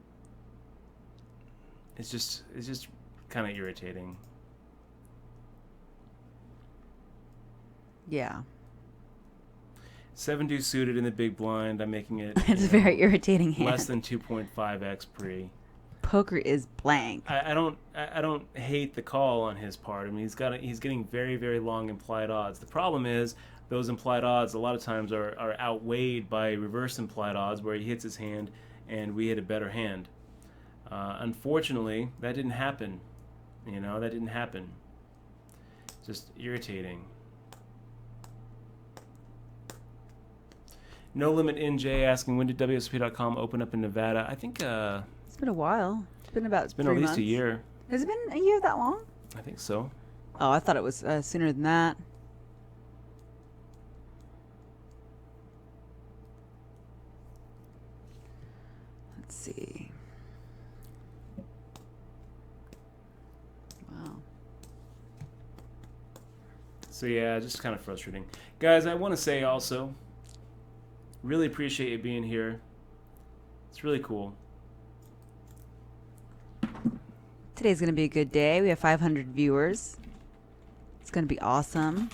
S1: it's just kind of irritating.
S2: Yeah.
S1: 7 deuce suited in the big blind. I'm making it.
S2: It's a very irritating hand.
S1: Less than 2.5x pre.
S2: Poker is blank.
S1: I don't hate the call on his part. I mean, he's getting very, very long implied odds. The problem is those implied odds a lot of times are outweighed by reverse implied odds where he hits his hand and we hit a better hand. Unfortunately, that didn't happen. You know, that didn't happen. Just irritating. No Limit NJ asking, when did WSOP.com open up in Nevada? I think
S2: It's been a while. It's been about
S1: it's been
S2: 3
S1: at least
S2: months.
S1: a year.
S2: Has it been a year that long?
S1: I think so.
S2: Oh, I thought it was sooner than that. Let's see. Wow.
S1: So yeah, just kind of frustrating. Guys, I want to say also, really appreciate you being here. It's really cool.
S2: Today's going to be a good day. We have 500 viewers. It's going to be awesome.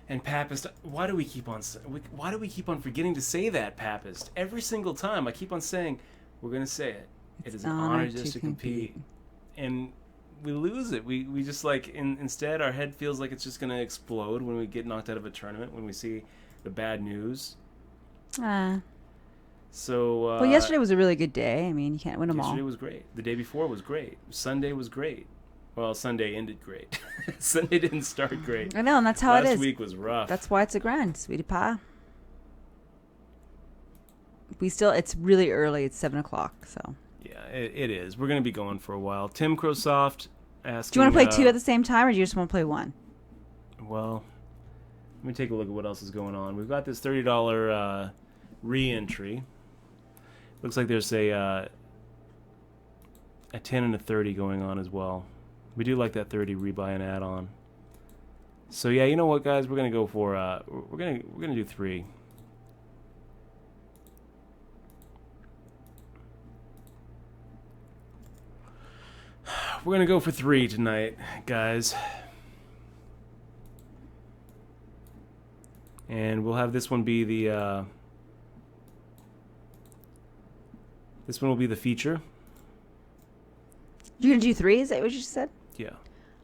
S1: And Papist, why do we keep on forgetting to say that, Papist? Every single time I keep on saying, we're going to say it. It is an honor just to compete. And we lose it. We just like, instead our head feels like it's just going to explode when we get knocked out of a tournament, when we see the bad news. So
S2: well, yesterday was a really good day. I mean, you can't win them all.
S1: Yesterday was great. The day before was great. Sunday was great. Well, Sunday ended great. Sunday didn't start great.
S2: I know, and that's how it is.
S1: Last week was rough.
S2: That's why it's a grind, sweetie pie. It's really early. It's 7 o'clock, so.
S1: Yeah, it is. We're going to be going for a while. Tim Crowsoft asking...
S2: Do you want to play 2 at the same time, or do you just want to play 1?
S1: Well, let me take a look at what else is going on. We've got this $30 re-entry. Looks like there's a 10 and a 30 going on as well. We do like that 30 rebuy and add-on. So yeah, you know what, guys? We're gonna go for we're gonna do 3. We're gonna go for 3 tonight, guys. And we'll have this one be the this one will be the feature.
S2: You're gonna do 3? Is that what you said?
S1: Yeah.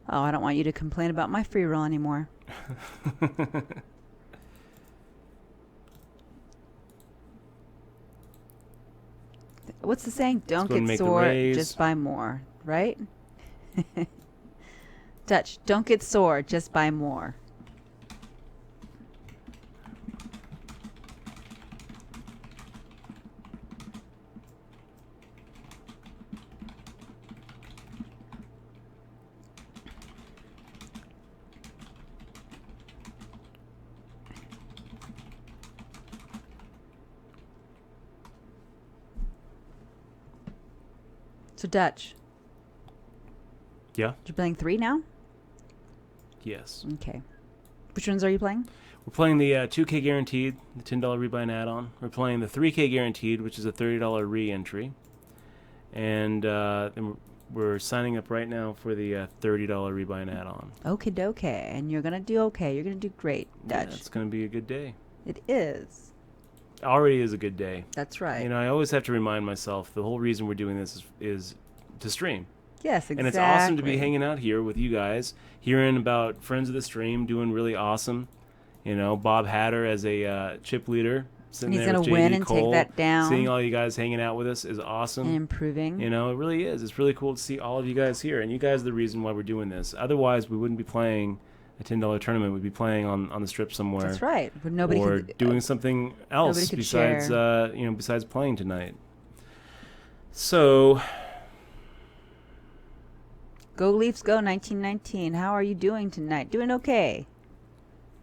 S2: Oh, I don't want you to complain about my free roll anymore. What's the saying? Don't get sore, just buy more, right? Dutch, don't get sore, just buy more. So Dutch.
S1: Yeah.
S2: You're playing 3 now?
S1: Yes.
S2: Okay. Which ones are you playing?
S1: We're playing the 2K guaranteed, the $10 rebuy and add-on. We're playing the 3K guaranteed, which is a $30 re-entry, and then we're signing up right now for the $30 rebuy and add-on.
S2: Okie dokie. And you're going to do okay. You're going to do great, Dutch.
S1: Yeah, it's going to be a good day.
S2: It is.
S1: Already is a good day.
S2: That's right.
S1: You know, I always have to remind myself the whole reason we're doing this is to stream.
S2: Yes, exactly.
S1: And it's awesome to be hanging out here with you guys, hearing about friends of the stream doing really awesome. You know, Bob Hatter as a chip leader, sitting
S2: he's
S1: there with
S2: gonna win
S1: JD
S2: and
S1: Cole,
S2: take that down.
S1: seeing all you guys hanging out with us is awesome.
S2: And improving.
S1: You know, it really is. It's really cool to see all of you guys here, and you guys are the reason why we're doing this. Otherwise, we wouldn't be playing a $10 tournament. We'd be playing on the strip somewhere.
S2: That's right. But nobody
S1: or
S2: could,
S1: doing something else besides besides playing tonight. So,
S2: go Leafs, go 1919. How are you doing tonight? Doing okay.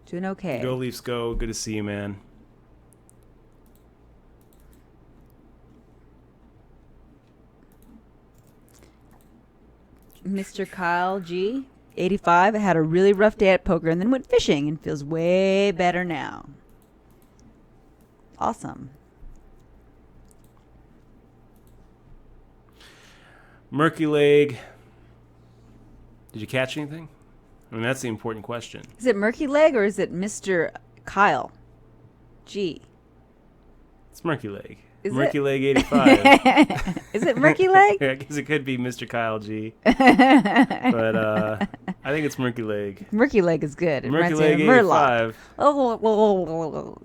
S2: Doing okay.
S1: Go Leafs, go. Good to see you, man.
S2: Mr. Kyle G, 85, had a really rough day at poker and then went fishing and feels way better now. Awesome.
S1: Murky Leg. Did you catch anything? I mean, that's the important question.
S2: Is it Murky Leg or is it Mr. Kyle G?
S1: It's Murky Leg.
S2: Is
S1: Murky
S2: it?
S1: Leg 85.
S2: Is it Murky Leg?
S1: I guess it could be Mr. Kyle G. But I think it's Murky Leg.
S2: Murky Leg is good. It
S1: Murky
S2: reminds me
S1: Leg
S2: of Murloc.
S1: 85.
S2: Oh,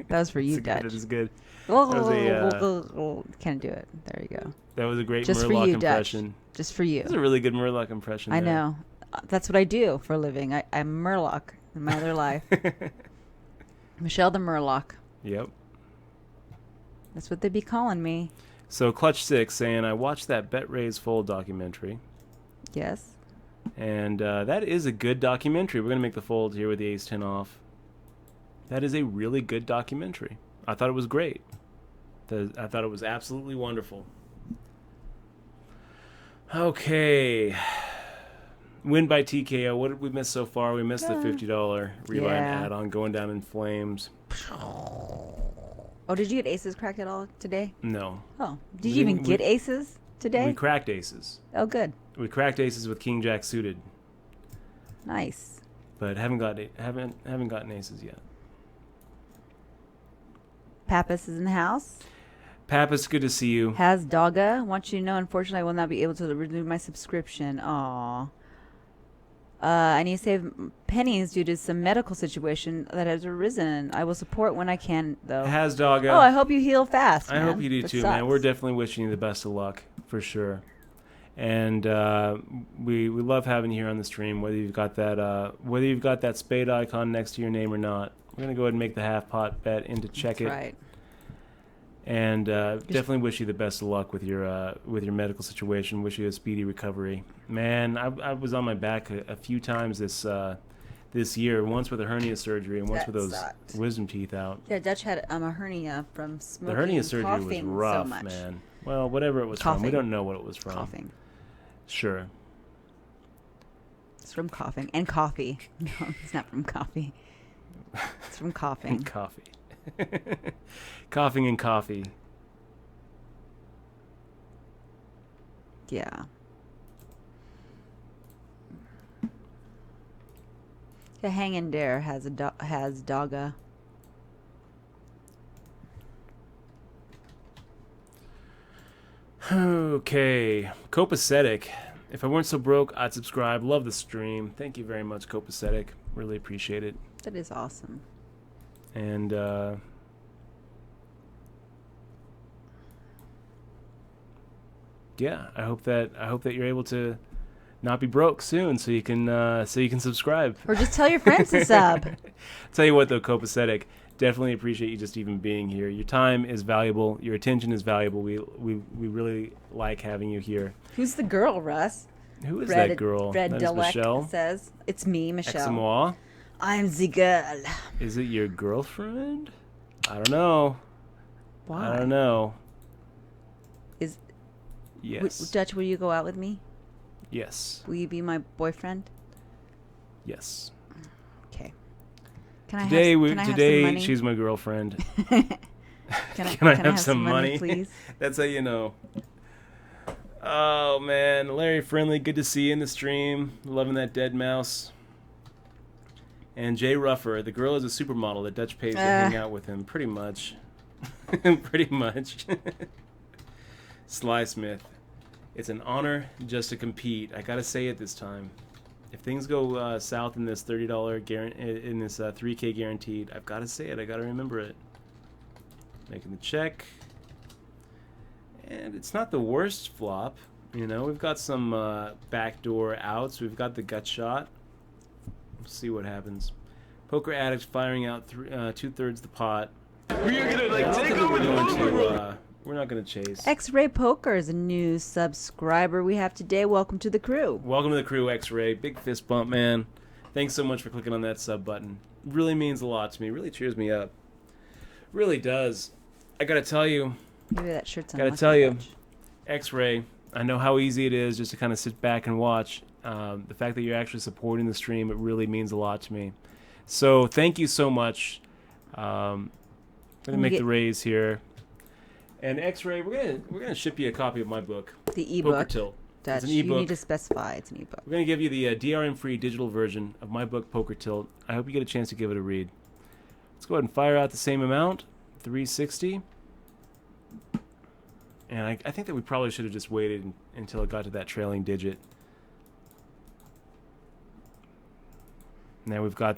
S2: that was for you, Dutch.
S1: That is good.
S2: Can't do it. There you go.
S1: That was a great
S2: Just
S1: Murloc
S2: for you,
S1: impression.
S2: Dutch. Just for you.
S1: That was a really good Murloc impression.
S2: I
S1: there.
S2: know. That's what I do for a living. I'm Murloc in my other life. Michelle the Murloc.
S1: Yep.
S2: That's what they'd be calling me.
S1: So Clutch 6 saying, I watched that Bet Raise Fold documentary.
S2: Yes.
S1: And that is a good documentary. We're going to make the fold here with the Ace-10 off. That is a really good documentary. I thought it was great. I thought it was absolutely wonderful. Okay. Win by TKO. What did we miss so far? We missed the $50 rebuy and add-on going down in flames.
S2: Oh, did you get aces cracked at all today?
S1: No.
S2: Oh, did you even get aces today?
S1: We cracked aces.
S2: Oh, good.
S1: We cracked aces with King Jack suited.
S2: Nice.
S1: But haven't gotten aces yet.
S2: Pappas is in the house.
S1: Pappas, good to see you.
S2: Has Dogga. Want you to know, unfortunately, I will not be able to renew my subscription. Aw. I need to save pennies due to some medical situation that has arisen. I will support when I can, though.
S1: Has Dogga.
S2: Oh, I hope you heal fast, man.
S1: I hope you do
S2: That
S1: too,
S2: sucks.
S1: man. We're definitely wishing you the best of luck, for sure. And we love having you here on the stream, whether you've got that spade icon next to your name or not. We're gonna go ahead and make the half pot bet into check it.
S2: That's right.
S1: And definitely wish you the best of luck with your medical situation. Wish you a speedy recovery. Man, I was on my back a few times this year. Once with a hernia surgery and once with those wisdom teeth out.
S2: Yeah, Dutch had a hernia from smoking.
S1: The hernia surgery was rough,
S2: so much.
S1: man. Well, whatever it was from, we don't know what it was from.
S2: Coughing.
S1: Sure.
S2: It's from coughing and coffee. No, it's not from coffee. It's from coughing.
S1: Coffee. Coughing and coffee.
S2: Yeah. The Hang in There has Dogga.
S1: Okay. Copacetic. If I weren't so broke, I'd subscribe. Love the stream. Thank you very much, Copacetic. Really appreciate it.
S2: That is awesome.
S1: And yeah, I hope that you're able to not be broke soon, so you can subscribe.
S2: Or just tell your friends to sub.
S1: Tell you what, though, Copacetic, definitely appreciate you just even being here. Your time is valuable. Your attention is valuable. We really like having you here.
S2: Who's the girl, Russ?
S1: Who is that girl?
S2: Fred
S1: That is Michelle?
S2: says, it's me, Michelle.
S1: Ex-moi?
S2: I'm the girl.
S1: Is it your girlfriend? I don't know.
S2: Why?
S1: I don't know.
S2: Yes. Dutch, will you go out with me?
S1: Yes.
S2: Will you be my boyfriend?
S1: Yes.
S2: Okay. Can I
S1: Today
S2: have some money?
S1: she's my girlfriend.
S2: Can I
S1: have some money,
S2: please?
S1: That's how you know. Oh man, Larry Friendly, good to see you in the stream. Loving that dead mouse. And Jay Ruffer, the girl is a supermodel that Dutch pays to hang out with him. Pretty much. Pretty much. Sly Smith. It's an honor just to compete. I gotta say it this time. If things go south in this in this 3K guaranteed, I've gotta say it. I gotta remember it. Making the check. And it's not the worst flop. You know, we've got some backdoor outs. We've got the gut shot. We'll see what happens. Poker Addicts firing out 2/3 the pot. We're gonna take over the poker. We're not gonna chase.
S2: X-Ray Poker is a new subscriber we have today. Welcome to the crew.
S1: Welcome to the crew, X-Ray. Big fist bump, man. Thanks so much for clicking on that sub button. Really means a lot to me. Really cheers me up. Really does. I gotta tell you.
S2: Maybe that shirt's on.
S1: Gotta tell you, X-Ray. I know how easy it is just to kind of sit back and watch. The fact that you're actually supporting the stream, it really means a lot to me. So thank you so much. I'm gonna make the raise here. And X-Ray, we're gonna ship you a copy of my book,
S2: the ebook.
S1: Poker Tilt.
S2: Dutch,
S1: it's an ebook.
S2: You need to specify it's an ebook.
S1: We're gonna give you the DRM-free digital version of my book, Poker Tilt. I hope you get a chance to give it a read. Let's go ahead and fire out the same amount, 360. And I think that we probably should have just waited until it got to that trailing digit. Now we've got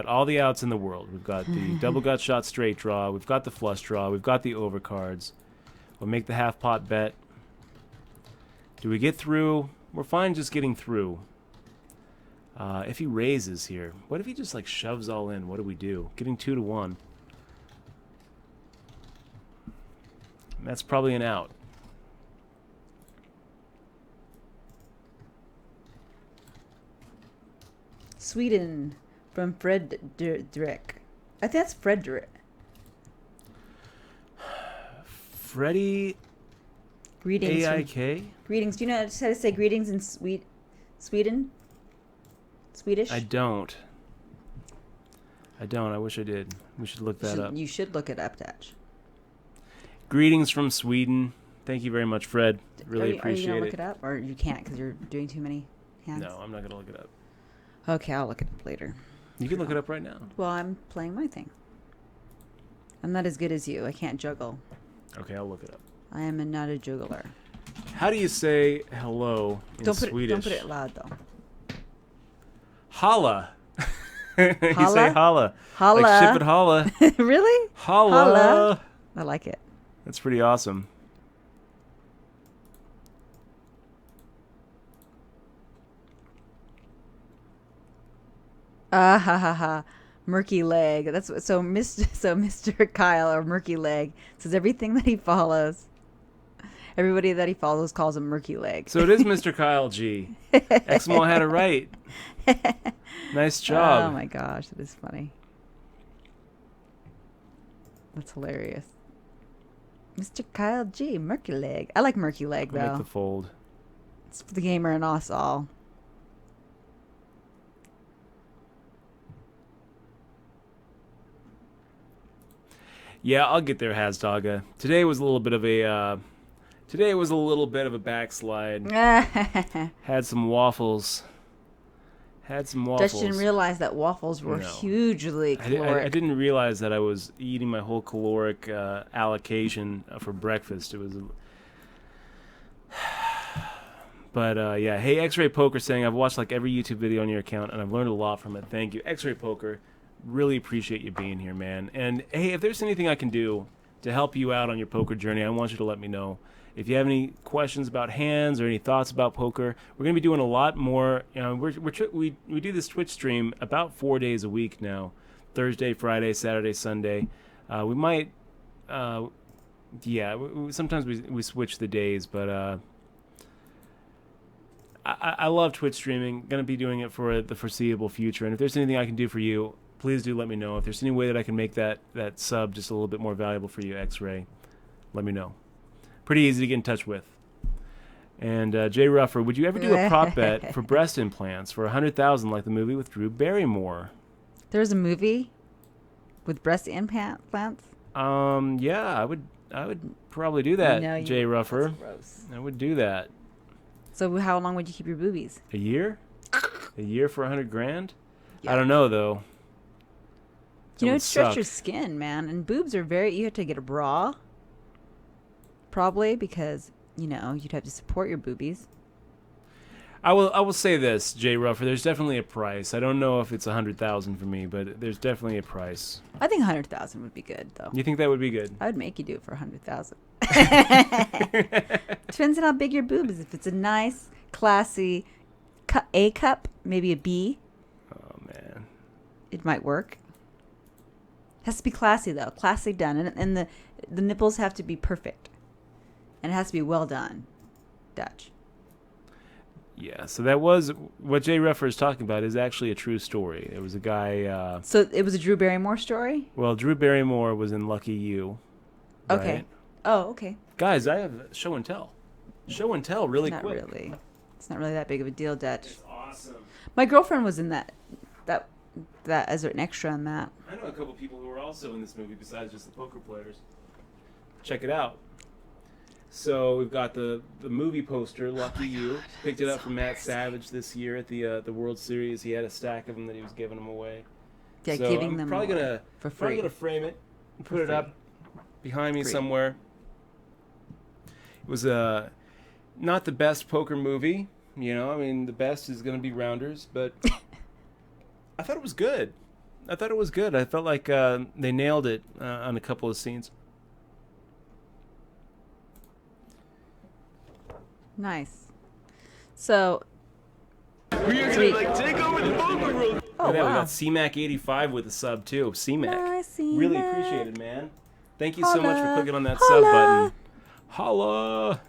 S1: all the outs in the world. We've got the double gut shot straight draw. We've got the flush draw. We've got the overcards. We'll make the half pot bet. Do we get through? We're fine just getting through. If he raises here, what if he just like shoves all in? What do we do? Getting 2-1. That's probably an out.
S2: Sweden from Frederick. I think that's Frederick.
S1: Freddie.
S2: Greetings.
S1: AIK?
S2: Greetings. Do you know how to say greetings in Sweden? Swedish?
S1: I don't. I wish I did. We should look that up.
S2: You should look it up, Dutch.
S1: Greetings from Sweden. Thank you very much, Fred. Really appreciate it.
S2: Are you going to look it up? Or you can't because you're doing too many hands?
S1: No, I'm not going to look it up.
S2: Okay, I'll look it up later.
S1: You can look it up right now.
S2: Well, I'm playing my thing. I'm not as good as you. I can't juggle.
S1: Okay, I'll look it up.
S2: I am not a juggler.
S1: How do you say hello in Swedish?
S2: Don't put it loud, though.
S1: Holla. You
S2: Holla?
S1: say holla.
S2: Holla.
S1: Like ship it holla.
S2: Really?
S1: Holla.
S2: Holla. I like it.
S1: That's pretty awesome.
S2: Ha ha ha. Murky leg. That's what, so Mr. Kyle or Murky leg says everything that he follows. Everybody that he follows calls him Murky leg.
S1: So it is Mr. Kyle G. Exmo had it right. Nice job.
S2: Oh my gosh, that is funny. That's hilarious. Mr. Kyle G. Murky leg. I like Murky leg though.
S1: Make the fold.
S2: It's for the gamer and us all.
S1: Yeah, I'll get there, Hasdogga. Today was a little bit of a backslide. Had some waffles.
S2: Just didn't realize that waffles were hugely caloric.
S1: I didn't realize that I was eating my whole caloric allocation for breakfast. It was. But yeah, hey, X-Ray Poker saying I've watched like every YouTube video on your account and I've learned a lot from it. Thank you, X-Ray Poker. Really appreciate you being here, man. And hey, if there's anything I can do to help you out on your poker journey, I want you to let me know. If you have any questions about hands or any thoughts about poker, we're going to be doing a lot more. You know, we do this Twitch stream about 4 days a week now. Thursday, Friday, Saturday, Sunday. We might, sometimes we switch the days, but I love Twitch streaming. Going to be doing it for the foreseeable future. And if there's anything I can do for you, please do let me know. If there's any way that I can make that sub just a little bit more valuable for you, X-Ray, let me know. Pretty easy to get in touch with. And Jay Ruffer, would you ever do a prop bet for breast implants for $100,000 like the movie with Drew Barrymore?
S2: There's a movie with breast implants?
S1: Yeah, probably do that,
S2: No,
S1: Jay Ruffer.
S2: That's gross.
S1: I would do that.
S2: So how long would you keep your boobies?
S1: A year? A year for $100,000?
S2: Yeah.
S1: I don't know though.
S2: You know, it stretches your skin, man. And boobs are you have to get a bra. Probably because, you'd have to support your boobies.
S1: I will say this, Jay Ruffer, there's definitely a price. I don't know if it's $100,000 for me, but there's definitely a price.
S2: I think $100,000 would be good, though.
S1: You think that would be good?
S2: I would make you do it for $100,000. Depends on how big your boob is. If it's a nice, classy A cup, maybe a B.
S1: Oh, man.
S2: It might work. Has to be classy, though. Classy done. And the nipples have to be perfect. And it has to be well done. Dutch.
S1: Yeah, so that was what Jay Ruffer is talking about is actually a true story. It was a guy.
S2: So it was a Drew Barrymore story?
S1: Well, Drew Barrymore was in Lucky You. Right?
S2: Okay. Oh, okay.
S1: Guys, I have show and tell. Show and tell really
S2: Not
S1: quick.
S2: Really. It's not really that big of a deal, Dutch.
S1: It's awesome.
S2: My girlfriend was in that as an extra on that.
S1: I know a couple people who were also in this movie besides just the poker players. Check it out. So we've got the movie poster, Lucky You. Picked it up from Matt Savage this year at the World Series. He had a stack of them that he was giving them away.
S2: Yeah,
S1: so
S2: giving
S1: I'm
S2: them
S1: probably
S2: away
S1: gonna
S2: for free.
S1: Probably gonna frame it, and put it up behind me somewhere. It was not the best poker movie, I mean the best is gonna be Rounders, but I thought it was good. I felt like they nailed it on a couple of scenes.
S2: Nice. So.
S3: We're gonna take over the poker room.
S2: Oh,
S1: We
S2: wow.
S1: got CMAC85 with a sub too. CMAC.
S2: Nice, C-Mac.
S1: Really appreciate it, man. Thank you so much for
S2: Holla.
S1: clicking on that
S2: Holla.
S1: sub button. Holla!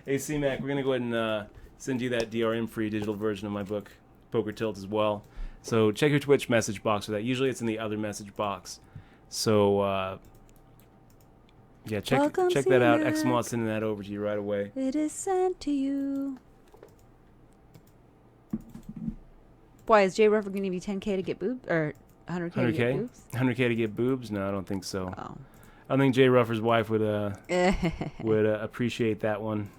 S1: Hey, CMAC, we're going to go ahead and send you that DRM-free digital version of my book, Poker Tilt, as well. So check your Twitch message box for that. Usually it's in the other message box. So, yeah, check
S2: Welcome,
S1: that out.
S2: C-Mac.
S1: Xmod sending that over to you right away.
S2: It is sent to you. Why, is Jay Ruffer going to give you 10K to get boobs? Or 100K to get
S1: 100K?
S2: boobs?
S1: 100K to get boobs? No, I don't think so.
S2: Oh.
S1: I think Jay Ruffer's wife would appreciate that one.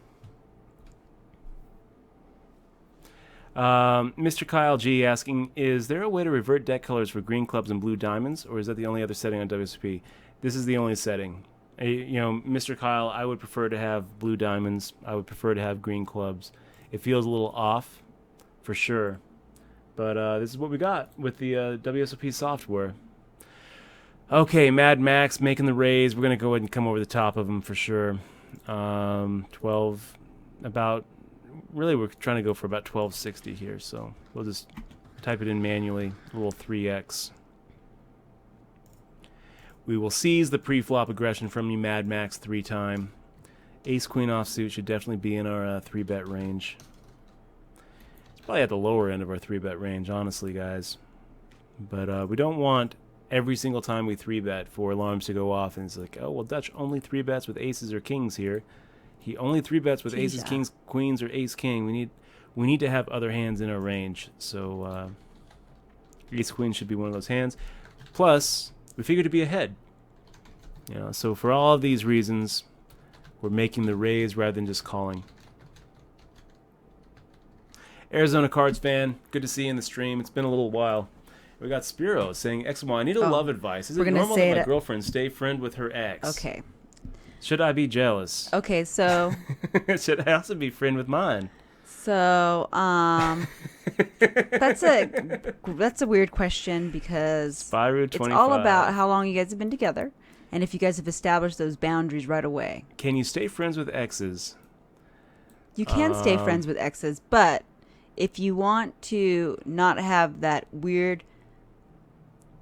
S1: Mr. Kyle G asking, is there a way to revert deck colors for green clubs and blue diamonds, or is that the only other setting on WSOP? This is the only setting. Mr. Kyle, I would prefer to have blue diamonds. I would prefer to have green clubs. It feels a little off, for sure. But this is what we got with the WSOP software. Okay, Mad Max making the raise. We're going to go ahead and come over the top of them for sure. 12, about, really we're trying to go for about 1260 here. So we'll just type it in manually, a little 3x. We will seize the pre-flop aggression from you, Mad Max, 3-time. Ace-Queen offsuit should definitely be in our 3-bet range. It's probably at the lower end of our 3-bet range, honestly, guys. But we don't want every single time we 3-bet for alarms to go off and it's like, oh, well, Dutch only 3-bets with aces or kings here. He only 3-bets with aces, kings, queens, or ace-king. We need to have other hands in our range. So ace-queen should be one of those hands. Plus, we figured to be ahead. So for all of these reasons, we're making the raise rather than just calling. Arizona Cards fan, good to see you in the stream. It's been a little while. We got Spiro saying, XY, I need a love advice. Is it normal that my girlfriend stay friend with her ex?
S2: Okay.
S1: Should I be jealous?
S2: Okay, so...
S1: Should I also be friend with mine?
S2: So, that's a weird question because
S1: Spyro25.
S2: It's all about how long you guys have been together and if you guys have established those boundaries right away.
S1: Can you stay friends with exes?
S2: You can stay friends with exes, but if you want to not have that weird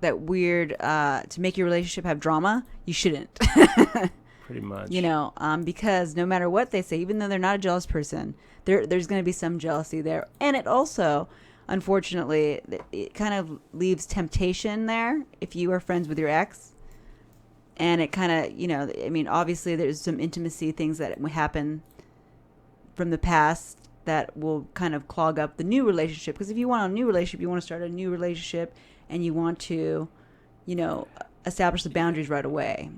S2: to make your relationship have drama, you shouldn't.
S1: Pretty much.
S2: Because no matter what they say, even though they're not a jealous person, there's going to be some jealousy there. And it also, unfortunately, it kind of leaves temptation there if you are friends with your ex. And it kind of, obviously there's some intimacy things that happen from the past that will kind of clog up the new relationship. Because if you want a new relationship, you want to start a new relationship and you want to, establish the boundaries right away.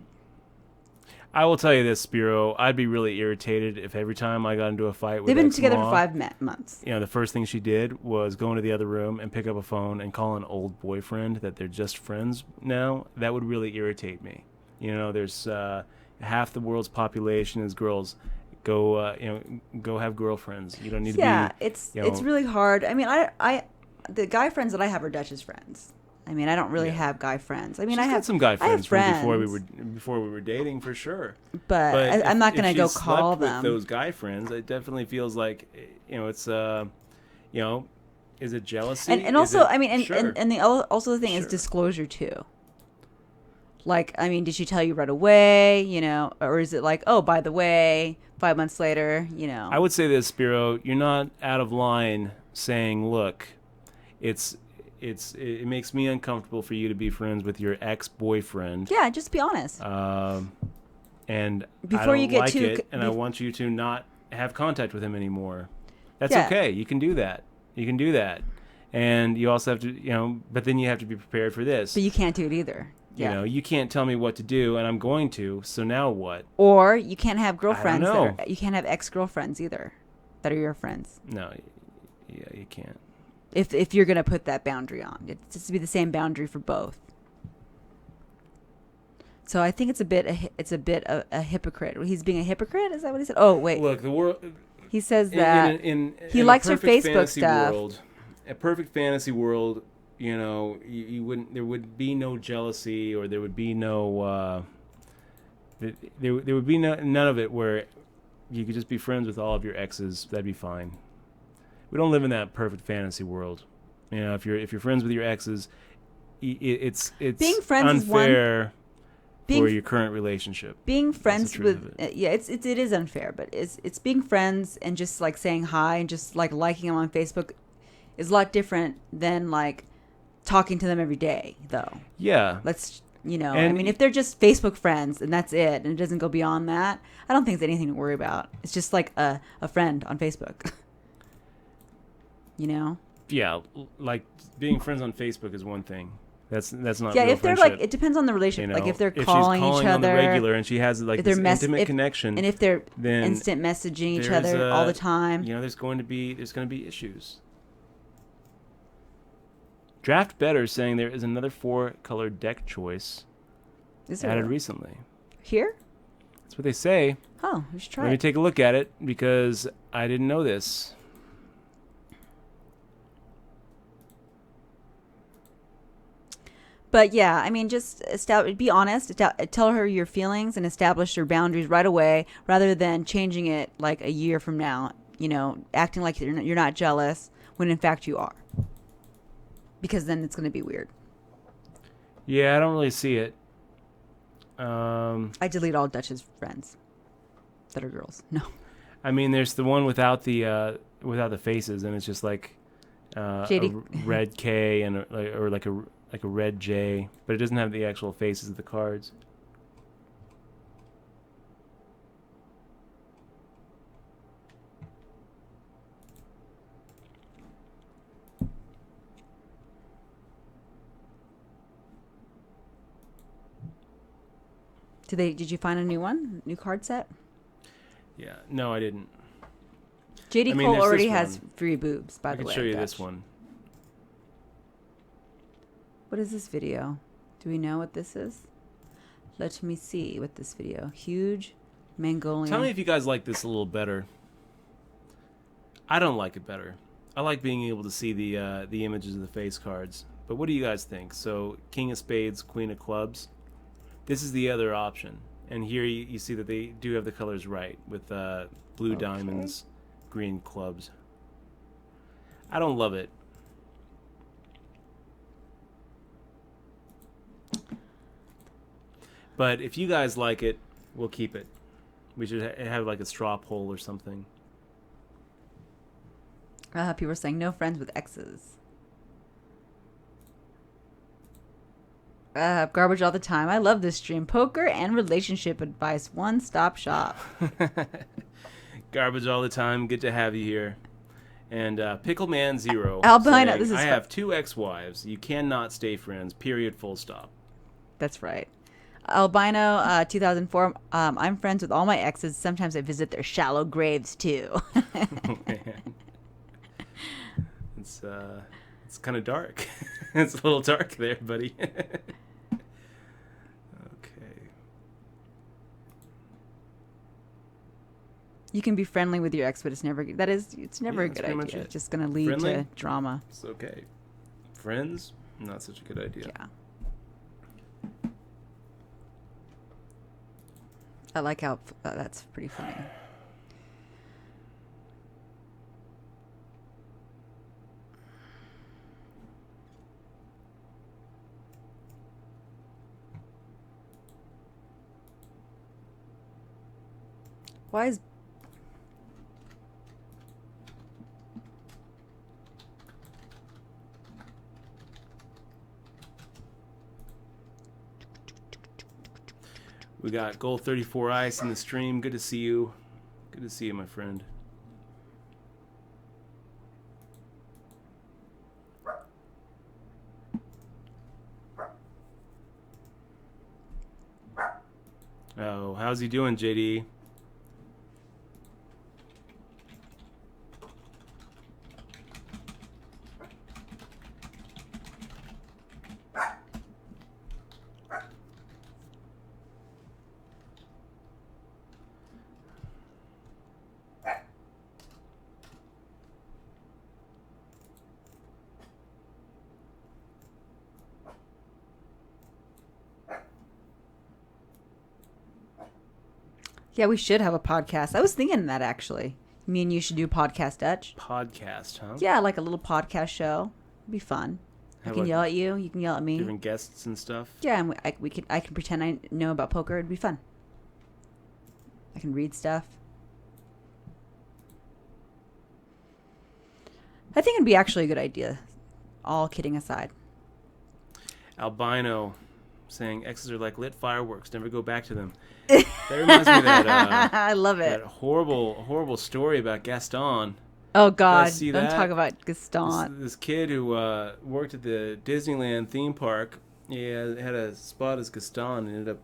S1: I will tell you this, Spiro. I'd be really irritated if every time I got into a fight with
S2: They've been
S1: ex-in-law,
S2: together for 5 months.
S1: You know, the first thing she did was go into the other room and pick up a phone and call an old boyfriend that they're just friends now. That would really irritate me. You know, there's half the world's population is girls. Go have girlfriends. You don't need to be.
S2: Yeah, it's really hard. I mean, I the guy friends that I have are Dutch's friends. I mean, I don't really have guy friends. I mean,
S1: She's
S2: I have
S1: got some guy friends, from
S2: friends
S1: before we were dating for sure.
S2: but I'm not
S1: if
S2: gonna
S1: she
S2: go
S1: slept
S2: call
S1: with
S2: them.
S1: those guy friends. It definitely feels like it's is it jealousy?
S2: And also,
S1: I mean,
S2: sure. and the thing is disclosure too. Like, I mean, did she tell you right away? You know, or is it like, oh, by the way, 5 months later? You know,
S1: I would say this, Spiro. You're not out of line saying, look, it makes me uncomfortable for you to be friends with your ex-boyfriend.
S2: Yeah, just be honest.
S1: And
S2: before
S1: I don't
S2: you get
S1: like
S2: too,
S1: it, and I want you to not have contact with him anymore. That's okay. You can do that. And you also have to, but then you have to be prepared for this.
S2: But you can't do it either.
S1: You know, you can't tell me what to do, and I'm going to. So now what?
S2: Or you can't have girlfriends.
S1: I don't know.
S2: You can't have ex-girlfriends either that are your friends.
S1: No, yeah, you can't.
S2: If you're gonna put that boundary on, it's just to be the same boundary for both. So I think it's a bit a hypocrite. He's being a hypocrite. Is that what he said? Oh wait,
S1: look, the world.
S2: He says that he likes her Facebook stuff.
S1: A perfect fantasy world, you wouldn't. There would be no jealousy, or there would be no. There would be none of it where you could just be friends with all of your exes. That'd be fine. We don't live in that perfect fantasy world. If you're friends with your exes, it's
S2: being friends
S1: unfair for your current relationship.
S2: Being friends with it is unfair, but it's being friends and just like saying hi and just like liking them on Facebook is a lot different than like talking to them every day, though.
S1: Yeah.
S2: I mean, if they're just Facebook friends and that's it, and it doesn't go beyond that, I don't think it's anything to worry about. It's just like a friend on Facebook.
S1: Yeah, like being friends on Facebook is one thing. That's not.
S2: Yeah,
S1: real
S2: if they're
S1: friendship.
S2: like, it depends on the relationship. Like if they're
S1: if
S2: calling
S1: she's
S2: each other
S1: on the regular and she has like this intimate connection,
S2: and if they're
S1: then
S2: instant messaging each other all the time,
S1: there's going to be issues. Draft Better saying there is another 4-color deck choice added recently.
S2: Here?
S1: That's what they say.
S2: Oh, we should try.
S1: Let me take a look at it because I didn't know this.
S2: But yeah, I mean, just be honest, tell her your feelings and establish your boundaries right away rather than changing it like a year from now, acting like you're not jealous when in fact you are. Because then it's going to be weird.
S1: Yeah, I don't really see it.
S2: I delete all Dutch's friends that are girls. No.
S1: I mean, there's the one without the faces, and it's just like
S2: JD.
S1: a red K and or like a red J, but it doesn't have the actual faces of the cards.
S2: Did you find a new one? New card set?
S1: Yeah. No, I didn't.
S2: JD Cole already has free boobs, by the way.
S1: I can show you this one.
S2: What is this video? Do we know what this is? Let me see what this video. Huge Mongolian.
S1: Tell me if you guys like this a little better. I don't like it better. I like being able to see the images of the face cards. But what do you guys think? So, King of Spades, Queen of Clubs. This is the other option. And here you see that they do have the colors right with blue diamonds, green clubs. I don't love it. But if you guys like it, we'll keep it. We should have like a straw poll or something.
S2: People are saying no friends with exes. Garbage all the time. I love this stream. Poker and relationship advice. One-stop shop.
S1: Garbage all the time. Good to have you here. And Pickleman Zero.
S2: Albino, this is
S1: I have 2 ex-wives. You cannot stay friends. Period. Full stop.
S2: That's right. Albino 2004. I'm friends with all my exes. Sometimes I visit their shallow graves too.
S1: Oh, man. It's kind of dark. It's a little dark there, buddy. Okay.
S2: You can be friendly with your ex, but it's never a good
S1: pretty much
S2: idea.
S1: it.
S2: It's just going to lead
S1: Friendly?
S2: to drama.
S1: It's okay. Friends, not such a good idea.
S2: Yeah. I like how that's pretty funny. Why is
S1: We got Gold 34 Ice in the stream. Good to see you. Good to see you, my friend. Oh, how's he doing, JD?
S2: Yeah, we should have a podcast. I was thinking that actually. Me and you should do Podcast Dutch.
S1: Podcast, huh?
S2: Yeah, like a little podcast show. It'd be fun. I
S1: How
S2: can
S1: about
S2: yell at you. You can yell at me.
S1: Different guests and stuff.
S2: Yeah, and I can pretend I know about poker. It'd be fun. I can read stuff. I think it'd be actually a good idea. All kidding aside.
S1: Albino saying exes are like lit fireworks. Never go back to them. That reminds me of that.
S2: I love it.
S1: That horrible story about Gaston.
S2: Oh God!
S1: see
S2: Don't
S1: that?
S2: talk about Gaston.
S1: This kid who worked at the Disneyland theme park, he had a spot as Gaston and ended up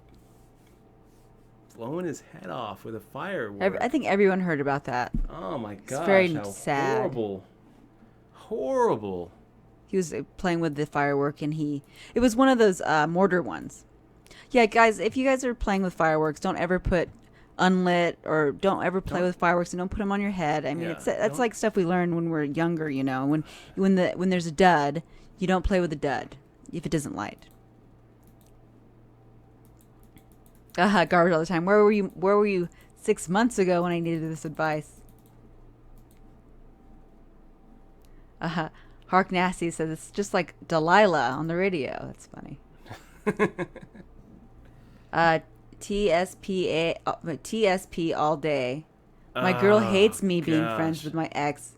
S1: blowing his head off with a firework.
S2: I think everyone heard about that.
S1: Oh my gosh!
S2: very
S1: how
S2: sad.
S1: Horrible.
S2: He was playing with the firework, and it was one of those mortar ones. Yeah, guys, if you guys are playing with fireworks, don't ever put unlit or don't ever play with fireworks and don't put them on your head. I mean,
S1: Yeah,
S2: that's like stuff we learned when we're younger, you know. When there's a dud, you don't play with a dud if it doesn't light. Garbage all the time. Where were you 6 months ago when I needed this advice? Hark Nasty says it's just like Delilah on the radio. That's funny. TSP all day. My girl hates me being friends with my ex.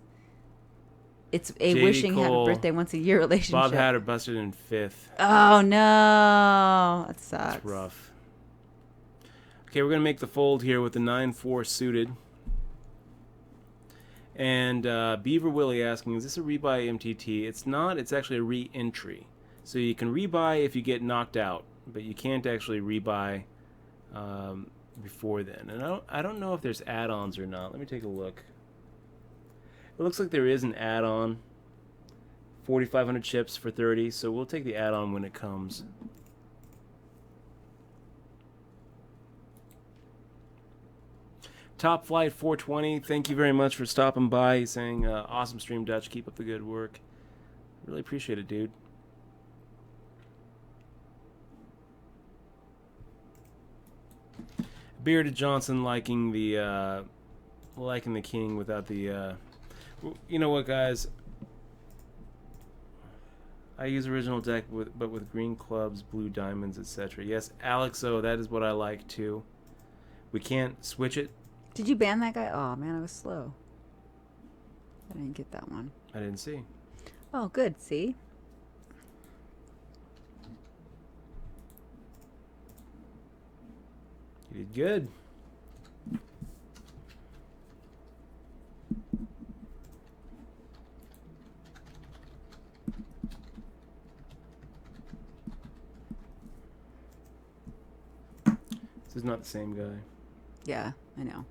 S2: It's a
S1: JD
S2: wishing
S1: Cole,
S2: happy birthday once a year relationship.
S1: Bob Hatter busted in 5th.
S2: Oh no, that sucks.
S1: That's rough. Okay, we're gonna make the fold here with the 9-4 suited. And Beaver Willie asking, is this a rebuy MTT? It's not. It's actually a re-entry. So you can rebuy if you get knocked out, but you can't actually rebuy before then. And I don't know if there's add-ons or not. Let me take a look. It looks like there is an add-on. 4,500 chips for 30, so we'll take the add-on when it comes. Top Flight 420, thank you very much for stopping by. He's saying, awesome stream, Dutch. Keep up the good work. Really appreciate it, dude. Bearded Johnson liking the king without the. You know what, guys? I use original deck, but with green clubs, blue diamonds, etc. Yes, Alex. Oh, that is what I like too. We can't switch it.
S2: Did you ban that guy? Oh man, I was slow. I didn't get that one.
S1: I didn't see.
S2: Oh, good. See.
S1: You did good. He's not the same guy.
S2: Yeah, I know.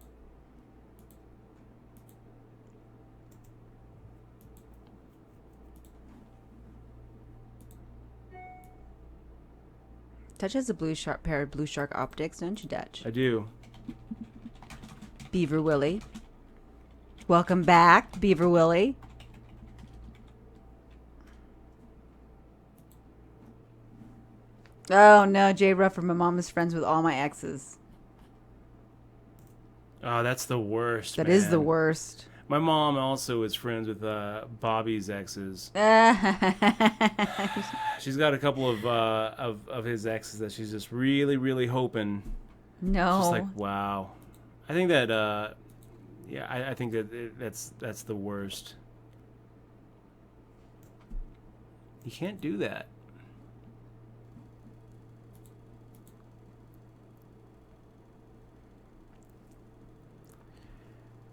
S2: Dutch has a pair of blue shark optics, don't you, Dutch?
S1: I do.
S2: Beaver Willie. Welcome back, Beaver Willie. Oh no, Jay Ruffer, my mom is friends with all my exes.
S1: Oh, that's the worst.
S2: That
S1: man.
S2: is the worst.
S1: My mom also is friends with Bobby's exes. She's got a couple of his exes that she's just really, really hoping.
S2: No.
S1: Just like, wow. I think that yeah, I think that's the worst. You can't do that.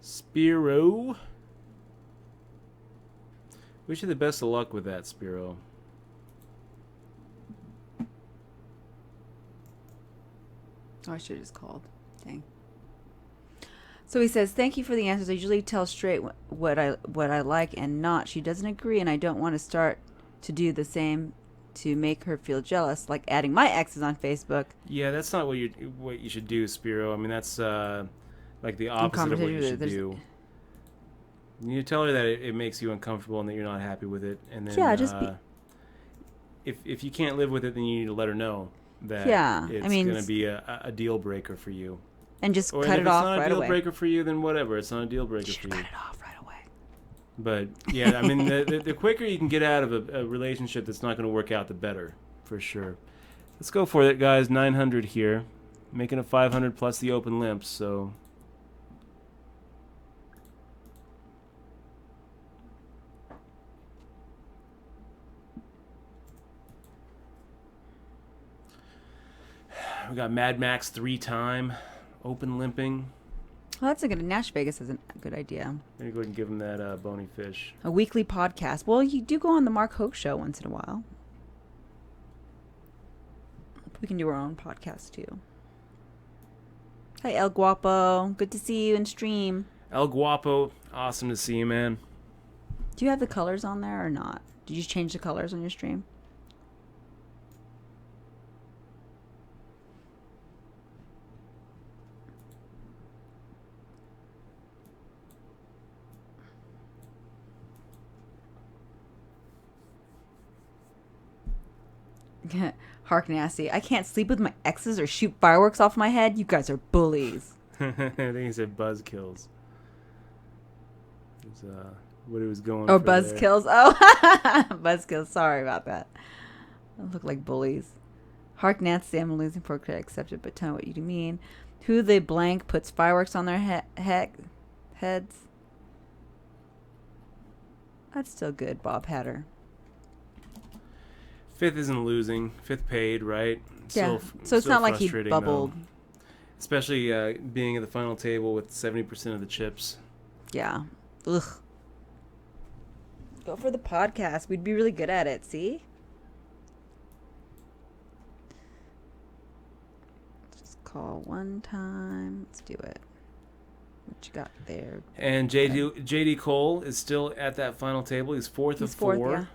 S1: Spiro. Wish you the best of luck with that, Spiro.
S2: Oh, I should have just called. Dang. So he says, "Thank you for the answers. I usually tell straight what I like and not. She doesn't agree, and I don't want to start to do the same to make her feel jealous, like adding my exes on Facebook."
S1: Yeah, that's not what you should do, Spiro. I mean, that's like the opposite of what you should do. You need to tell her that it makes you uncomfortable and that you're not happy with it, and then if you can't live with it, then you need to let her know that it's going to be a deal breaker for you.
S2: And just
S1: or
S2: cut it off right away.
S1: If it's not a deal breaker for you, then whatever. It's not a deal breaker for you.
S2: Cut it off right away.
S1: But yeah, I mean, the quicker you can get out of a relationship that's not going to work out, the better, for sure. Let's go for it, guys. 900 here, making a 500 plus the open limps. So we got Mad Max 3-time, open limping.
S2: Well, that's a good. Nash Vegas is a good idea.
S1: I'm gonna go ahead and give him that bony fish.
S2: A weekly podcast. Well, you do go on the Mark Hoke show once in a while. We can do our own podcast too. Hi, El Guapo. Good to see you in stream.
S1: El Guapo, awesome to see you, man.
S2: Do you have the colors on there or not? Did you change the colors on your stream? Hark Nasty. I can't sleep with my exes or shoot fireworks off my head. You guys are bullies.
S1: I think he said buzzkills. It's what he was going
S2: for. Oh,
S1: for
S2: buzzkills. Oh, buzzkills. Sorry about that. I look like bullies. Hark Nasty. I'm losing for credit accepted, but tell me what you mean. Who the blank puts fireworks on their heads? That's still good, Bob Hatter.
S1: Fifth isn't losing. Fifth paid, right?
S2: Yeah. So it's not like he bubbled.
S1: Though. Especially being at the final table with 70% of the chips.
S2: Yeah. Ugh. Go for the podcast. We'd be really good at it, see? Just call one time. Let's do it. What you got there?
S1: And JD Cole is still at that final table. He's fourth of four.
S2: Yeah.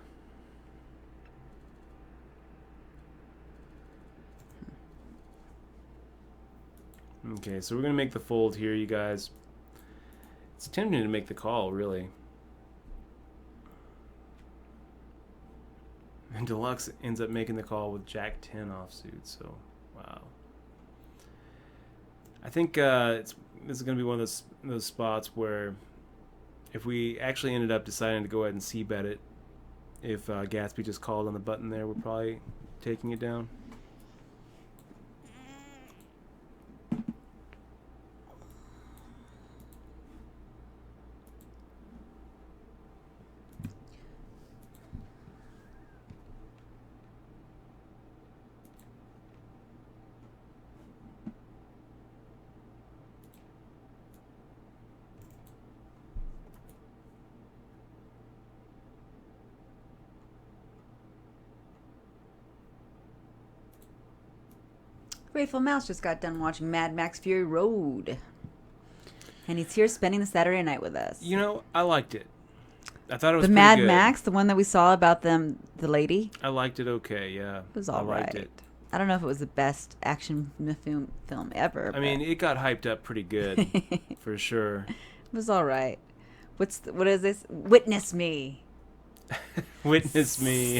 S1: Okay, so we're going to make the fold here, you guys. It's tempting to make the call, really. And Deluxe ends up making the call with Jack 10 offsuit, so wow. I think this is going to be one of those spots where if we actually ended up deciding to go ahead and c-bet it, if Gatsby just called on the button there, we're probably taking it down.
S2: Grateful Mouse just got done watching Mad Max Fury Road. And he's here spending the Saturday night with us.
S1: You know, I liked it. I thought it was
S2: the
S1: pretty
S2: Mad
S1: good.
S2: Max, the one that we saw about the lady.
S1: I liked it okay, yeah.
S2: It was
S1: I
S2: all
S1: liked
S2: right.
S1: it.
S2: I don't know if it was the best action film ever.
S1: I mean, it got hyped up pretty good, for sure.
S2: It was all right. What is this? Witness Me.
S1: Witness me.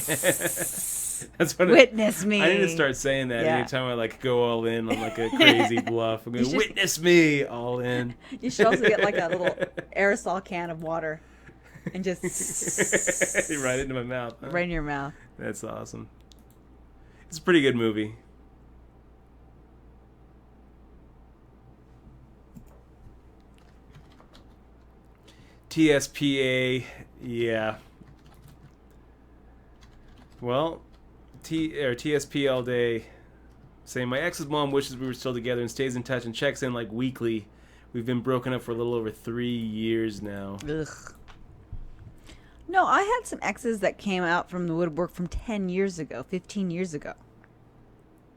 S1: That's what
S2: Witness me.
S1: I need to start saying that anytime I like go all in on like a crazy bluff. I'm going to witness me all in.
S2: You should also get like a little aerosol can of water and just
S1: right into my mouth. Huh?
S2: Right in your mouth.
S1: That's awesome. It's a pretty good movie. TSPA, yeah. Well, TSP all day. Saying my ex's mom wishes we were still together and stays in touch and checks in like weekly. We've been broken up for a little over 3 years now.
S2: Ugh. No, I had some exes that came out from the woodwork from 10 years ago, 15 years ago.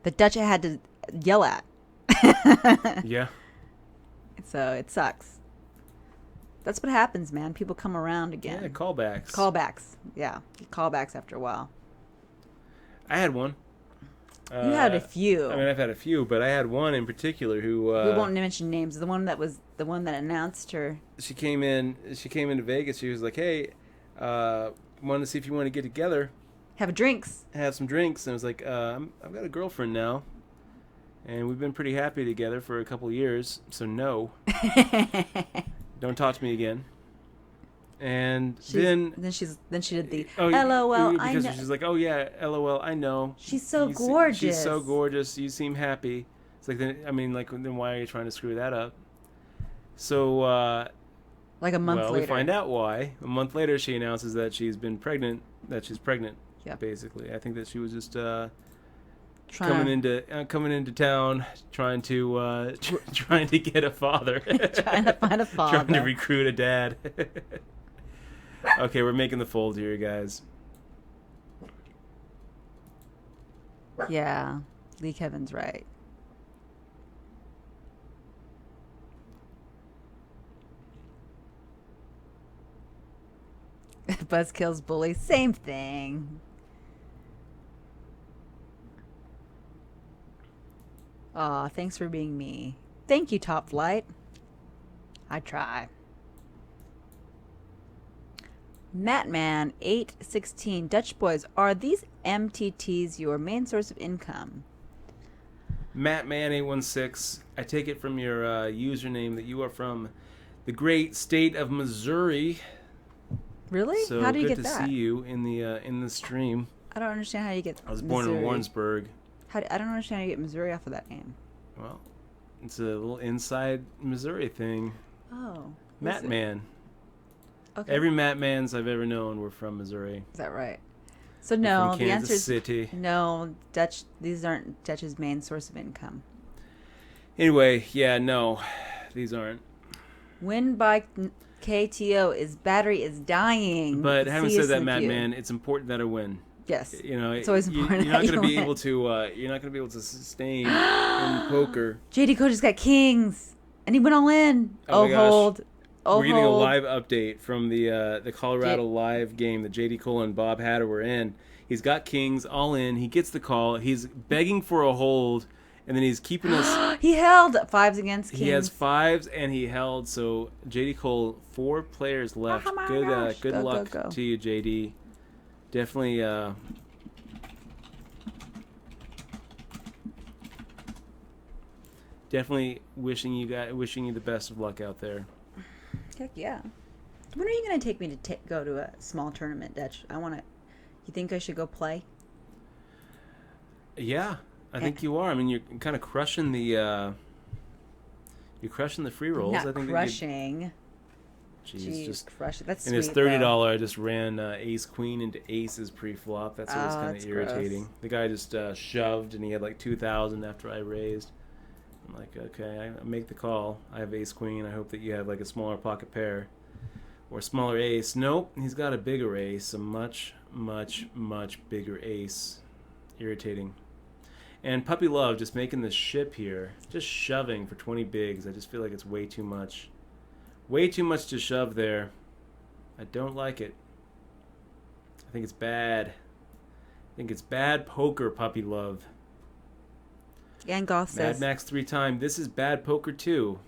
S2: The Dutch I had to yell at.
S1: Yeah.
S2: So it sucks. That's what happens, man. People come around again.
S1: Yeah, callbacks.
S2: Callbacks. Yeah. Callbacks after a while.
S1: I had one.
S2: You had a few.
S1: I mean, I've had a few, but I had one in particular who...
S2: we won't mention names. The one that announced her.
S1: She came into Vegas. She was like, hey, wanted to see if you want to get together.
S2: Have drinks.
S1: Have some drinks. And I was like, I've got a girlfriend now. And we've been pretty happy together for a couple years. So no. Don't talk to me again. And then she
S2: did the LOL. I know.
S1: She's like, oh yeah, LOL. I know.
S2: She's so gorgeous.
S1: She's so gorgeous. You seem happy. It's like, then why are you trying to screw that up? So
S2: like a month later,
S1: we find out why. A month later, she announces that she's pregnant.
S2: Yep.
S1: Basically, I think that she was just coming into town, trying to get a father,
S2: trying to find a father,
S1: trying to recruit a dad. Okay, we're making the fold here, guys.
S2: Yeah, Lee Kevin's right. Buzzkills bully, same thing. Aw, thanks for being me. Thank you, Top Flight. I try. Mattman 816 Dutch Boys, are these MTTs your main source of income?
S1: Mattman 816, I take it from your username that you are from the great state of Missouri.
S2: Really?
S1: So
S2: how do you
S1: good
S2: get
S1: to
S2: that?
S1: see you in the stream.
S2: I don't understand how you get.
S1: I was born in Warrensburg.
S2: I don't understand how you get Missouri off of that name.
S1: Well, it's a little inside Missouri thing.
S2: Oh.
S1: Mattman.
S2: Okay.
S1: Every Mattmans I've ever known were from Missouri.
S2: Is that right? So no,
S1: from
S2: the answer
S1: Kansas
S2: is
S1: City.
S2: no. Dutch. These aren't Dutch's main source of income.
S1: Anyway, yeah, no, these aren't.
S2: Win by KTO is battery is dying.
S1: But having said that,
S2: Mattman,
S1: Mattman, it's important that I win.
S2: Yes,
S1: You know,
S2: it's always important.
S1: You're not
S2: that
S1: going to
S2: you
S1: be
S2: win.
S1: able to. You're not going to be able to sustain in poker.
S2: JD Coach got kings, and he went all in.
S1: Oh my gosh.
S2: Hold. Oh,
S1: We're getting
S2: hold.
S1: a live update from the Colorado Live game that JD Cole and Bob Hatter were in. He's got kings all in. He gets the call. He's begging for a hold, and then he's keeping us.
S2: He held fives against kings.
S1: He has fives and he held. So JD Cole, 4 players left.
S2: Oh my
S1: Good
S2: gosh.
S1: good
S2: Go,
S1: luck
S2: go, go.
S1: to you, JD. Definitely. Definitely wishing you the best of luck out there.
S2: Heck yeah. When are you going to take me to go to a small tournament, Dutch? I want to. You think I should go play?
S1: Yeah, I think you are. I mean, you're kind of crushing the. You're crushing the free rolls.
S2: Not
S1: I think
S2: crushing.
S1: Jeez, just
S2: crush it. That's
S1: in his
S2: sweet,
S1: $30,
S2: though.
S1: I just ran Ace Queen into Aces pre-flop. That's what was kind
S2: that's
S1: of irritating.
S2: gross.
S1: The guy just shoved, and he had like 2,000 after I raised. I'm like, okay, I make the call. I have Ace Queen. I hope that you have like a smaller pocket pair or smaller ace. Nope, he's got a bigger ace, a much, much, much bigger ace. Irritating. And Puppy Love just making this ship here, just shoving for 20 bigs. I just feel like it's way too much. Way too much to shove there. I don't like it. I think it's bad. I think it's bad poker, Puppy Love.
S2: And Goth says...
S1: Mad Max 3-time. This is bad poker too.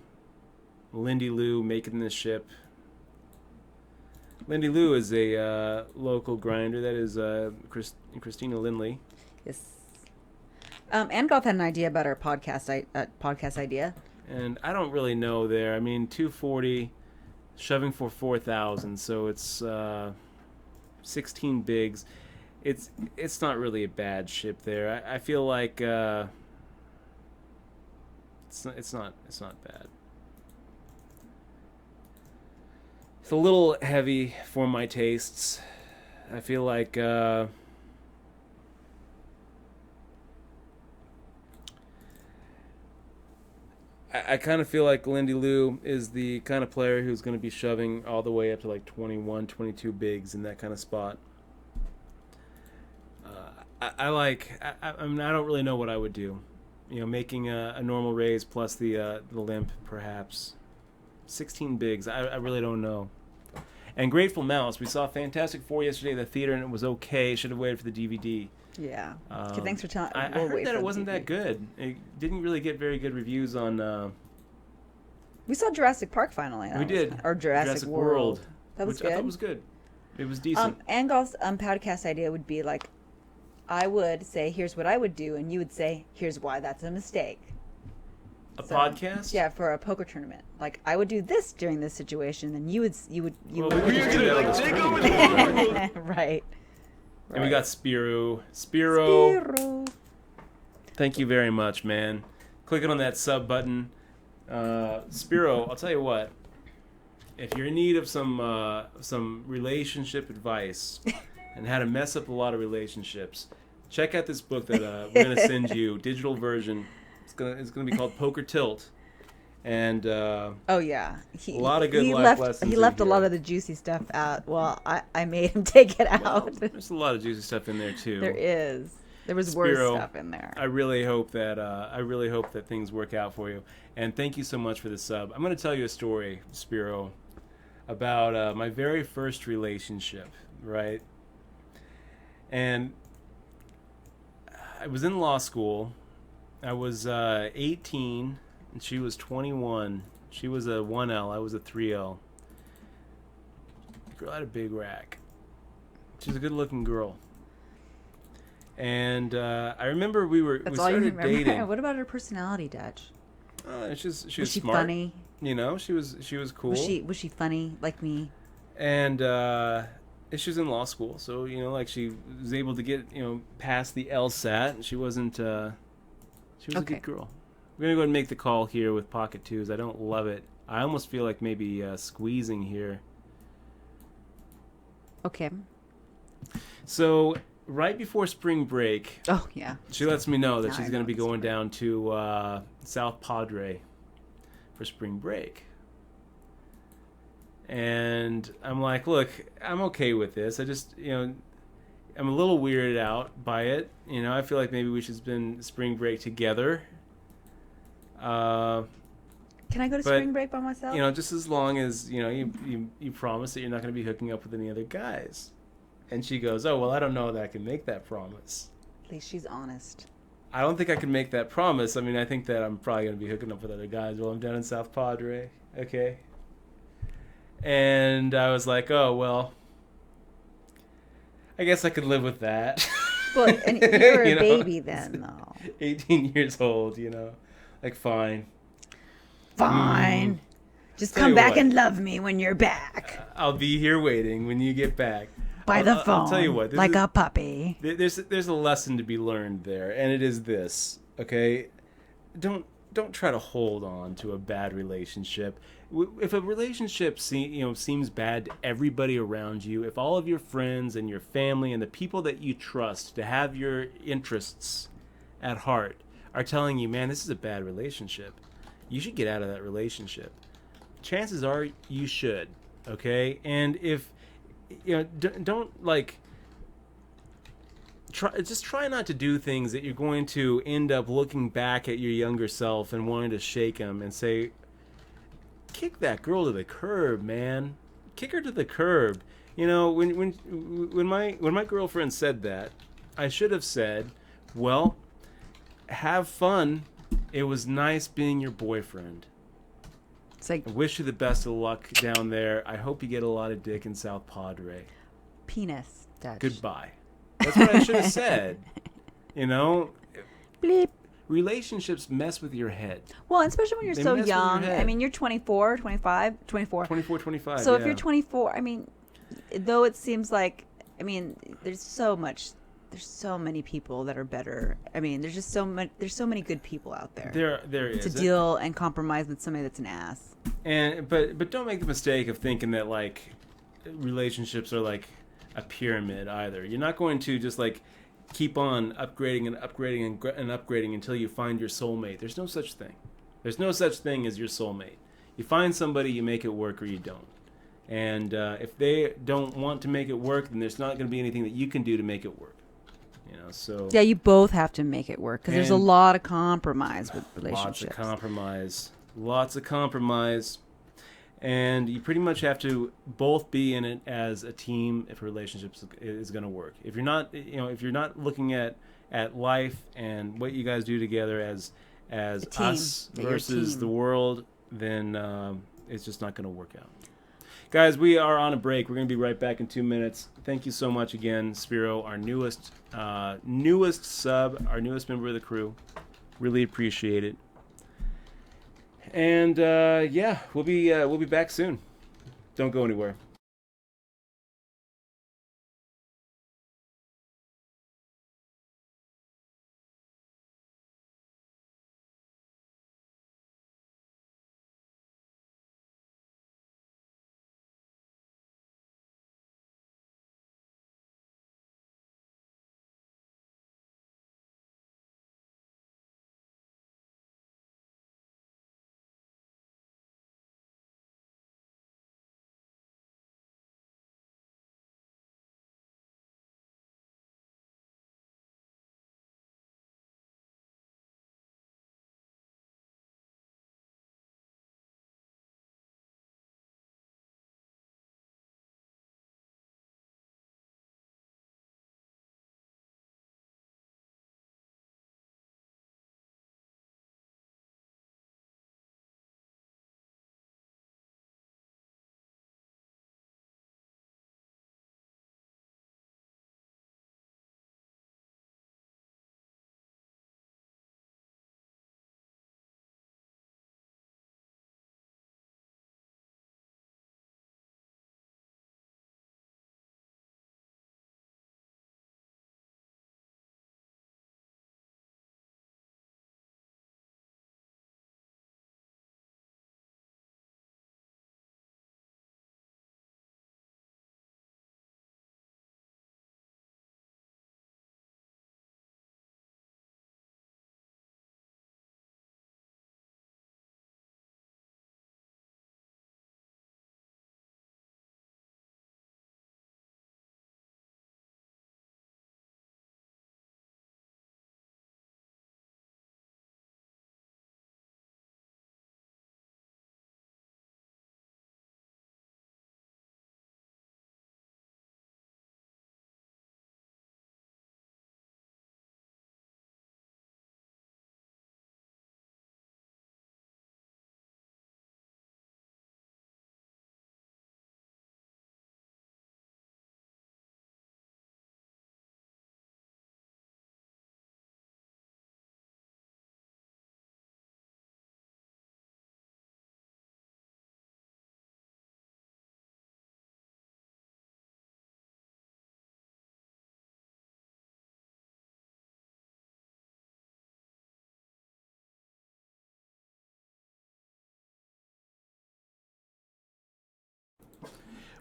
S1: Lindy Lou making this ship. Lindy Lou is a local grinder. That is Christina Lindley.
S2: Yes. And Goth had an idea about our podcast idea.
S1: And I don't really know there. I mean, 240, shoving for 4,000, so it's 16 bigs. It's not really a bad ship there. I feel like it's not bad. It's a little heavy for my tastes. I feel like I kind of feel like Lindy Lou is the kind of player who's going to be shoving all the way up to like 21, 22 bigs in that kind of spot. I mean, I don't really know what I would do. You know, making a normal raise plus the limp, perhaps. 16 bigs. I really don't know. And Grateful Mouse. We saw Fantastic Four yesterday at the theater, and it was okay. Should have waited for the DVD.
S2: Yeah. Okay, thanks for telling.
S1: I heard that it wasn't that good. It didn't really get very good reviews on.
S2: We saw Jurassic Park finally.
S1: We did.
S2: Or Jurassic World. That was
S1: which
S2: good.
S1: I thought was good. It was decent.
S2: Angol's podcast idea would be like, I would say, here's what I would do, and you would say, here's why that's a mistake.
S1: A podcast?
S2: Yeah, for a poker tournament. Like, I would do this during this situation, and you would.
S1: Well, we could just do that on the screen.
S2: Right.
S1: And we got Spiro. Thank you very much, man. Clicking on that sub button. Spiro, I'll tell you what. If you're in need of some relationship advice and how to mess up a lot of relationships, check out this book that we're going to send you, digital version. It's gonna be called Poker Tilt. And
S2: oh yeah,
S1: a lot of good life lessons.
S2: He left a lot of the juicy stuff out. Well, I made him take it out.
S1: Well, there's a lot of juicy stuff in there too.
S2: There is. There was
S1: Spiro,
S2: worse stuff in there.
S1: I really hope that things work out for you. And thank you so much for the sub. I'm going to tell you a story, Spiro, about my very first relationship, right? And I was in law school. I was 18, and she was 21. She was a 1L. I was a 3L. The girl had a big rack. She was a good-looking girl. And I remember we started dating.
S2: What about her personality, Dutch?
S1: She was
S2: she
S1: smart.
S2: Funny?
S1: You know, she was cool.
S2: Was she funny like me?
S1: And she was in law school, so you know, like she was able to get past the LSAT, and she wasn't. She was a good girl. We're gonna go ahead and make the call here with Pocket Twos. I don't love it. I almost feel like maybe squeezing here.
S2: Okay.
S1: So right before spring break,
S2: oh yeah,
S1: she lets me know that she's gonna be going down to South Padre for spring break. And I'm like, look, I'm okay with this. I just, I'm a little weirded out by it. I feel like maybe we should spend spring break together.
S2: Can I go to spring break by myself?
S1: Just as long as, you promise that you're not going to be hooking up with any other guys. And she goes, oh, well, I don't know that I can make that promise.
S2: At least she's honest.
S1: I don't think I can make that promise. I mean, I think that I'm probably going to be hooking up with other guys while I'm down in South Padre. Okay. And I was like, oh, well, I guess I could live with that.
S2: Well, and you're a baby then, though.
S1: 18 years old, like, fine.
S2: Fine. Just come back and love me when you're back.
S1: I'll be here waiting when you get back.
S2: By the phone.
S1: I'll tell you what.
S2: Like a puppy.
S1: There's a lesson to be learned there, and it is this, okay? Don't try to hold on to a bad relationship. If a relationship seems bad to everybody around you, if all of your friends and your family and the people that you trust to have your interests at heart are telling you, man, this is a bad relationship, you should get out of that relationship. Chances are you should, okay? And if don't try not to do things that you're going to end up looking back at your younger self and wanting to shake him and say, kick that girl to the curb, man. Kick her to the curb. You know, when my girlfriend said that, I should have said, well, have fun. It was nice being your boyfriend.
S2: It's like
S1: I wish you the best of luck down there. I hope you get a lot of dick in South Padre.
S2: penis Dutch.
S1: Goodbye. That's what I should have said. You know?
S2: Bleep.
S1: Relationships mess with your head.
S2: Well, especially when you're
S1: They
S2: so
S1: mess with your
S2: young.
S1: head.
S2: I mean, you're 24, 25, 24.
S1: 24, 25.
S2: So if
S1: yeah.
S2: you're 24, I mean, though it seems like, I mean, there's so many people that are better. I mean, there's so many good people out there.
S1: There is.
S2: To deal and compromise with somebody that's an ass.
S1: And but don't make the mistake of thinking that like relationships are like a pyramid either. You're not going to just like keep on upgrading and upgrading until you find your soulmate. There's no such thing. There's no such thing as your soulmate. You find somebody, you make it work, or you don't. And if they don't want to make it work, then there's not going to be anything that you can do to make it work. You know, so
S2: Yeah, you both have to make it work because there's a
S1: And
S2: lot of compromise with relationships.
S1: Lots of compromise. And you pretty much have to both be in it as a team if a relationship is going to work. If you're not, if you're not looking at life and what you guys do together as us versus the world, then it's just not going to work out. Guys, we are on a break. We're going to be right back in 2 minutes. Thank you so much again, Spiro, our newest sub, our newest member of the crew. Really appreciate it. And we'll be back soon. Don't go anywhere.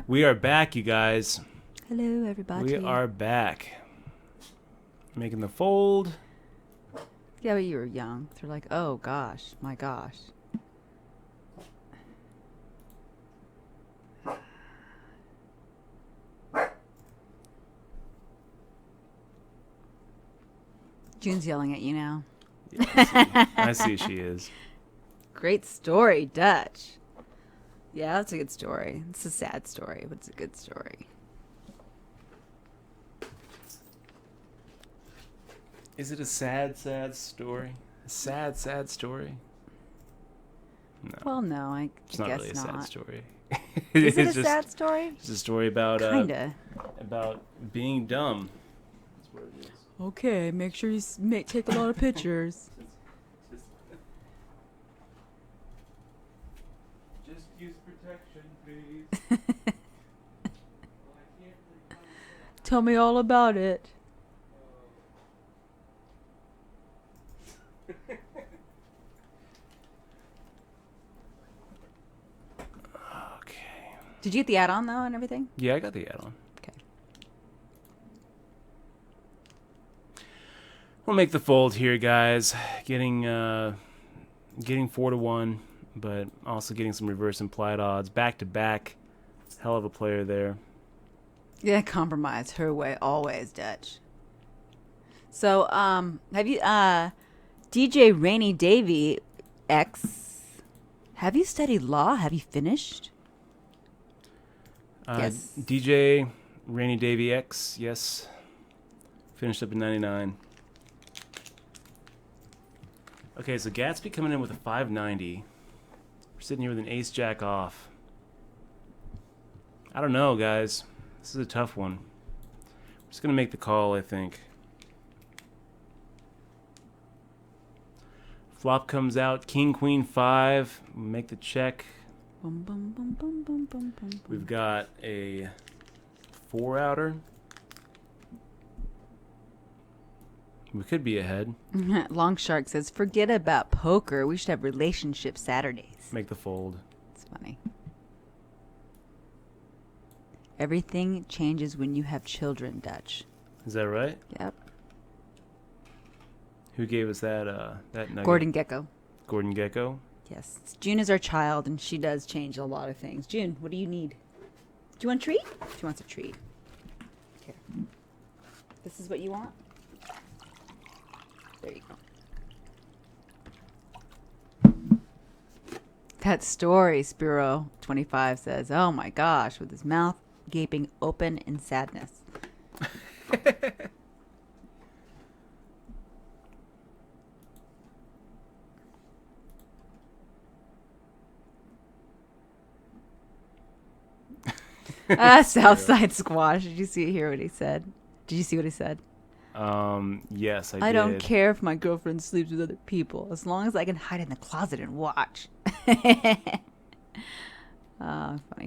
S1: We are back, you guys.
S2: Hello, everybody.
S1: We are back. Making the fold.
S2: Yeah, but you were young. They're like, oh gosh, my gosh. June's yelling at you now.
S1: Yeah, I see she is.
S2: Great story, Dutch. Yeah, that's a good story. It's a sad story, but it's a good story.
S1: Is it a sad story? A sad story? No.
S2: Well, no, I
S1: It's not
S2: guess
S1: really a
S2: not.
S1: sad story.
S2: Is it a
S1: just,
S2: sad story?
S1: It's a story about
S2: Kinda.
S1: about being dumb. That's what it is.
S2: Okay, make sure you take a lot of pictures.
S1: Just use protection, please.
S2: Tell me all about it.
S1: Okay.
S2: Did you get the add-on though and everything?
S1: Yeah, I got the add-on.
S2: Okay.
S1: We'll make the fold here, guys. Getting 4-1, but also getting some reverse implied odds. Back to back. Hell of a player there.
S2: Yeah, compromise her way always, Dutch. So, have you DJ Rainy Davy X, have you studied law? Have you finished? Yes.
S1: DJ Rainy Davy X, yes. Finished up in 99. Okay, so Gatsby coming in with a 590. We're sitting here with an ace jack off. I don't know, guys. This is a tough one. I'm just going to make the call, I think. Flop comes out. King, Queen, 5. Make the check.
S2: Bum, bum, bum, bum, bum, bum, bum, bum.
S1: We've got a 4-outer. We could be ahead.
S2: Long Shark says, forget about poker. We should have relationship Saturdays.
S1: Make the fold.
S2: It's funny. Everything changes when you have children, Dutch.
S1: Is that right?
S2: Yep.
S1: Who gave us that nugget?
S2: Gordon Gecko.
S1: Gordon Gecko.
S2: Yes. June is our child, and she does change a lot of things. June, what do you need? Do you want a treat? She wants a treat. Here. This is what you want? There you go. That story, Spiro 25 says, oh my gosh, with his mouth gaping open in sadness. Southside Squash. Did you hear what he said? Did you see what he said?
S1: Yes, I did.
S2: I don't care if my girlfriend sleeps with other people, as long as I can hide in the closet and watch. Funny.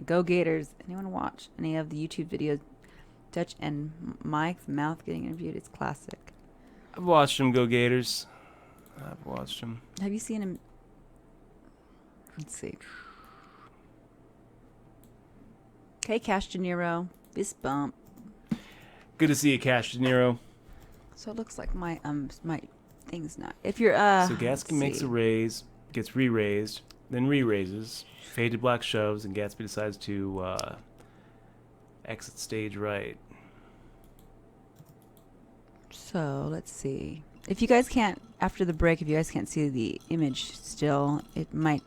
S2: Go Gators. Anyone watch any of the YouTube videos? Dutch and Mike's mouth getting interviewed. It's classic.
S1: I've watched him go Gators. I've watched him.
S2: Have you seen him? Let's see. Okay, Cash De Niro. Fist bump.
S1: Good to see you, Cash De Niro.
S2: So it looks like my thing's not. If you're
S1: So Gatsby makes a raise, gets re-raised, then re-raises, faded black shoves, and Gatsby decides to exit stage right.
S2: So let's see. If you guys can't, after the break, if you guys can't see the image still, you might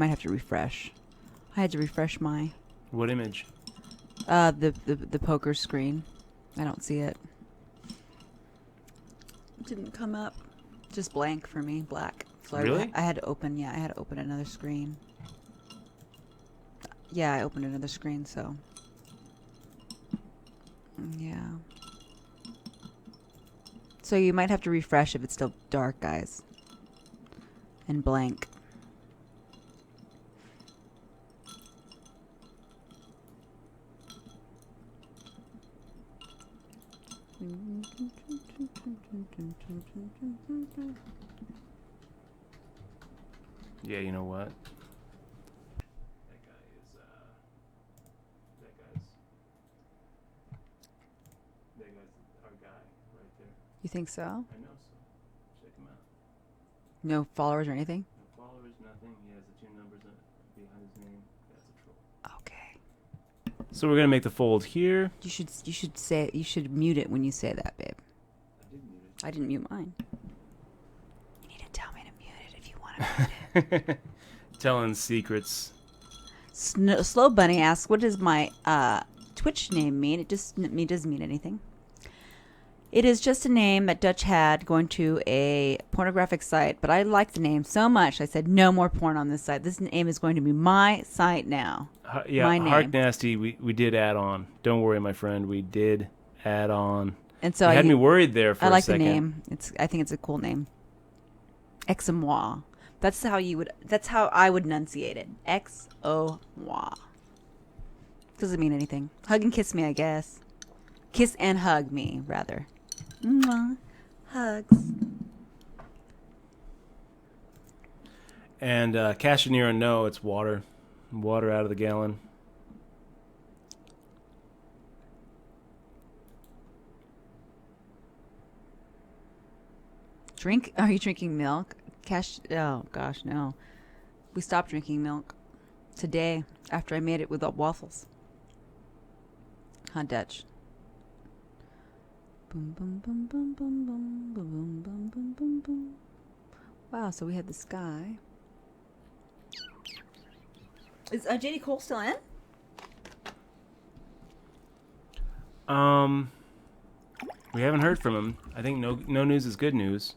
S2: have to refresh. I had to refresh my
S1: What image?
S2: the poker screen. I don't see it. It didn't come up. Just blank for me, black. So
S1: Really?
S2: I had to open. Yeah, I had to open another screen. Yeah, I opened another screen. So yeah. So you might have to refresh if it's still dark, guys. And blank.
S1: Yeah, you know what? That guy's our guy right there.
S2: You think so?
S1: I know, so check him out.
S2: No followers or anything?
S1: No followers, nothing. He has the 2 numbers behind his name. That's a troll.
S2: Okay.
S1: So we're gonna make the fold here.
S2: You should mute it when you say that, babe.
S1: I did mute it.
S2: I didn't mute mine. You need to tell me to mute it if you want to mute it.
S1: Telling secrets.
S2: Slow Bunny asks, what does my Twitch name mean? It doesn't mean anything. It is just a name that Dutch had going to a pornographic site, but I liked the name so much I said no more porn on this site. This name is going to be my site now.
S1: Yeah,
S2: my name.
S1: Heart Nasty, we did add on. Don't worry, my friend, we did add on.
S2: And so
S1: you had me worried there for a second.
S2: I like the name. I think it's a cool name. Ex-moi. That's how I would enunciate it. Ex-o-moi. Doesn't mean anything. Hug and kiss me, I guess. Kiss and hug me, rather. Mwah. Hugs.
S1: And Cashaniera, no, it's water. Water out of the gallon.
S2: Are you drinking milk? Oh gosh, no. We stopped drinking milk today after I made it with waffles. Huh, Dutch? Boom, boom, boom, boom, boom, boom, boom, boom, boom, boom, boom. Wow, so we had the sky. Is JD Cole still in?
S1: We haven't heard from him. I think no news is good news.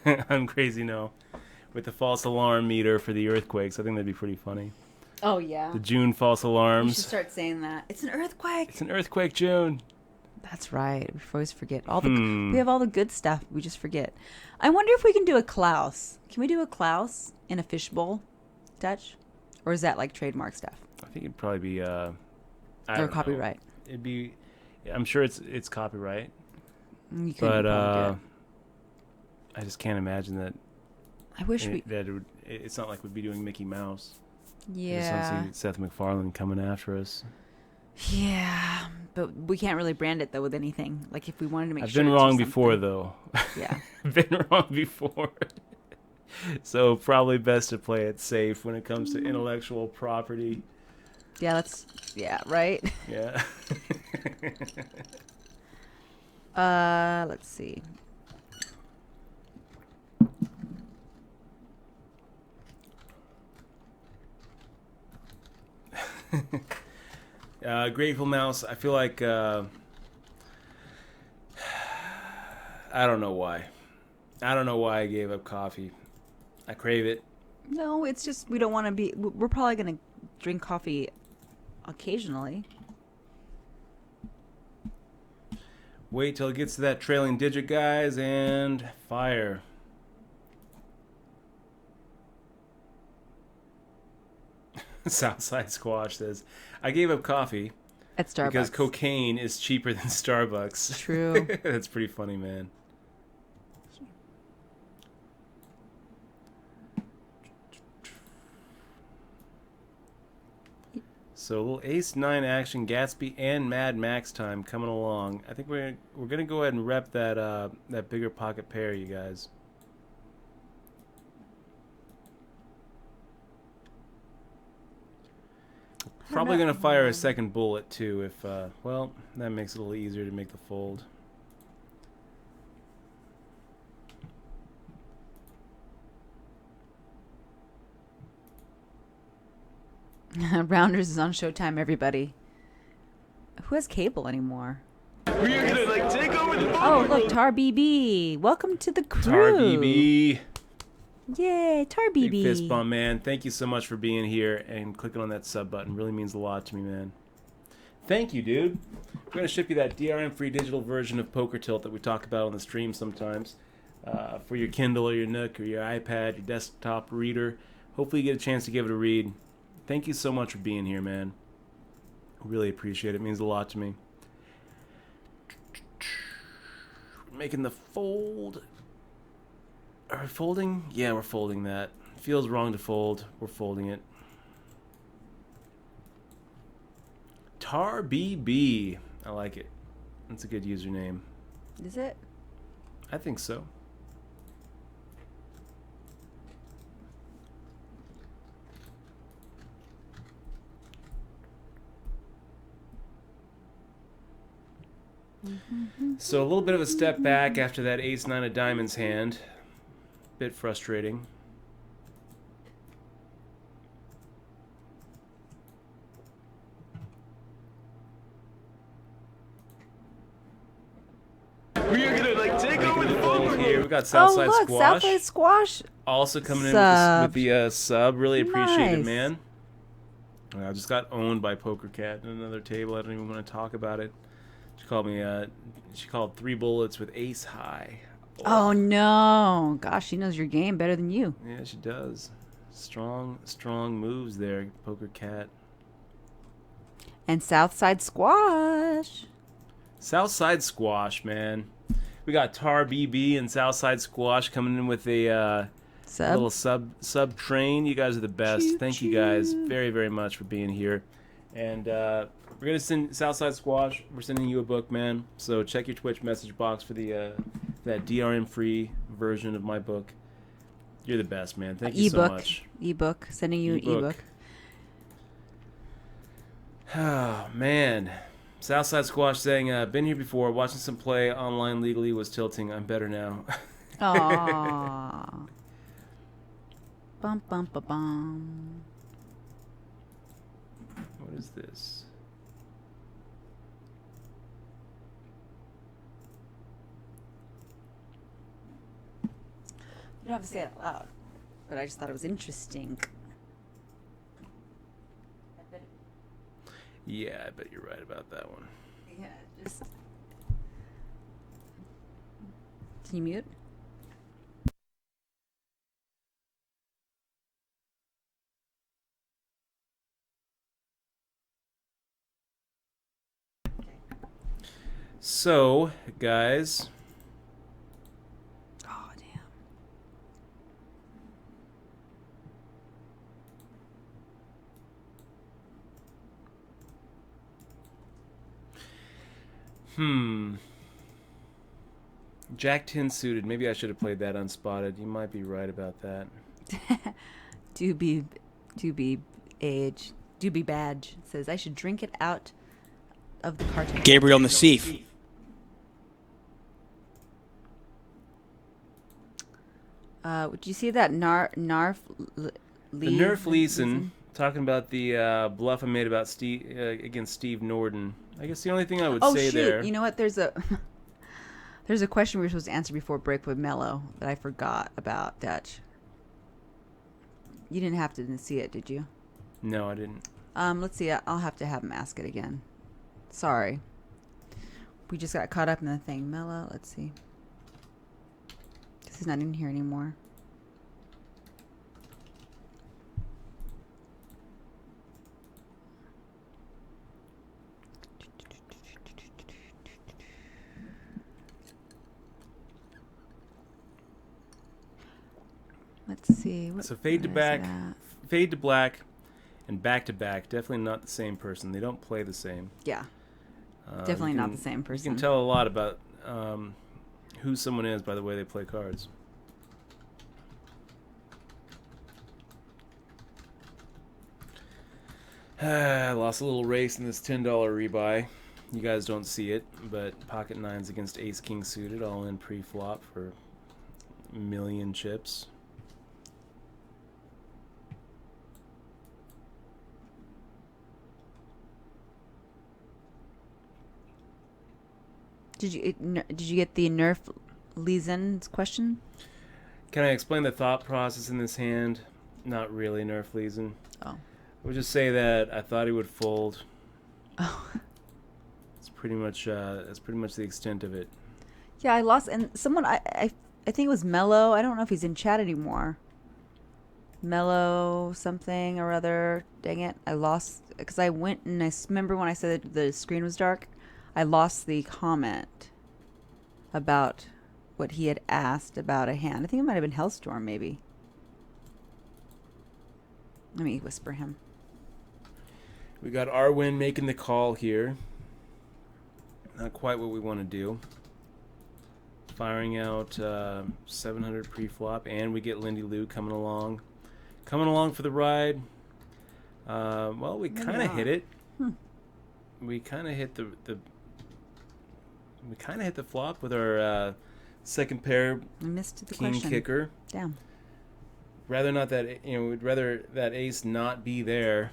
S1: I'm crazy, no. With the false alarm meter for the earthquakes, I think that'd be pretty funny.
S2: Oh, yeah.
S1: The June false alarms.
S2: You should start saying that. It's an earthquake.
S1: It's an earthquake, June.
S2: That's right. We always forget. We have all the good stuff. We just forget. I wonder if we can do a Klaus. Can we do a Klaus in a fishbowl, Dutch? Or is that like trademark stuff?
S1: I think it'd probably be
S2: or copyright.
S1: It'd be. I'm sure it's copyright.
S2: You couldn't probably do it.
S1: I just can't imagine that.
S2: I wish
S1: it's not like we'd be doing Mickey Mouse.
S2: Yeah.
S1: I just don't see Seth MacFarlane coming after us.
S2: Yeah, but we can't really brand it though with anything. Like if we wanted to make.
S1: I've been wrong before though.
S2: Yeah.
S1: I've been wrong before. So probably best to play it safe when it comes to intellectual property.
S2: Yeah, right.
S1: Yeah.
S2: Let's see.
S1: Grateful Mouse, I feel like I don't know why. I don't know why I gave up coffee. I crave it.
S2: No, it's just we don't want to be. We're probably going to drink coffee occasionally.
S1: Wait till it gets to that trailing digit, guys, and fire. Southside Squash says, I gave up coffee
S2: at Starbucks
S1: because cocaine is cheaper than Starbucks.
S2: True.
S1: That's pretty funny, man. So a little Ace 9 action, Gatsby and Mad Max time coming along. I think we're gonna go ahead and rep that bigger pocket pair, you guys. Probably gonna fire a second bullet too if well, that makes it a little easier to make the fold.
S2: Rounders is on Showtime, everybody. Who has cable anymore?
S3: We are gonna take over the phone.
S2: Oh, look, Tar BB. Welcome to the crew.
S1: Tar BB.
S2: Yay, Tar BB.
S1: Big fist bump, man. Thank you so much for being here and clicking on that sub button. Really means a lot to me, man. Thank you, dude. We're going to ship you that DRM-free digital version of Poker Tilt that we talk about on the stream sometimes for your Kindle or your Nook or your iPad, your desktop reader. Hopefully you get a chance to give it a read. Thank you so much for being here, man. Really appreciate it. It means a lot to me. We're making the fold. Are we folding? Yeah, we're folding that. Feels wrong to fold. We're folding it. Tar BB. I like it. That's a good username.
S2: Is it?
S1: I think so. So a little bit of a step back after that ace-9 of diamonds hand. Bit frustrating.
S3: We are gonna like take over the poker
S1: Here
S3: room.
S1: we got
S2: Oh,
S1: Southside
S2: look,
S1: Squash.
S2: Southside Squash.
S1: Also coming in
S2: Sub.
S1: with the sub. Really appreciate it,
S2: Nice.
S1: man. I just got owned by Poker Cat at another table. I don't even want to talk about it. She called me. She called 3 bullets with ace high.
S2: Oh no! Gosh, she knows your game better than you.
S1: Yeah, she does. Strong moves there, Poker Cat.
S2: And Southside Squash.
S1: Southside Squash, man. We got Tar BB and Southside Squash coming in with a little sub train. You guys are the best.
S2: Choo
S1: Thank you guys very, very much for being here. And we're gonna send Southside Squash. We're sending you a book, man. So check your Twitch message box for the that DRM free version of my book. You're the best, man. Thank you so much.
S2: Ebook. Sending you an ebook.
S1: Oh man. Southside Squash saying, been here before, watching some play online legally was tilting. I'm better now.
S2: Aww. Bum bum ba bum.
S1: What is this?
S2: You don't have to say it out loud, but I just thought it was interesting.
S1: Yeah, I bet you're right about that one.
S2: Yeah, just. Can you mute?
S1: So, guys.
S2: Oh, damn.
S1: Jack 10 suited. Maybe I should have played that unspotted. You might be right about that.
S2: Doobie badge says I should drink it out of the carton.
S4: Gabriel Nassif.
S2: Would you see that Narf
S1: The Nerf Leeson talking about the bluff I made about Steve against Steve Norden. I guess the only thing I would say there.
S2: You know what? There's a question we were supposed to answer before break with Mello that I forgot about, Dutch. You didn't have to see it, did you?
S1: No, I didn't.
S2: Let's see. I'll have to have him ask it again. Sorry. We just got caught up in the thing. Mello, let's see. Because he's not in here anymore. Let's see.
S1: So fade to black, and back to back. Definitely not the same person. They don't play the same.
S2: Yeah. Definitely not the same person.
S1: You can tell a lot about who someone is by the way they play cards. I lost a little race in this $10 rebuy. You guys don't see it, but pocket nines against ace king suited, all in pre-flop for a million chips.
S2: Did you get the Nerf Leesen's question?
S1: Can I explain the thought process in this hand? Not really, Nerf Leeson.
S2: Oh.
S1: I would just say that I thought he would fold.
S2: Oh.
S1: It's pretty much that's pretty much the extent of it.
S2: Yeah, I lost, and someone I think it was Mello. I don't know if he's in chat anymore. Mello something or other. Dang it, I lost because I went and I remember when I said that the screen was dark. I lost the comment about what he had asked about a hand. I think it might have been Hellstorm, maybe. Let me whisper him.
S1: We got Arwen making the call here. Not quite what we want to do. Firing out 700 pre-flop, and we get Lindy Lou coming along. Coming along for the ride. Well, we kind of hit it. We kind of hit the We kind of hit the flop with our second pair
S2: I missed the
S1: king
S2: question.
S1: kicker.
S2: Damn.
S1: We'd rather that ace not be there.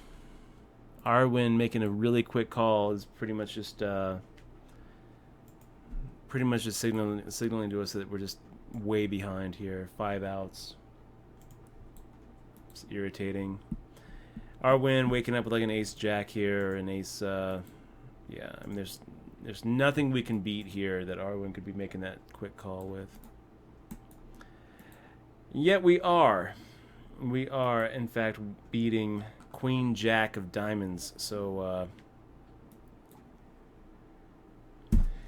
S1: Arwen making a really quick call is pretty much just signaling to us that we're just way behind here. 5 outs. It's irritating. Arwen waking up with like an ace jack here, an ace. Yeah, I mean there's nothing we can beat here that Arwen could be making that quick call with. Yet we are in fact beating Queen Jack of Diamonds. So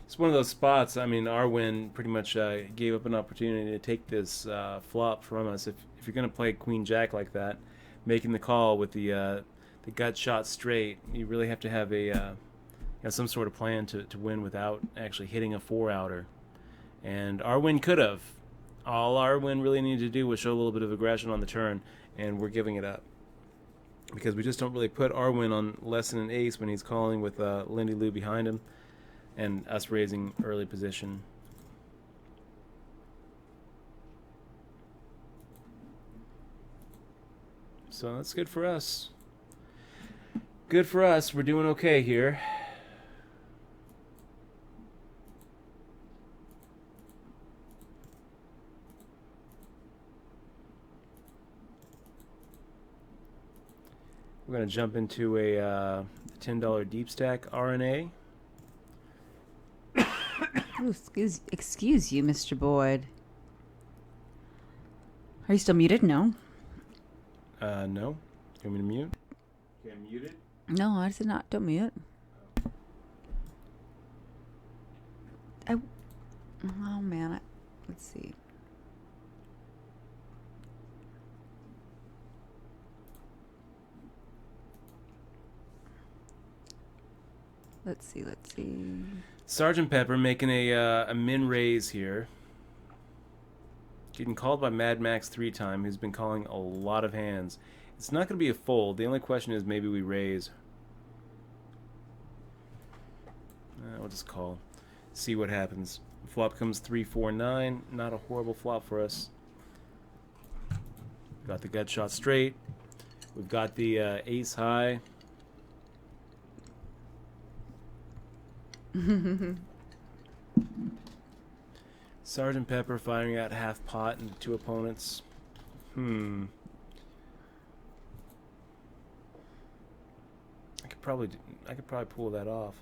S1: it's one of those spots. I mean, Arwen pretty much gave up an opportunity to take this flop from us. If you're going to play Queen Jack like that, making the call with the gut shot straight, you really have to have some sort of plan to win without actually hitting a 4-outer. And Arwen could have. All Arwen really needed to do was show a little bit of aggression on the turn, and we're giving it up. Because we just don't really put Arwen on less than an ace when he's calling with Lindy Lou behind him and us raising early position. So that's good for us. Good for us. We're doing okay here. We're going to jump into a $10 deep stack RNA.
S2: Ooh, excuse you, Mr. Boyd. Are you still muted? No.
S1: No. You want me to mute? Okay, I'm muted.
S2: No, I said not. Don't mute. Oh man. Let's see. Let's see.
S1: Sergeant Pepper making a min raise here. Getting called by Mad Max 3 time, who's been calling a lot of hands. It's not going to be a fold. The only question is maybe we raise. We'll just call. See what happens. Flop comes 3-4-9. Not a horrible flop for us. Got the gut shot straight. We've got the ace high. Sergeant Pepper firing out half pot into 2 opponents. I could probably pull that off.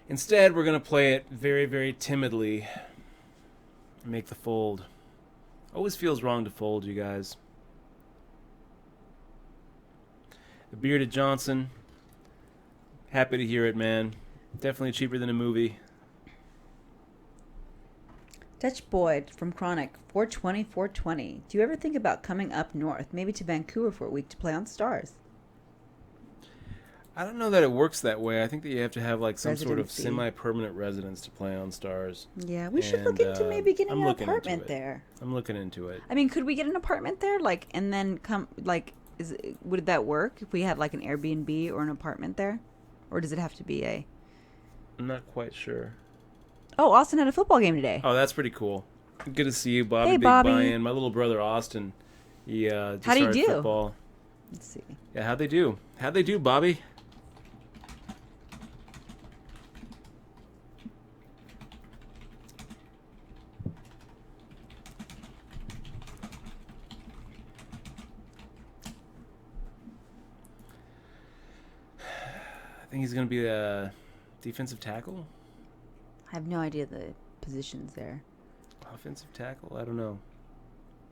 S1: Instead, we're going to play it very, very timidly. Make the fold. Always feels wrong to fold, you guys. The Bearded Johnson. Happy to hear it, man. Definitely cheaper than a movie.
S2: Dutch Boyd from Chronic, 420. Do you ever think about coming up north, maybe to Vancouver for a week to play on Stars?
S1: I don't know that it works that way. I think that you have to have like some sort of
S2: Residency.
S1: semi-permanent residence to play on Stars.
S2: Yeah, we should look into maybe getting an apartment there.
S1: I'm looking into it.
S2: I mean, could we get an apartment there, like, and then come, like, would that work if we had like an Airbnb or an apartment there, or does it have to be a?
S1: I'm not quite sure.
S2: Oh, Austin had a football game today.
S1: Oh, that's pretty cool. Good to see you, Bobby.
S2: Hey,
S1: Big
S2: Bobby.
S1: buy-in. My little brother Austin. He just
S2: How'd he
S1: started
S2: do?
S1: football.
S2: Let's see.
S1: Yeah, how'd they do? How'd they do, Bobby? I think he's going to be a defensive tackle.
S2: I have no idea the positions there.
S1: Offensive tackle? I don't know.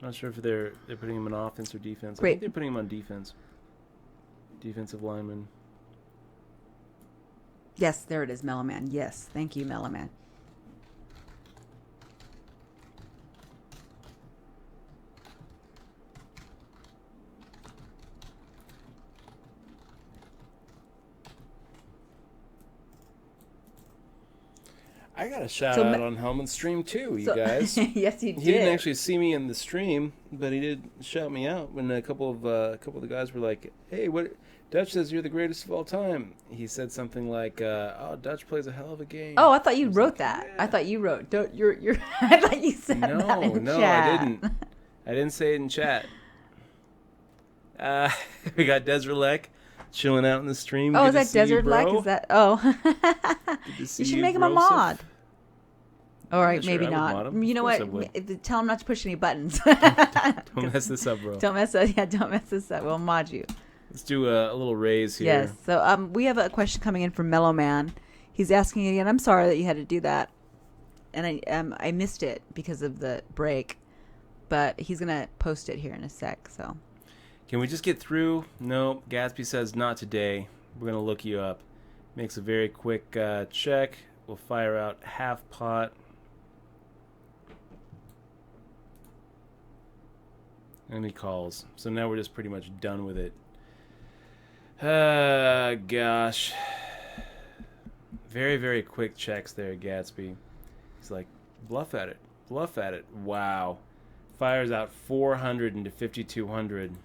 S1: Not sure if they're putting him in offense or defense. I
S2: Great.
S1: think they're putting him on defense. Defensive lineman.
S2: Yes, there it is, Meloman. Yes, thank you, Meloman.
S1: I got a shout
S2: So
S1: out on Hellman's stream too, you
S2: So-
S1: guys.
S2: yes, you did.
S1: He didn't actually see me in the stream, but he did shout me out when a couple of the guys were like, "Hey, what? Dutch says you're the greatest of all time." He said something like, "Oh, Dutch plays a hell of a game."
S2: Oh, I thought you
S1: was
S2: wrote
S1: like,
S2: that.
S1: "Yeah."
S2: I thought you wrote. Don't you're. I thought you said that in
S1: No,
S2: chat.
S1: I didn't. I didn't say it in chat. We got Desrelek chilling out in the stream.
S2: Oh,
S1: Good
S2: is
S1: to
S2: that
S1: see you,
S2: Desert Black?
S1: bro.
S2: Is that? Oh,
S1: Good to see
S2: you should make him a
S1: Broseph.
S2: mod. All right,
S1: sure,
S2: maybe
S1: I would
S2: not.
S1: mod him.
S2: You
S1: Of
S2: know
S1: course
S2: what?
S1: I would.
S2: Tell him not to push any buttons.
S1: Don't mess this up, bro.
S2: Don't mess up. Yeah, don't mess this up. We'll mod you.
S1: Let's do a little raise here.
S2: Yes. So we have a question coming in from Mellow Man. He's asking again. I'm sorry that you had to do that, and I missed it because of the break, but he's gonna post it here in a sec. So.
S1: Can we just get through? No, Gatsby says not today. We're going to look you up. Makes a very quick check. We'll fire out half pot. And he calls. So now we're just pretty much done with it. Gosh. Very, very quick checks there, Gatsby. He's like, bluff at it. Bluff at it. Wow. Fires out 400 into 5,200.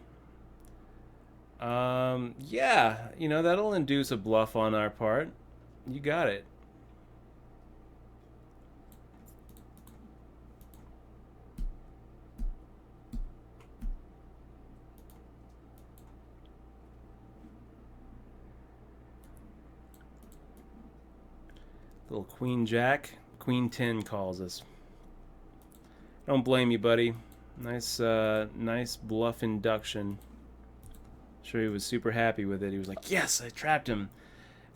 S1: Yeah, that'll induce a bluff on our part. You got it. Little Queen Jack. Queen 10 calls us. Don't blame you, buddy. Nice bluff induction. Sure, he was super happy with it. He was like, "Yes, I trapped him."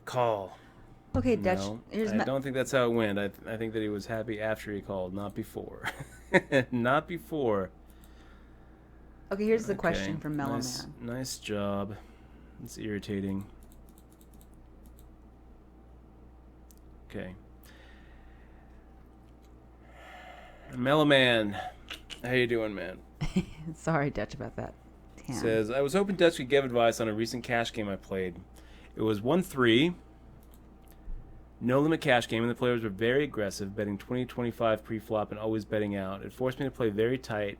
S1: Call.
S2: Okay, Dutch.
S1: No,
S2: Here's
S1: I don't think that's how it went. I think that he was happy after he called, not before. Not before.
S2: Okay, here's the
S1: Okay,
S2: question from Mellow
S1: nice,
S2: Man.
S1: Nice job. It's irritating. Okay. Mellow Man, how you doing, man?
S2: Sorry, Dutch, about that. Damn.
S1: Says, I was hoping Dutch could give advice on a recent cash game I played. It was 1-3, no limit cash game, and the players were very aggressive, betting 20-25 pre-flop and always betting out. It forced me to play very tight,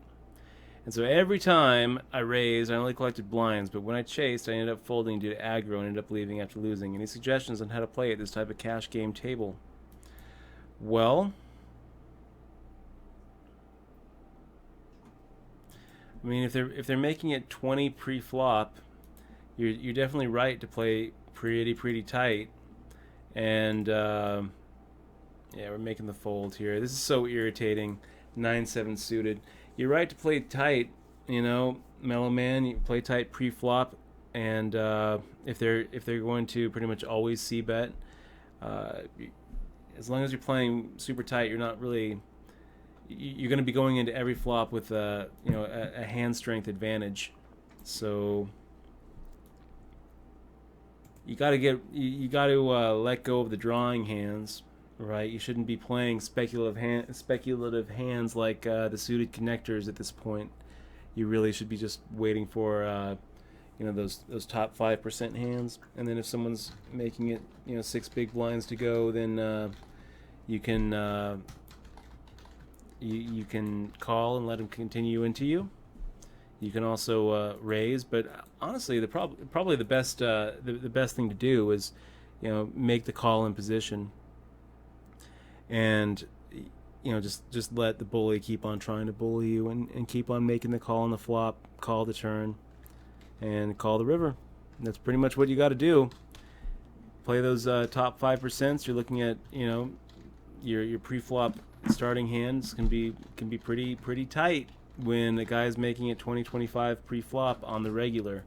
S1: and so every time I raised, I only collected blinds, but when I chased, I ended up folding due to aggro and ended up leaving after losing. Any suggestions on how to play at this type of cash game table? Well, I mean, if they're making it 20 pre-flop, you're definitely right to play pretty tight. And yeah, we're making the fold here. This is so irritating. 9-7 suited. You're right to play tight. Mellow Man. You play tight pre-flop, and if they're going to pretty much always c-bet, as long as you're playing super tight, you're not really. You're going to be going into every flop with a hand strength advantage, so you got to let go of the drawing hands, right? You shouldn't be playing speculative hands like the suited connectors at this point. You really should be just waiting for those top 5% hands, and then if someone's making it 6 big blinds to go, then you can. You can call and let them continue into you. You can also raise, but honestly, probably the best the best thing to do is make the call in position, and just let the bully keep on trying to bully you, and keep on making the call on the flop, call the turn, and call the river. And that's pretty much what you got to do. Play those top 5%. You're looking at your pre-flop starting hands can be pretty tight when the guy's making it 20-25 pre-flop on the regular.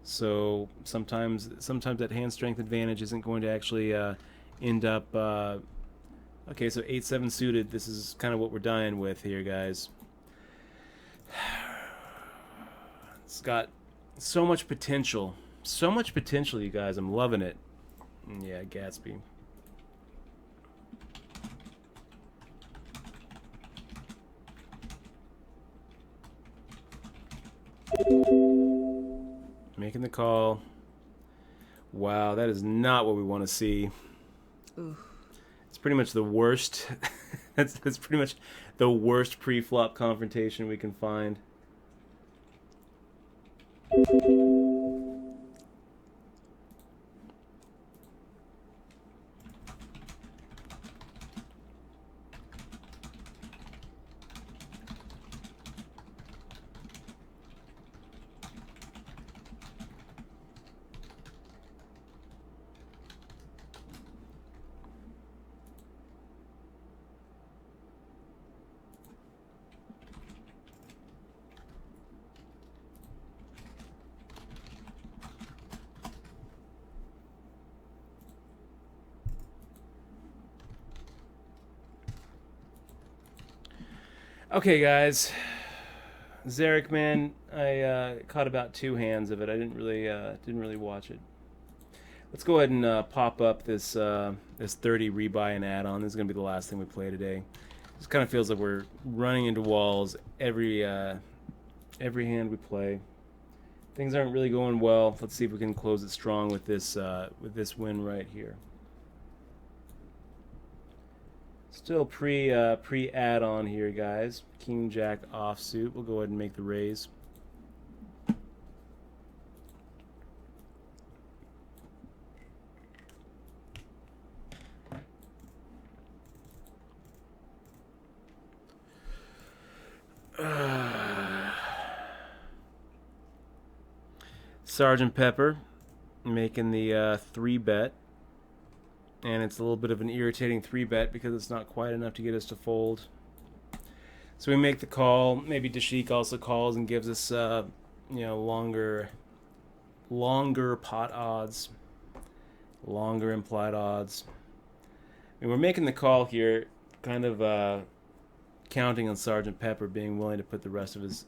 S1: So sometimes that hand strength advantage isn't going to actually end up. Okay, so 8-7 suited. This is kind of what we're dying with here, guys. It's got so much potential, you guys. I'm loving it. Yeah, Gatsby. Making the call. Wow, that is not what we want to see.
S2: Ooh.
S1: It's pretty much the worst. That's pretty much the worst pre-flop confrontation we can find. Okay, guys. Zarek, man, I caught about 2 hands of it. I didn't really watch it. Let's go ahead and pop up this 30 rebuy and add-on. This is gonna be the last thing we play today. This kind of feels like we're running into walls every hand we play. Things aren't really going well. Let's see if we can close it strong with this win right here. Still pre add-on here, guys. King Jack offsuit. We'll go ahead and make the raise. Sergeant Pepper making the 3-bet. And it's a little bit of an irritating 3-bet because it's not quite enough to get us to fold. So we make the call. Maybe Dashik also calls and gives us, longer pot odds, longer implied odds. I mean, we're making the call here, kind of counting on Sergeant Pepper being willing to put the rest of his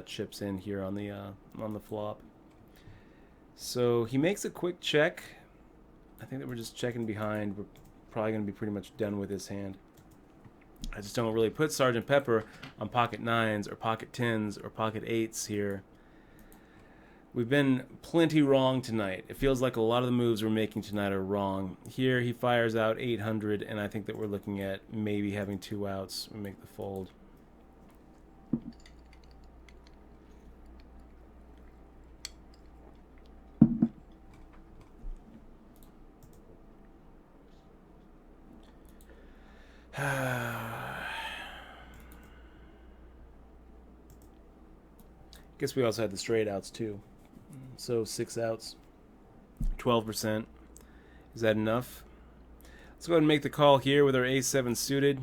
S1: chips in here on the flop. So he makes a quick check. I think that we're just checking behind. We're probably going to be pretty much done with this hand. I just don't really put Sergeant Pepper on pocket 9s or pocket 10s or pocket 8s here. We've been plenty wrong tonight. It feels like a lot of the moves we're making tonight are wrong. Here he fires out 800, and I think that we're looking at maybe having 2 outs and make the fold. Guess we also had the straight outs too. So 6 outs, 12%. Is that enough? Let's go ahead and make the call here with our ace-7 suited.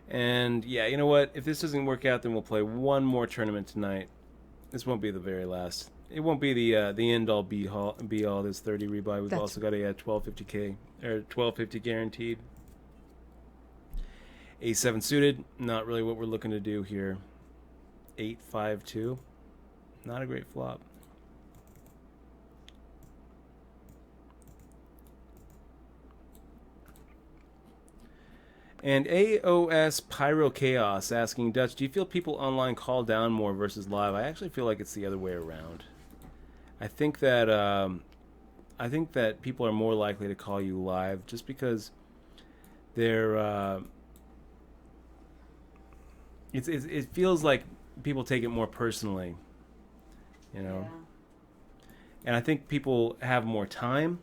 S1: And yeah, you know what? If this doesn't work out, then we'll play one more tournament tonight. This won't be the very last. It won't be the end all be all. This 30 rebuy. We've also got a 1250k or 1250 guaranteed. A7 suited, not really what we're looking to do here. 8-5-2, not a great flop. And AOS Pyro Chaos asking, Dutch, do you feel people online call down more versus live? I actually feel like it's the other way around. I think that people are more likely to call you live just because they're it feels like people take it more personally, you know. Yeah. And I think people have more time.